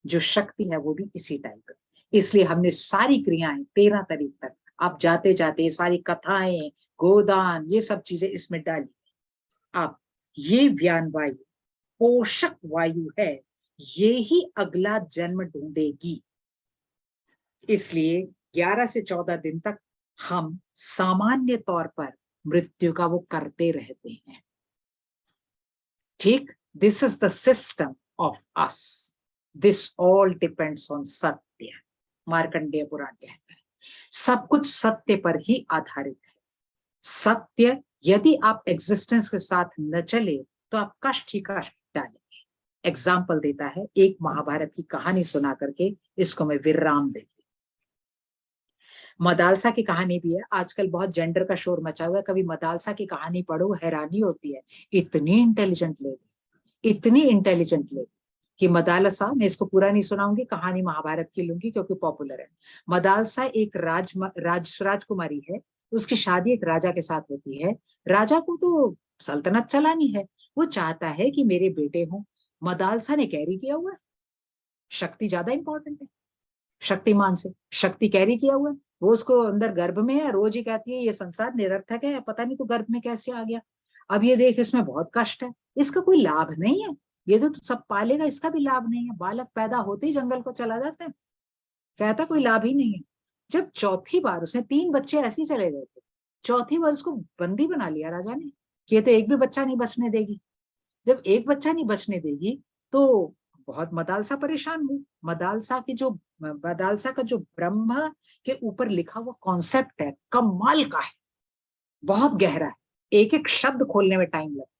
जो शक्ति है वो भी इसी टाइप है। इसलिए हमने सारी क्रियाएं 13 तारीख तक, आप जाते जाते सारी कथाएं, गोदान, ये सब चीजें इसमें डाली। अब ये व्यान वायु पोषक वायु है, ये ही अगला जन्म ढूंढेगी। इसलिए 11 से 14 दिन तक हम सामान्य तौर पर मृत्यु का वो करते रहते हैं। ठीक, this is the system of us, this all depends on सत्य। मार्कंडेय पुराण कहता है सब कुछ सत्य पर ही आधारित है। सत्य यदि आप एग्जिस्टेंस के साथ न चले तो आप कष्ट ही कष्ट डालेंगे। एग्जाम्पल देता है, एक महाभारत की कहानी सुना करके इसको मैं विराम देती। मदालसा की कहानी भी है, आजकल बहुत जेंडर का शोर मचा हुआ है, कभी मदालसा की कहानी पढ़ो, हैरानी होती है। इतनी इंटेलिजेंट लेडी, इतनी इंटेलिजेंट लेडी कि मदालसा, मैं इसको पूरा नहीं सुनाऊंगी, कहानी महाभारत की लूंगी क्योंकि पॉपुलर है। मदालसा एक राजकुमारी है, उसकी शादी एक राजा के साथ होती है। राजा को तो सल्तनत चलानी है, वो चाहता है कि मेरे बेटे हों। मदालसा ने कैरी किया हुआ है, शक्ति ज्यादा इंपॉर्टेंट है शक्तिमान से, शक्ति कैरी किया हुआ है, वो उसको अंदर गर्भ में है, रोज ही कहती है ये संसार निरर्थक है, पता नहीं तू गर्भ में कैसे आ गया। अब ये देख, इसमें बहुत कष्ट है, इसका कोई लाभ नहीं है, ये तो सब पालेगा, इसका भी लाभ नहीं है। बालक पैदा होते ही जंगल को चला जाता है, कहता कोई लाभ ही नहीं है। जब चौथी बार, उसने 3 बच्चे ऐसे ही चले गए थे, चौथी बार उसको बंदी बना लिया राजा ने कि ये तो एक भी बच्चा नहीं बचने देगी। जब एक बच्चा नहीं बचने देगी तो बहुत मदालसा परेशान हुई। मदालसा का जो ब्रह्मा के ऊपर लिखा हुआ कॉन्सेप्ट है, कमाल का है, बहुत गहरा है, एक एक शब्द खोलने में टाइम लगता है।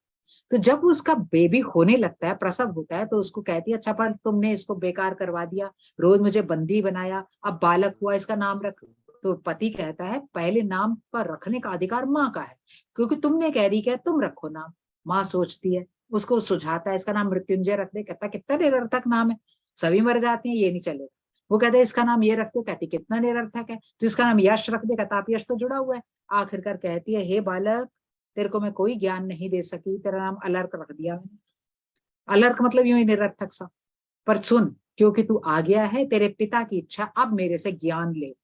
तो जब उसका बेबी होने लगता है, प्रसव होता है, तो उसको कहती है अच्छा पर तुमने इसको बेकार करवा दिया, रोज मुझे बंदी बनाया, अब बालक हुआ, इसका नाम रख। तो पति कहता है पहले नाम का रखने का अधिकार माँ का है, क्योंकि तुमने कह रही क्या तुम रखो नाम। माँ सोचती है, उसको सुझाता है इसका नाम मृत्युंजय रख दे, कहता कितना निरर्थक नाम है, सभी मर जाते हैं, ये नहीं चलेगा। वो कहते हैं इसका नाम ये रख दो, कहती कितना निरर्थक है, तो इसका नाम यश रख दे, कहता आप यश तो जुड़ा हुआ है। आखिरकार कहती है हे बालक, तेरे को मैं कोई ज्ञान नहीं दे सकी, तेरा नाम अलर्क रख दिया मैंने। अलर्क मतलब यूं ही निरर्थक सा, पर सुन, क्योंकि तू आ गया है, तेरे पिता की इच्छा, अब मेरे से ज्ञान ले,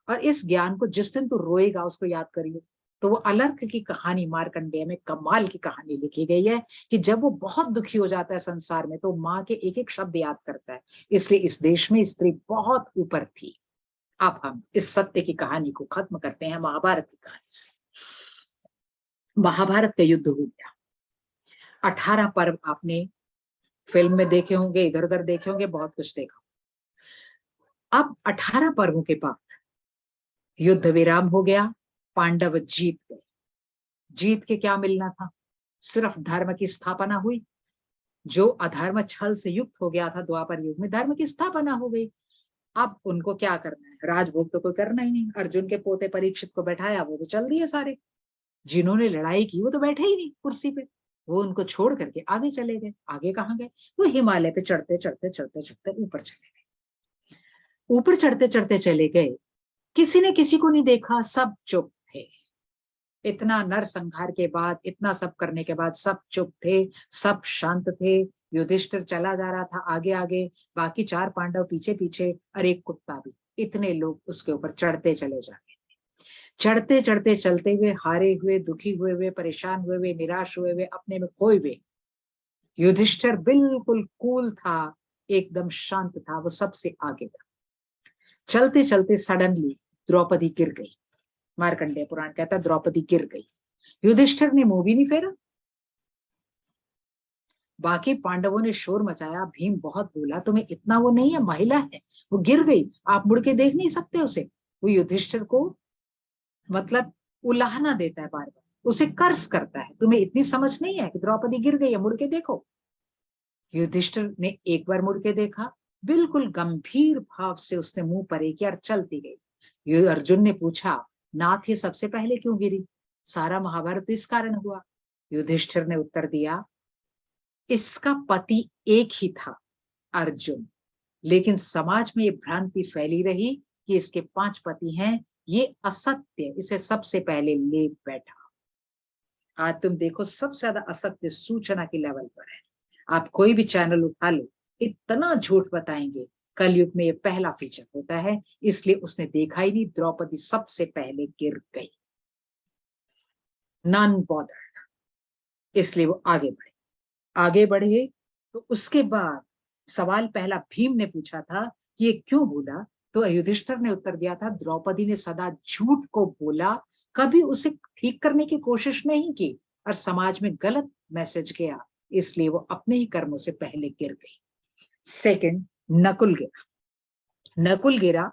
और इस ज्ञान को जिस दिन तू रोएगा उसको याद करियो। तो वो अलर्क की कहानी मार्कंडेय में कमाल की कहानी लिखी गई है कि जब वो बहुत दुखी हो जाता है संसार में तो माँ के एक एक शब्द याद करता है। इसलिए इस देश में स्त्री बहुत ऊपर थी। अब हम इस सत्य की कहानी को खत्म करते हैं महाभारत की कहानी से। महाभारत का युद्ध हो गया, 18 पर्व आपने फिल्म में देखे होंगे, इधर उधर देखे होंगे, बहुत कुछ देखा। अब 18 पर्वों के बाद युद्ध विराम हो गया, पांडव जीत गए। जीत के क्या मिलना था? सिर्फ धर्म की स्थापना हुई। जो अधर्म छल से युक्त हो गया था द्वापर युग में, धर्म की स्थापना हो गई। अब उनको क्या करना है? राजभोग तो कोई करना ही नहीं। अर्जुन के पोते परीक्षित को बैठाया, वो तो चल दिए सारे। जिन्होंने लड़ाई की वो तो बैठे ही नहीं कुर्सी पे। वो उनको छोड़ करके आगे चले गए। आगे कहाँ गए? वो हिमालय पे चढ़ते चढ़ते चढ़ते चढ़ते ऊपर चले गए। ऊपर चढ़ते चढ़ते चले गए। किसी ने किसी को नहीं देखा, सब चुप थे। इतना नरसंहार के बाद, इतना सब करने के बाद सब चुप थे, सब शांत थे। युधिष्ठिर चला जा रहा था आगे आगे, बाकी 4 पांडव पीछे पीछे, और एक कुत्ता भी। इतने लोग उसके ऊपर चढ़ते चले जाते, चढ़ते चढ़ते चलते हुए, हारे हुए, दुखी हुए हुए, परेशान हुए हुए, निराश हुए हुए, अपने में खोए हुए। युधिष्ठिर बिल्कुल कूल था, एकदम शांत था, वो सबसे आगे था। चलते चलते सडनली द्रौपदी गिर गई। मार्कंडेय पुराण कहता है द्रौपदी गिर गई। युधिष्ठिर ने मुंह भी नहीं फेरा। बाकी पांडवों ने शोर मचाया, भीम बहुत बोला, तुम्हें इतना वो नहीं है, महिला है, वो गिर गई, आप मुड़ के देख नहीं सकते उसे। वो युधिष्ठिर को मतलब उलाहना देता है, बार बार उसे कर्स करता है, तुम्हें इतनी समझ नहीं है कि द्रौपदी गिर गई है, मुड़ के देखो। युधिष्ठिर ने एक बार मुड़ के देखा, बिल्कुल गंभीर भाव से उसने मुंह परे किया और चलती गई। अर्जुन ने पूछा, नाथ ये सबसे पहले क्यों गिरी? सारा महाभारत इस कारण हुआ। युधिष्ठिर ने उत्तर दिया, इसका पति एक ही था, अर्जुन, लेकिन समाज में ये भ्रांति फैली रही कि इसके 5 पति हैं। ये असत्य इसे सबसे पहले ले बैठा। आज तुम देखो सबसे ज्यादा असत्य सूचना की लेवल पर है। आप कोई भी चैनल उठा लो, इतना झूठ बताएंगे। कलयुग में ये पहला फीचर होता है, इसलिए उसने देखा ही नहीं, द्रौपदी सबसे पहले गिर गई। नॉन बॉदर, इसलिए वो आगे बढ़े। आगे बढ़े तो उसके बाद सवाल पहला भीम ने पूछा था कि ये क्यों बोला, तो युधिष्ठिर ने उत्तर दिया था, द्रौपदी ने सदा झूठ को बोला, कभी उसे ठीक करने की कोशिश नहीं की, और समाज में गलत मैसेज गया, इसलिए वो अपने ही कर्मों से पहले गिर गई। सेकंड, नकुल गिरा। नकुल गिरा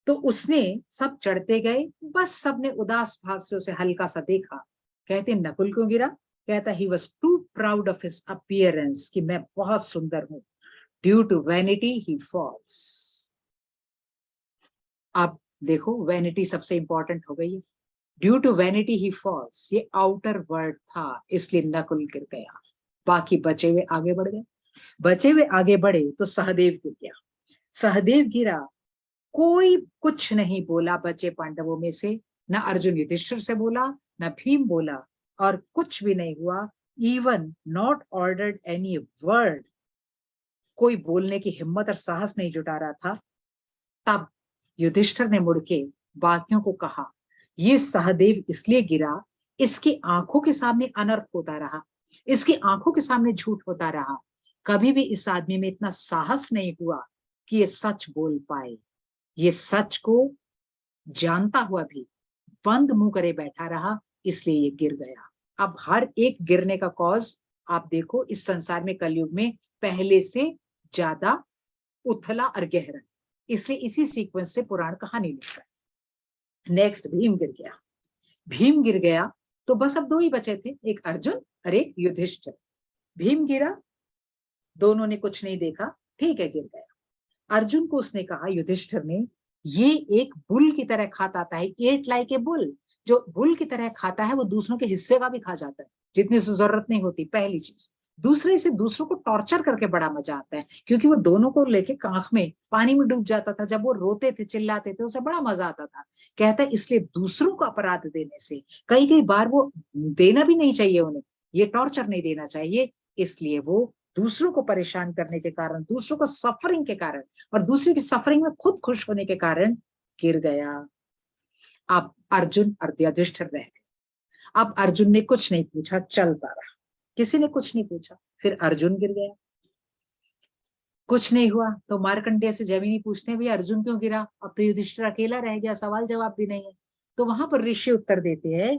तो उसने, सब चढ़ते गए, बस सबने उदास भाव से उसे हल्का सा देखा। कहते नकुल क्यों गिरा? कहता he was too proud of his appearance, कि मैं बहुत सुंदर हूं। Due to vanity he falls. अब देखो, वैनिटी सबसे इंपॉर्टेंट हो गई है। Due to vanity he falls, ये आउटर वर्ड था, इसलिए नकुल गिर गया। बाकी बचे हुए आगे बढ़ गए। बचे हुए आगे बढ़े तो सहदेव गिर गया। सहदेव गिरा, कोई कुछ नहीं बोला बचे पांडवों में से। न अर्जुन युधिष्ठिर से बोला, न भीम बोला, और कुछ भी नहीं हुआ। Even not ordered any word, कोई बोलने की हिम्मत और साहस नहीं जुटा रहा था। तब युधिष्ठिर ने मुड़ के बाकियों को कहा, ये सहदेव इसलिए गिरा, इसकी आंखों के सामने अनर्थ होता रहा, इसकी आंखों के सामने झूठ होता रहा। कभी भी इस आदमी में इतना साहस नहीं हुआ कि ये सच बोल पाए। ये सच को जानता हुआ भी बंद मुंह करे बैठा रहा, इसलिए ये गिर गया। अब हर एक गिरने का कॉज आप देखो, इस संसार में कलयुग में पहले से ज्यादा उथला और गहरा, इसलिए इसी सीक्वेंस से पुराण कहानी लिखता है। नेक्स्ट, भीम गिर गया। भीम गिर गया तो बस अब 2 ही बचे थे, एक अर्जुन और एक युधिष्ठिर। भीम गिरा, दोनों ने कुछ नहीं देखा, ठीक है, गिर गया। अर्जुन को उसने कहा, युधिष्ठिर ने, ये एक बुल की तरह खाता था, एट लाइक ए बुल। जो बुल की तरह खाता है वो दूसरों के हिस्से का भी खा जाता है, जितनी उसे जरूरत नहीं होती, पहली चीज। दूसरे से दूसरों को टॉर्चर करके बड़ा मजा आता है, क्योंकि वो दोनों को लेके आंख में पानी में डूब जाता था, जब वो रोते थे चिल्लाते थे उसे बड़ा मजा आता था। कहता है इसलिए दूसरों को अपराध देने से, कई कई बार वो देना भी नहीं चाहिए उन्हें, ये टॉर्चर नहीं देना चाहिए, इसलिए वो दूसरों को परेशान करने के कारण, दूसरों को सफरिंग के कारण, और दूसरे की सफरिंग में खुद खुश होने के कारण गिर गया। अब अर्जुन और युधिष्ठिर रह गए। अब अर्जुन ने कुछ नहीं पूछा, चलता रहा, किसी ने कुछ नहीं पूछा। फिर अर्जुन गिर गया, कुछ नहीं हुआ तो मार्कंडेय से जमीनी पूछते हैं, भैया अर्जुन क्यों गिरा? अब तो युधिष्ठिर अकेला रह गया, सवाल जवाब भी नहीं है। तो वहां पर ऋषि उत्तर देते हैं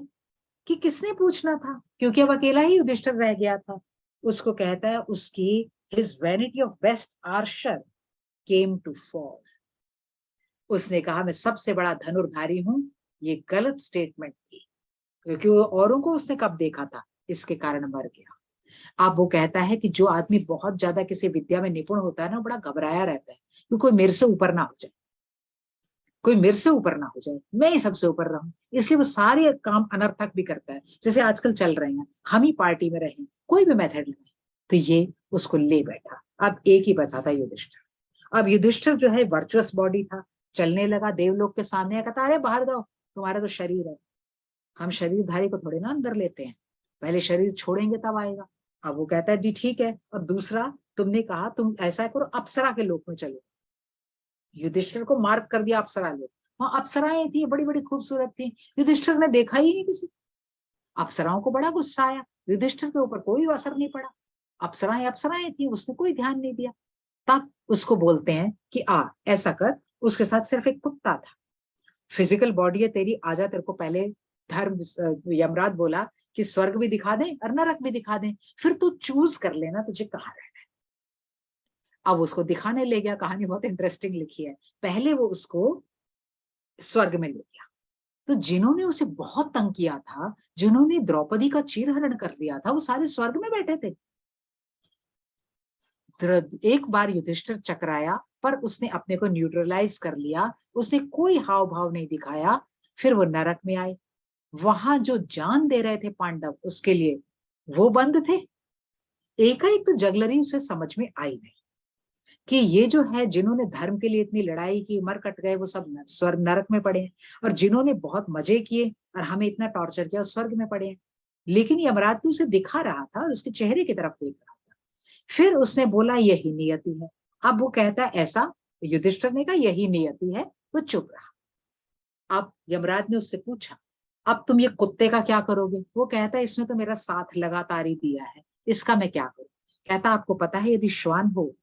कि किसने पूछना था, क्योंकि अब अकेला ही युधिष्ठिर रह गया था। उसको कहता है उसकी his vanity of best archer came to fall. उसने कहा मैं सबसे बड़ा धनुर्धारी हूं, ये गलत स्टेटमेंट थी, क्योंकि वो औरों को उसने कब देखा था, इसके कारण मर गया। अब वो कहता है कि जो आदमी बहुत ज्यादा किसी विद्या में निपुण होता है ना, बड़ा घबराया रहता है कि कोई मेरे से ऊपर ना हो जाए, कोई मेरे से ऊपर ना हो जाए, मैं ही सबसे ऊपर रहूं। इसलिए वो सारे काम अनर्थक भी करता है, जैसे आजकल चल रहे हैं, हम ही पार्टी में रहें, कोई भी मेथड लगाए, तो ये उसको ले बैठा। अब एक ही बचा था, युधिष्ठिर। अब युधिष्ठिर जो है वर्चुअस बॉडी था, चलने लगा, देवलोक के सामने कहता अरे बाहर जाओ, तुम्हारा तो शरीर है, हम शरीरधारी को थोड़े ना अंदर लेते हैं, पहले शरीर छोड़ेंगे तब आएगा। अब वो कहता है जी ठीक है, और दूसरा तुमने कहा तुम ऐसा करो अप्सरा के लोक में चलो। युधिष्ठिर को मार्क कर दिया अप्सरा लोग, वहां अप्सराएं थी, बड़ी बड़ी खूबसूरत थी, युधिष्ठिर ने देखा ही नहीं किसी। अप्सराओं को बड़ा गुस्सा आया, युधिष्ठिर के ऊपर कोई असर नहीं पड़ा, अप्सराएं अप्सराएं थी, उसने कोई ध्यान नहीं दिया। तब उसको बोलते हैं कि आ ऐसा कर, उसके साथ सिर्फ एक कुत्ता था, फिजिकल बॉडी है तेरी, आजा, तेरे को पहले धर्म यमराज बोला कि स्वर्ग भी दिखा दें और नरक भी दिखा दें, फिर तू चूज कर लेना तुझे कहाँ रहना है। अब उसको दिखाने ले गया, कहानी बहुत इंटरेस्टिंग लिखी है, पहले वो उसको स्वर्ग में ले गया। तो जिन्होंने उसे बहुत तंग किया था, जिन्होंने द्रौपदी का चीरहरण कर दिया था, वो सारे स्वर्ग में बैठे थे। एक बार युधिष्ठिर चकराया, पर उसने अपने को न्यूट्रलाइज कर लिया, उसने कोई हाव भाव नहीं दिखाया, फिर वो नरक में आए। वहां जो जान दे रहे थे पांडव उसके लिए, वो बंद थे। एकाएक तो जगलरी उसे समझ में आई नहीं कि ये जो है, जिन्होंने धर्म के लिए इतनी लड़ाई की, मर कट गए, वो सब स्वर्ग नरक में पड़े हैं, और जिन्होंने बहुत मजे किए और हमें इतना टॉर्चर किया, स्वर्ग में पड़े हैं। लेकिन यमराज तो उसे दिखा रहा था और उसके चेहरे की तरफ देख रहा था। फिर उसने बोला यही नियति है। अब वो कहता है ऐसा, युधिष्ठिर ने कहा यही नियति है, वो चुप रहा। अब यमराज ने उससे पूछा अब तुम ये कुत्ते का क्या करोगे? वो कहता है इसने तो मेरा साथ लगातार ही दिया है, इसका मैं क्या करूं? कहता आपको पता है यदि श्वान हो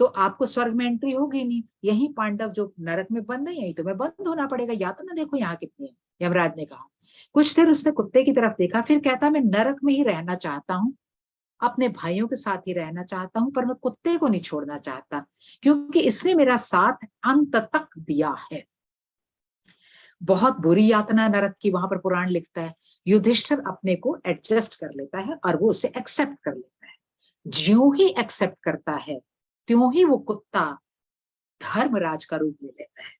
तो आपको स्वर्ग में एंट्री होगी नहीं, यही पांडव जो नरक में बंद है, यही तुम्हें बंद होना पड़ेगा, या तो ना देखो यहाँ कितने हैं। यमराज ने कहा। कुछ देर उसने कुत्ते की तरफ देखा, फिर कहता मैं नरक में ही रहना चाहता हूँ, अपने भाइयों के साथ ही रहना चाहता हूँ, पर मैं कुत्ते को नहीं छोड़ना चाहता, क्योंकि इसने मेरा साथ अंत तक दिया है। बहुत बुरी यातना नरक की, वहां पर पुराण लिखता है। युधिष्ठिर अपने को एडजस्ट कर लेता है और वो उसे एक्सेप्ट कर लेता है। ज्यों ही एक्सेप्ट करता है, त्यों ही वो कुत्ता धर्मराज का रूप ले लेता है,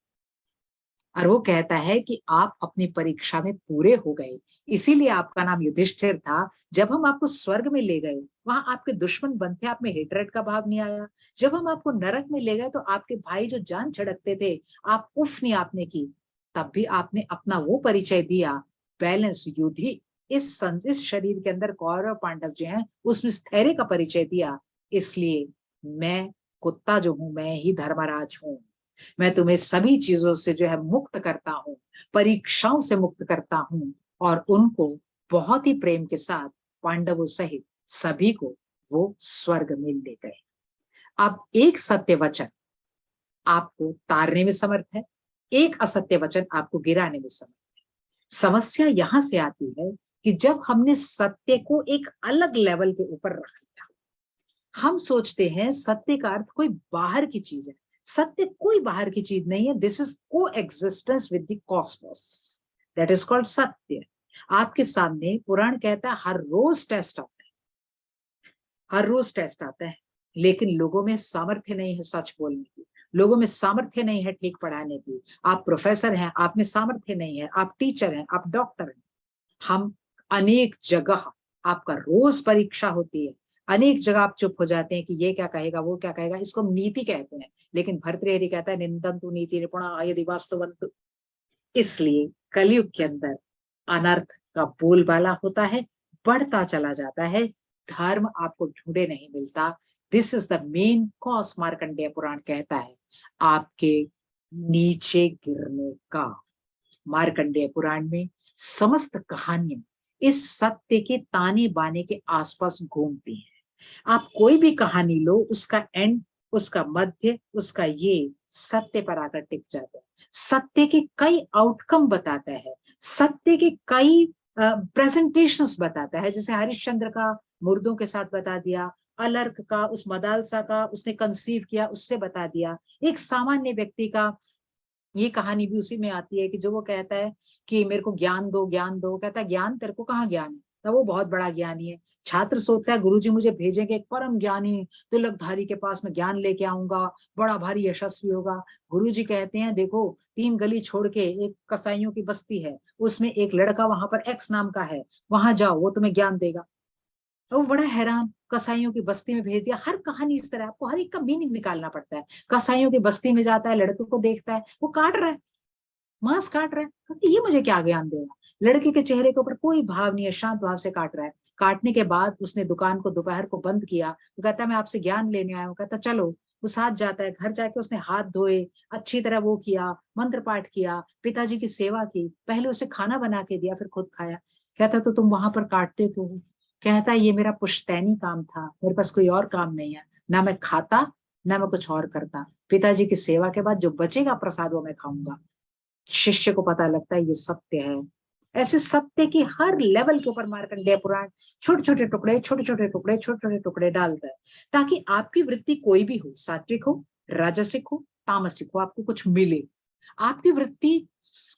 और वो कहता है कि आप अपनी परीक्षा में पूरे हो गए, इसीलिए आपका नाम युधिष्ठिर था। जब हम आपको स्वर्ग में ले गए, वहां आपके दुश्मन बन थे, आप में हेटरेट का भाव नहीं आया। जब हम आपको नरक में ले गए, तो आपके भाई जो जान छिड़कते थे, आप उफ नहीं आपने की, तब भी आपने अपना वो परिचय दिया, बैलेंस युद्धि। इस शरीर के अंदर कौरव पांडव जो हैं, उसमें स्थैर्य का परिचय दिया। इसलिए मैं कुत्ता जो हूं, मैं ही धर्मराज हूं। मैं तुम्हें सभी चीजों से जो है मुक्त करता हूँ, परीक्षाओं से मुक्त करता हूँ, और उनको बहुत ही प्रेम के साथ पांडवों सहित सभी को वो स्वर्ग में ले गए। अब एक सत्य वचन आपको तारने में समर्थ है, एक असत्य वचन आपको गिराने में समर्थ है। समस्या यहां से आती है कि जब हमने सत्य को एक अलग लेवल के ऊपर रख लिया, हम सोचते हैं सत्य का अर्थ कोई बाहर की चीज है। सत्य कोई बाहर की चीज नहीं है, दिस इज को existence with the Cosmos, that is called सत्य। आपके सामने पुराण कहता है हर रोज टेस्ट आता है, हर रोज टेस्ट आता है, लेकिन लोगों में सामर्थ्य नहीं है सच बोलने की, लोगों में सामर्थ्य नहीं है ठीक पढ़ाने की। आप प्रोफेसर हैं, आप में सामर्थ्य नहीं है, आप टीचर हैं, आप डॉक्टर हैं। हम अनेक जगह, आपका रोज परीक्षा होती है, अनेक जगह आप चुप हो जाते हैं कि ये क्या कहेगा, वो क्या कहेगा, इसको हम नीति कहते हैं। लेकिन भर्तृहरि कहता है निंदन्तु नीति निपुणा यदि वास्तवन्तु। इसलिए कलयुग के अंदर अनर्थ का बोलबाला होता है, बढ़ता चला जाता है, धर्म आपको ढूंढे नहीं मिलता। This is the main cause, Markandeya Purana कहता है, आपके नीचे गिरने का। मार्कंडेय पुराण में समस्त कहानियां इस सत्य के ताने बाने के आसपास घूमती हैं। आप कोई भी कहानी लो, उसका एंड, उसका मध्य, उसका ये सत्य पर आकर टिक जाता है। सत्य के कई आउटकम बताता है, सत्य के कई प्रेजेंटेशंस बताता है। जैसे हरिश्चंद्र का मुर्दों के साथ बता दिया, अलर्क का, उस मदालसा का उसने कंसीव किया, उससे बता दिया। एक सामान्य व्यक्ति का ये कहानी भी उसी में आती है कि जो वो कहता है कि मेरे को ज्ञान दो, ज्ञान दो। कहता है ज्ञान, तेरे को कहाँ ज्ञान है? तो वो बहुत बड़ा ज्ञानी है। छात्र सोचता है गुरुजी मुझे भेजेंगे एक परम ज्ञानी तिलकधारी के पास, में ज्ञान लेके आऊंगा, बड़ा भारी यशस्वी होगा। गुरुजी कहते हैं देखो, 3 गली छोड़ के एक कसाईयों की बस्ती है, उसमें एक लड़का वहां पर एक्स नाम का है, वहां जाओ, वो तुम्हें ज्ञान देगा। तो वो बड़ा हैरान, कसाईयों की बस्ती में भेज दिया। हर कहानी इस तरह, आपको हर एक का मीनिंग निकालना पड़ता है। कसाईयों की बस्ती में जाता है, लड़के को देखता है, वो काट रहा है, मांस काट रहा है, कहते ये मुझे क्या ज्ञान देगा। लड़के के चेहरे के ऊपर कोई भाव नहीं है, शांत भाव से काट रहा है। काटने के बाद उसने दुकान को दोपहर को बंद किया, तो कहता है मैं आपसे ज्ञान लेने आया हूँ। कहता चलो। वो साथ जाता है, घर जाके उसने हाथ धोए, अच्छी तरह वो किया, मंत्र पाठ किया, पिताजी की सेवा की, पहले उसे खाना बना के दिया, फिर खुद खाया। कहता तो तुम वहां पर काटते क्यों हो? कहता ये मेरा पुश्तैनी काम था, मेरे पास कोई और काम नहीं है, ना मैं खाता ना मैं कुछ और करता। पिताजी की सेवा के बाद जो बचेगा प्रसाद वो मैं खाऊंगा। शिष्य को पता लगता है ये सत्य है। ऐसे सत्य की हर लेवल के ऊपर मार्कंडेय पुराण छोटे छोटे टुकड़े, छोटे छोटे टुकड़े, छोटे छोटे टुकड़े डालता है, ताकि आपकी वृत्ति कोई भी हो, सात्विक हो, राजसिक हो, तामसिक हो, आपको कुछ मिले। आपकी वृत्ति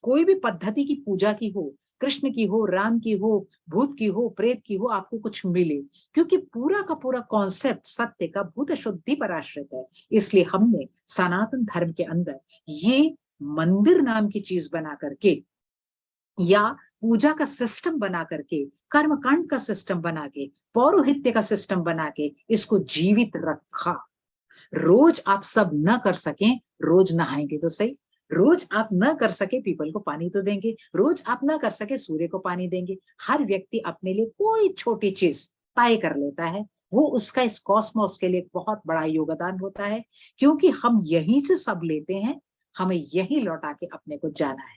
कोई भी पद्धति की पूजा की हो, कृष्ण की हो, राम की हो, भूत की हो, प्रेत की हो, आपको कुछ मिले। क्योंकि पूरा का पूरा कॉन्सेप्ट सत्य का भूत शुद्धि पर आश्रित है। इसलिए हमने सनातन धर्म के अंदर ये मंदिर नाम की चीज बना करके, या पूजा का सिस्टम बना करके, कर्मकांड का सिस्टम बना के, पौरोहित्य का सिस्टम बना के इसको जीवित रखा। रोज आप सब न कर सकें, रोज नहाएंगे तो सही। रोज आप न कर सके, पीपल को पानी तो देंगे। रोज आप न कर सके, सूर्य को पानी देंगे। हर व्यक्ति अपने लिए कोई छोटी चीज तय कर लेता है, वो उसका इस कॉस्मोस के लिए बहुत बड़ा योगदान होता है। क्योंकि हम यहीं से सब लेते हैं, हमें यही लौटा के अपने को जाना है।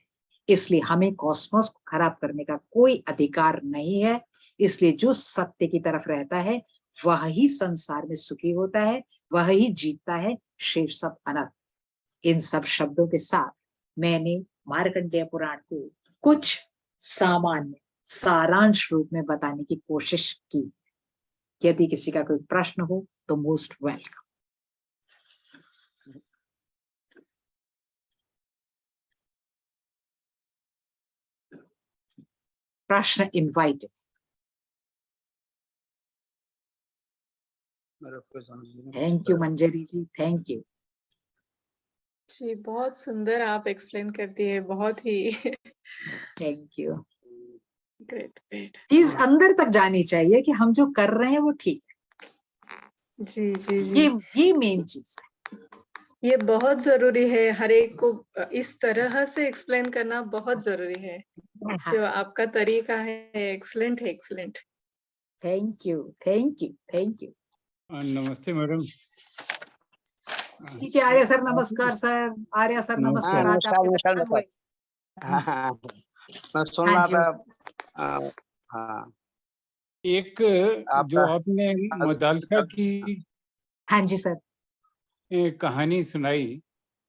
इसलिए हमें कॉस्मोस को खराब करने का कोई अधिकार नहीं है। इसलिए जो सत्य की तरफ रहता है वह ही संसार में सुखी होता है, वह ही जीतता है, शेष सब अनर्थ। इन सब शब्दों के साथ मैंने मार्कंडेय पुराण को कुछ सामान्य सारांश रूप में बताने की कोशिश की। यदि किसी का कोई प्रश्न हो तो मोस्ट वेलकम। प्रश्न invited. Thank you Manjari ji, thank you ji. बहुत सुंदर आप एक्सप्लेन करती है, बहुत ही थैंक यू। Great great. चीज अंदर तक जानी चाहिए कि हम जो कर रहे हैं वो ठीक है। जी जी जी। ये मेन चीज है। ये बहुत जरूरी है, हर एक को इस तरह से एक्सप्लेन करना बहुत जरूरी है। हाँ, जो आपका तरीका है एक्सलेंट है, excellent. Thank you thank you thank you. नमस्ते मैडम। ठीक है आर्य सर, नमस्कार सर। आर्य सर नमस्कार। आज नमस्कार आपके नमस्कार दर्शन हुए। हाँ, मैं सुन हाँ रहा जी। था। हाँ, एक जो आपका आपने मदालसा की हाँ जी सर। कहानी सुनाई,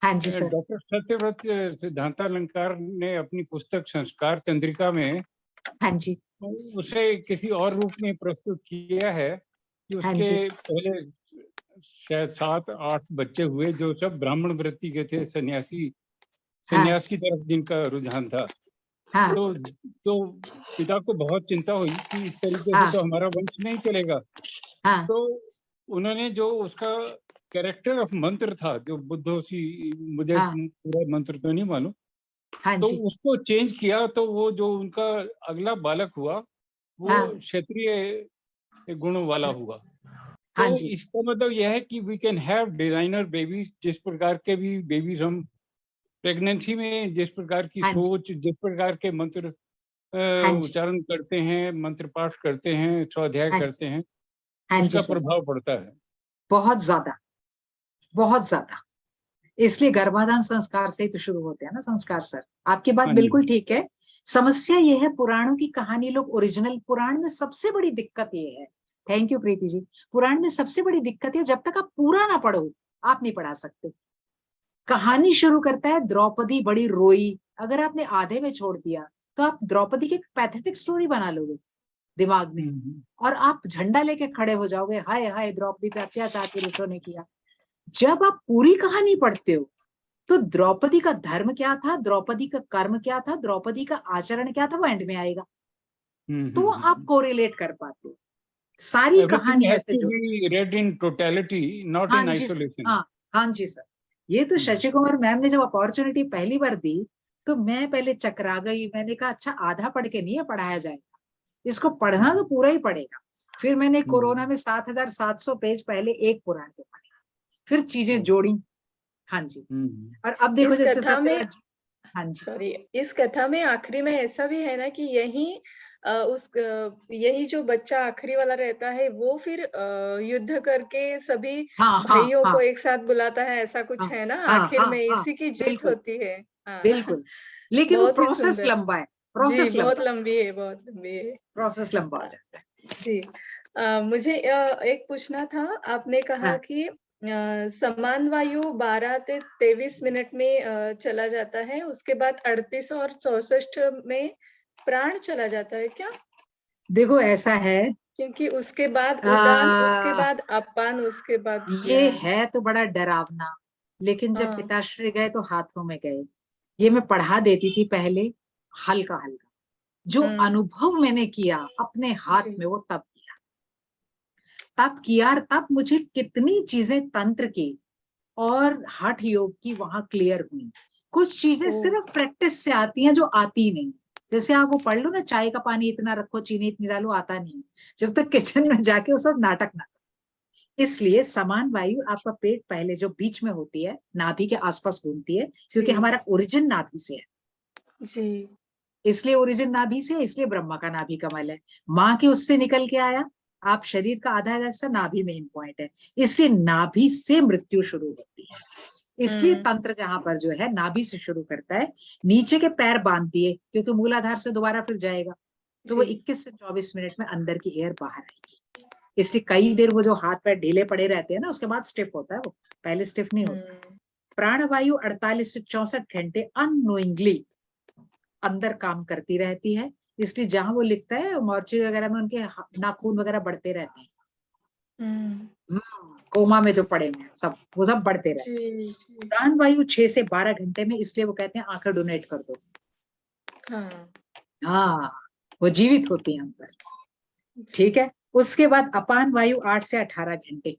हाँ जी सर। डॉक्टर सत्यव्रत सिद्धांतालंकार ने अपनी पुस्तक संस्कार चंद्रिका में हाँ जी। उसे किसी और रूप में प्रस्तुत किया है कि हाँ उसके जी। पहले शायद 7-8 बच्चे हुए जो सब ब्राह्मण वृत्ति के थे, सन्यासी हाँ सन्यास की तरफ जिनका रुझान था। हाँ तो पिता को बहुत चिंता हुई कि इस तरीके से हाँ तो हमारा वंश नहीं चलेगा। हाँ तो उन्होंने जो उसका कैरेक्टर ऑफ मंत्र था, जो बुद्धोसी, मुझे हाँ पूरा मंत्र तो नहीं मालूम, हाँ तो जी। उसको चेंज किया। तो वो जो उनका अगला बालक हुआ वो हाँ क्षत्रिय गुण वाला हुआ। तो हाँ जी। इसका मतलब यह है कि we can have designer babies. जिस प्रकार के भी बेबीज हम प्रेगनेंसी में, जिस प्रकार की हाँ जी। सोच, जिस प्रकार के मंत्र हाँ जी। उच्चारण करते हैं, मंत्र पाठ करते हैं, स्वाध्याय हाँ करते हैं, हाँ जी उसका सर। प्रभाव पड़ता है। बहुत ज्यादा, बहुत ज्यादा। इसलिए गर्भाधान संस्कार से ही तो शुरू होते हैं ना संस्कार सर। आपकी बात हाँ जी। बिल्कुल ठीक है। समस्या ये है, पुराणों की कहानी लोग ओरिजिनल, पुराण में सबसे बड़ी दिक्कत ये है। Thank you Preeti ji. पुराण में सबसे बड़ी दिक्कत है, जब तक आप पूरा ना पढ़ो आप नहीं पढ़ा सकते। कहानी शुरू करता है, द्रौपदी बड़ी रोई, अगर आपने आधे में छोड़ दिया तो आप द्रौपदी की पैथेटिक स्टोरी बना लोगे। दिमाग में, और आप झंडा लेके खड़े हो जाओगे, हाय हाय द्रौपदी पे अत्याचार पुरुषों ने किया। जब आप पूरी कहानी पढ़ते हो तो द्रौपदी का धर्म क्या था, द्रौपदी का कर्म क्या था, द्रौपदी का आचरण क्या था, वो एंड में आएगा। तो आप कोरिलेट कर पाते हो। सारी कहानी ऐसे जो read in totality, not हाँ in जी सर, isolation. हाँ जी सर। ये तो शशि कुमार मैम ने जब अपॉर्चुनिटी पहली बार दी तो मैं पहले चकरा गई। मैंने कहा अच्छा आधा पढ़ के नहीं है पढ़ाया जाएगा, इसको पढ़ना तो पूरा ही पड़ेगा। फिर मैंने कोरोना में 7,700 पेज पहले एक पुराण के पढ़े, फिर चीजें जोड़ी। हाँ जी। और अब देखो इस जैसे कथा में, हाँ जी सॉरी, इस कथा में आखिरी में ऐसा भी है ना कि यही जो बच्चा आखिरी वाला रहता है वो फिर युद्ध करके सभी हाँ भाइयों हाँ को एक साथ बुलाता है, ऐसा कुछ हाँ है ना हाँ आखिर हाँ में हाँ, इसी की जीत बिल्कुल होती है। हाँ बिल्कुल। लेकिन वो बहुत ही प्रोसेस सुंदर। लंबा है, जी प्रोसेस बहुत लंबा, लंबी है, बहुत लंबी है। प्रोसेस लंबा हो जाता है। जी मुझे एक पूछना था। आपने कहा हाँ कि समान वायु 12 से 23 मिनट में चला जाता है, उसके बाद 38 और 64 में प्राण चला जाता है क्या? देखो ऐसा है, क्योंकि उसके बाद उदान, उसके आ, बाद अपान, उसके बाद ये ज्ञान। है तो बड़ा डरावना, लेकिन जब हाँ पिताश्री गए तो हाथों में गए। ये मैं पढ़ा देती थी पहले, हल्का हल्का। जो अनुभव मैंने किया अपने हाथ जी में वो तब मुझे कितनी चीजें तंत्र की और हठ योग की वहां क्लियर हुई। कुछ चीजें ओ सिर्फ प्रैक्टिस से आती हैं जो आती नहीं। जैसे आप वो पढ़ लो ना, चाय का पानी इतना रखो चीनी इतनी डालो, आता नहीं जब तक किचन में जाके वो सब नाटक ना। इसलिए समान वायु आपका पेट पहले जो बीच में होती है, नाभि के आसपास घूमती है, क्योंकि जी हमारा ओरिजिन नाभि से है। जी इसलिए ओरिजिन नाभि से, इसलिए ब्रह्मा का नाभि कमल है। माँ के उससे निकल के आया। आप शरीर का आधा हिस्सा नाभि मेन पॉइंट है, इसलिए नाभि से मृत्यु शुरू होती है। इसलिए तंत्र जहां पर जो है नाभि से शुरू करता है, नीचे के पैर बांध दिए क्योंकि मूलाधार से दोबारा फिर जाएगा, तो वो जी 21 से 24 मिनट में अंदर की एयर बाहर आएगी। इसलिए कई देर वो जो हाथ पैर ढीले पड़े रहते हैं ना, उसके बाद स्टिफ होता है, वो पहले स्टिफ नहीं होता। प्राणवायु 48 से 64 घंटे अननोइंगली अंदर काम करती रहती है। इसलिए जहां वो लिखता है मॉर्चरी वगैरह में उनके नाखून वगैरह बढ़ते रहते हैं। कोमा में जो पड़े हुए हैं सब, वो सब बढ़ते रहते हैं। जी जी उड़ान वायु 6 से 12 घंटे में, इसलिए वो कहते हैं आंखें डोनेट कर दो। हाँ हाँ, वो जीवित होती हैं अंदर। जी ठीक है। उसके बाद अपान वायु 8 से 18 घंटे,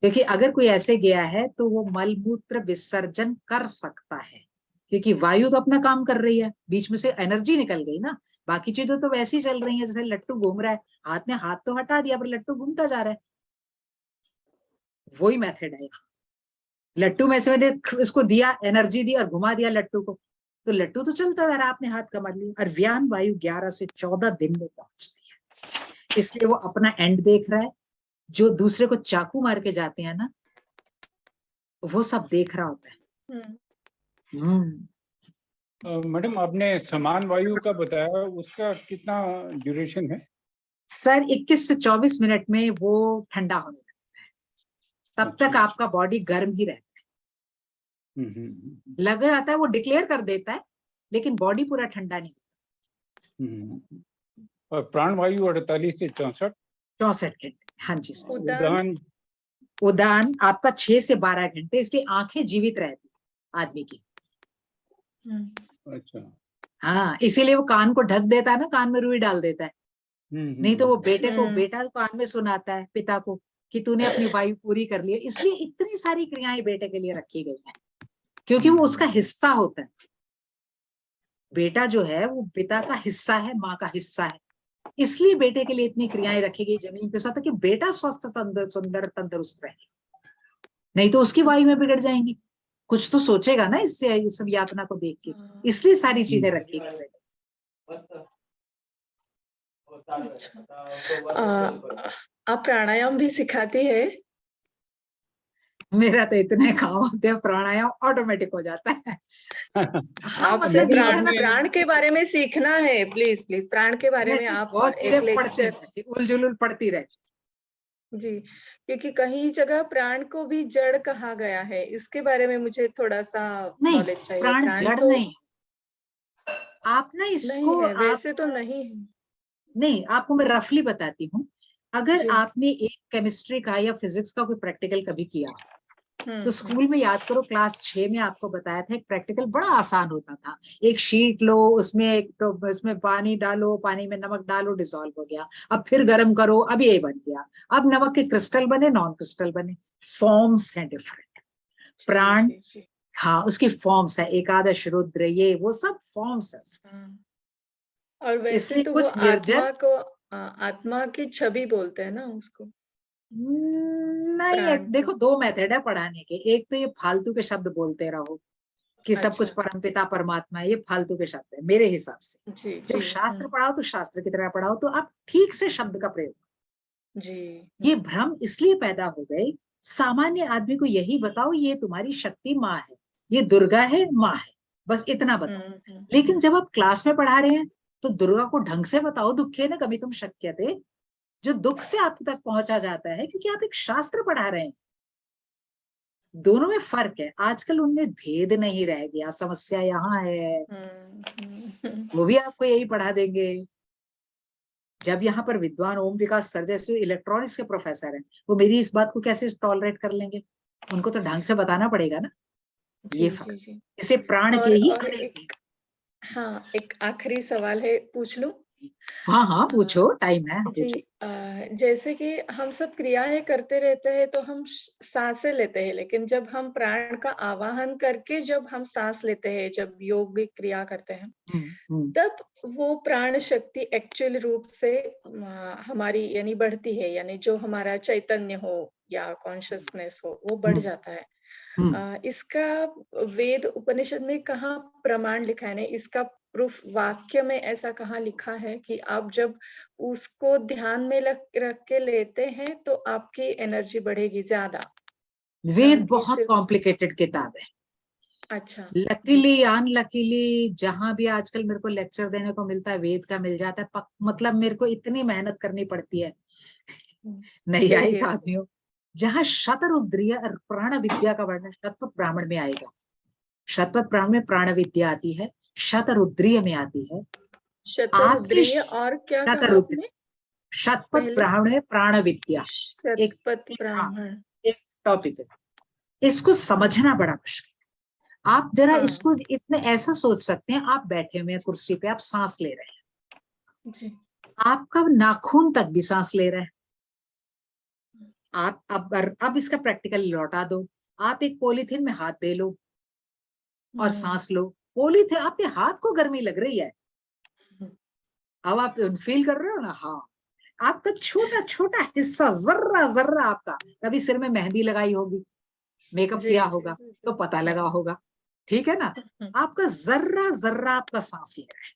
क्योंकि अगर कोई ऐसे गया है तो वो मलमूत्र विसर्जन कर सकता है, क्योंकि वायु तो अपना काम कर रही है, बीच में से एनर्जी निकल गई ना। बाकी चीजें तो वैसे ही चल रही हैं, जैसे लट्टू घूम रहा है, हाथ ने हाथ तो हटा दिया पर लट्टू घूमता जा रहा है। वही मेथड है। लट्टू में से मैंने इसको दिया, एनर्जी दी और घुमा दिया लट्टू को, तो लट्टू तो चलता जा रहा, आपने हाथ कमर लिया। और व्यान वायु 11 से 14 दिन में पहुंचती है, इसलिए वो अपना एंड देख रहा है। जो दूसरे को चाकू मार के जाते हैं ना, वो सब देख रहा होता है। मैडम आपने समान वायु का बताया, उसका कितना ड्यूरेशन है? सर 21 से 24 मिनट में वो ठंडा होने लगता है, तब तक आपका बॉडी गर्म ही रहता है। लग आता है वो डिक्लेयर कर देता है, लेकिन बॉडी पूरा ठंडा नहीं। और प्राण वायु 48 से 64 घंटे। हाँ जी सर। उदान उदान आपका 6 से 12 घंटे, इसलिए आंखें जीवित रहती आदमी की। अच्छा। हाँ, इसीलिए वो कान को ढक देता है ना, कान में रुई डाल देता है। नहीं तो वो बेटा कान में सुनाता है पिता को कि तूने अपनी वायु पूरी कर ली है। इसलिए इतनी सारी क्रियाएं बेटे के लिए रखी गई हैं, क्योंकि वो उसका हिस्सा होता है। बेटा जो है वो पिता का हिस्सा है, माँ का हिस्सा है, इसलिए बेटे के लिए इतनी क्रियाएं रखी गई जमीन पे, ताकि बेटा स्वस्थ सुंदर तंदुरुस्त रहे। नहीं तो उसकी वायु में बिगड़ जाएंगी। कुछ तो सोचेगा ना इससे, इस सब यातना को देख के, इसलिए सारी चीजें रखी गई। आप प्राणायाम भी सिखाती है? मेरा तो इतने काम होते हैं, प्राणायाम ऑटोमेटिक हो जाता है। हाँ, आपसे मतलब ये है ना, प्राण के बारे में सीखना है, प्लीज प्लीज प्राण के बारे में आप बहुत एक चीजें पढ़ती लेक्चर। रहती, उलझुल पढ़ती रहती। जी, क्योंकि कहीं जगह प्राण को भी जड़ कहा गया है, इसके बारे में मुझे थोड़ा सा नहीं, नॉलेज चाहिए। प्राण प्राण जड़ तो नहीं, आप ना नहीं इसको है, आप वैसे तो नहीं है। नहीं, आपको मैं रफली बताती हूँ। अगर जी। आपने एक केमिस्ट्री का या फिजिक्स का कोई प्रैक्टिकल कभी किया, तो हम्म। स्कूल में याद करो क्लास 6 में आपको बताया था एक प्रैक्टिकल बड़ा आसान होता था। एक शीट लो, उसमें उसमें पानी डालो, पानी में नमक डालो, डिसॉल्व हो गया। अब फिर गर्म करो, अब ये बन गया। अब नमक के क्रिस्टल बने, नॉन क्रिस्टल बने, फॉर्म्स हैं डिफरेंट। जी प्राण, जी जी। हाँ, उसकी फॉर्म्स है, एकादश, रुद्र, ये वो सब फॉर्म्स है उसकी। हाँ। और वैसे इसलिए तो वो कुछ निर्जल, आत्मा को आत्मा की छवि बोलते हैं ना उसको, नहीं, प्राण को। देखो दो मेथड है पढ़ाने के। एक तो ये फालतू के शब्द बोलते रहो कि सब कुछ अच्छा। परमपिता परमात्मा है, ये फालतू के शब्द है मेरे हिसाब से। जी जब जी। शास्त्र पढ़ाओ तो शास्त्र की तरह पढ़ाओ, तो आप ठीक से शब्द का प्रयोग। जी। ये भ्रम इसलिए पैदा हो गए, सामान्य आदमी को यही बताओ ये तुम्हारी शक्ति माँ है, ये दुर्गा है, माँ है, बस इतना बताओ। लेकिन जब आप क्लास में पढ़ा रहे हैं तो दुर्गा को ढंग से बताओ, दुखे न कभी तुम शक्यते, जो दुख से आप तक पहुंचा जाता है, क्योंकि आप एक शास्त्र पढ़ा रहे हैं। दोनों में फर्क है। आजकल उनमें भेद नहीं रह गया, समस्या यहाँ है। वो भी आपको यही पढ़ा देंगे। जब यहाँ पर विद्वान ओम विकास सर जैसे इलेक्ट्रॉनिक्स के प्रोफेसर हैं, वो मेरी इस बात को कैसे टॉलरेट कर लेंगे? उनको तो ढंग से बताना पड़ेगा ना। ये जी जी फर्क, जी। इसे प्राण के ही और खड़े थे। एक, हाँ, एक आखिरी सवाल है, पूछ लूं? हाँ हाँ, अ, पूछो, टाइम है, जी, पूछो। जैसे कि हम सब क्रियाएं करते रहते हैं तो हम सांसें लेते हैं, लेकिन जब हम प्राण का आवाहन करके जब हम सांस लेते हैं, जब योग क्रिया करते हैं, हम्म। तब वो प्राण शक्ति एक्चुअल रूप से हमारी यानी बढ़ती है, यानी जो हमारा चैतन्य हो या कॉन्शियसनेस हो वो बढ़ हम्म। जाता है। हम्म। इसका वेद उपनिषद में कहाँ प्रमाण लिखा है? इसका प्रूफ वाक्य में ऐसा कहाँ लिखा है कि आप जब उसको ध्यान में रख के लेते हैं तो आपकी एनर्जी बढ़ेगी ज्यादा, ना वेद कि बहुत सिर्फ। कॉम्प्लिकेटेड किताब है। अच्छा। जी। लकीली अनलकीली जहां भी आजकल मेरे को लेक्चर देने को मिलता है वेद का मिल जाता है। मतलब मेरे को इतनी मेहनत करनी पड़ती है नैयायिक आदमियों। जहां शतरुद्रीय और प्राण विद्या का वर्णन शतपथ ब्राह्मण में आएगा। शतपथ ब्राह्मण में प्राण विद्या आती है, शतरुद्रीय में आती है। आपकी शतरुद्रीय और क्या कहा शतरुद्र, आपने शतपथ पहले? ब्राह्मण में प्राण विद्या एक, शतपथ हाँ, ब्राह्मण। एक टॉपिक है। इसको समझना बड़ा मुश्किल। आप जरा हाँ। इसको इतने ऐसा सोच सकते हैं, आप बैठे हुए हैं कुर्सी पे, आप सांस ले रहे हैं, जी। आपका नाखून तक भी सांस ले रहा है। आप अब इसका प्रैक्टिकल लौटा दो। आप एक पॉलीथीन में हाथ दे लो और सांस लो। पॉलीथीन, आपके हाथ को गर्मी लग रही है, अब आप फील कर रहे हो ना? हाँ, आपका छोटा छोटा हिस्सा, जर्रा जर्रा आपका, कभी सिर में मेहंदी लगाई होगी, मेकअप जी किया जी होगा जी जी। तो पता लगा होगा, ठीक है ना? आपका जर्रा जर्रा आपका सांस ले रहा है।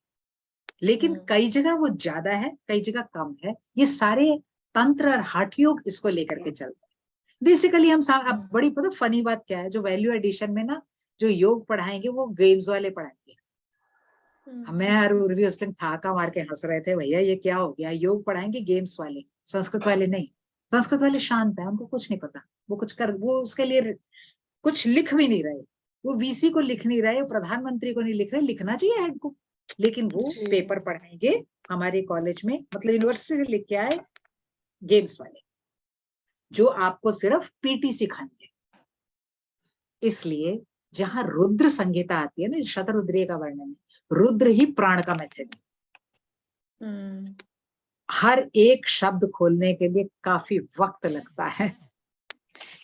लेकिन कई जगह वो ज्यादा है, कई जगह कम है। ये सारे तंत्र और हठ योग इसको लेकर के चलते हैं। बेसिकली हम अब बड़ी पता फनी बात क्या है, जो वैल्यू एडिशन में ना जो योग पढ़ाएंगे वो गेम्स वाले पढ़ाएंगे। मैं और उर्वी उस दिन ठाका मार के हंस रहे थे, भैया ये क्या हो गया, योग पढ़ाएंगे गेम्स वाले, संस्कृत वाले नहीं। संस्कृत वाले शांत है, उनको कुछ नहीं पता, वो उसके लिए कुछ लिख भी नहीं रहे। वो वीसी को लिख नहीं रहे, प्रधानमंत्री को नहीं लिख रहे, लिखना चाहिए हेड को। लेकिन वो जी। पेपर पढ़ाएंगे हमारे कॉलेज में, मतलब यूनिवर्सिटी से लिख के आए गेम्स वाले, जो आपको सिर्फ पीटी सिखाएंगे। इसलिए जहां रुद्र संहिता आती है ना, शतरुद्रीय का वर्णन है, रुद्र ही प्राण का मेथड है। हर एक शब्द खोलने के लिए काफी वक्त लगता है,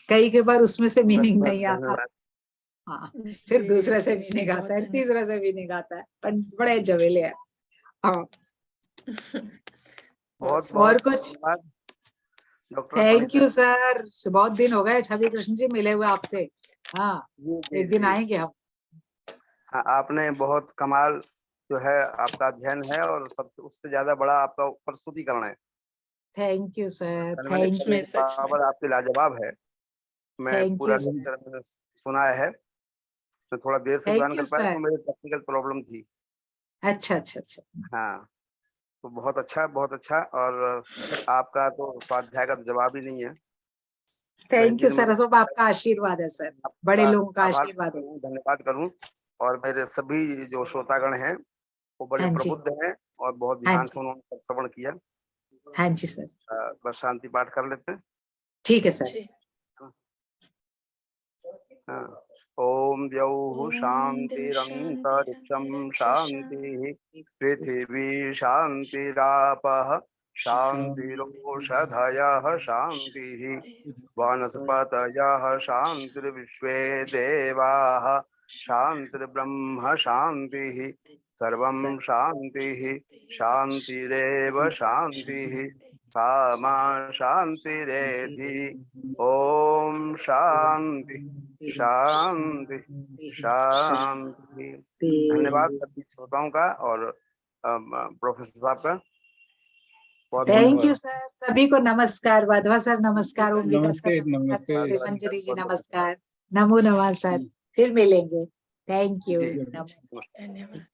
कई बार उसमें से मीनिंग नहीं आता। धन्यवाद। हाँ, फिर जी दूसरे से जी, मीनिंग बहुत आता है, धन्यवाद। तीसरे से मीनिंग आता है, पर बड़े झमेले हैं। हाँ, बहुत और बहुत कुछ? धन्यवाद doctor thank you Pandit. Sir, बहुत दिन हो गए छवि कृष्ण जी मिले हुए आपसे। हाँ, जी जी एक दिन जी। आएंगे हम। हाँ, आपने बहुत कमाल जो है आपका अध्ययन है, और सबसे उससे ज्यादा बड़ा आपका प्रस्तुतिकरण है। थैंक यू सर, कन्वेंस थैंक सच यू, में, सच में। पावर आपकी लाजवाब है। मैं थैंक पूरा यू नहीं सर, तरह मैंने सुना है। मैं थोड़ा देर से थैंक ज्वाइन यू कर पाया, सर। तो मेरी टेक्निकल प्रॉब्लम थी। अच्छा अच्छा अच्छा। हाँ, तो बहुत अच्छा, बहुत अच्छा। और आपका तो स्वाध्याय का तो जवाब ही नहीं है। मैं थैंक यू जिन सर, सब आपका आशीर्वाद है सर, बड़े आपका लोगों का आभार आशीर्वाद है। करूं, धन्यवाद करूं। और मेरे सभी जो श्रोतागण हैं वो बड़े हाँ जी, प्रबुद्ध हैं, और बहुत हाँ ध्यान जी। से उन्होंने सब श्रवण किया। हाँ जी सर, बस शांति पाठ कर लेते हैं। ठीक है सर। जी। हाँ। ओम द्यौः ओम शान्तिरन्तरिक्षं शान्तिः शांति। पृथिवी शान्तिरापः शान्तिरोषधयः शान्तिः वनस्पतयः शान्तिर्विश्वे देवाः शान्तिर्ब्रह्म शान्तिः सर्वं शान्तिः शान्तिरेव शान्तिः सा मा शान्तिरेधि। ओम शांति शांति शांति। धन्यवाद सभी श्रोताओं का और प्रोफेसर साहब का। बहुत थैंक धन्यवाद। यू सर, सभी को नमस्कार। वाधवा सर नमस्कार, ओमविका नमस्ते, सर नमस्कार, नमस्ते। मंजरी जी नमस्कार, नमो नमः सर। फिर मिलेंगे। Thank you. जी। नमस्कार। धन्यवाद।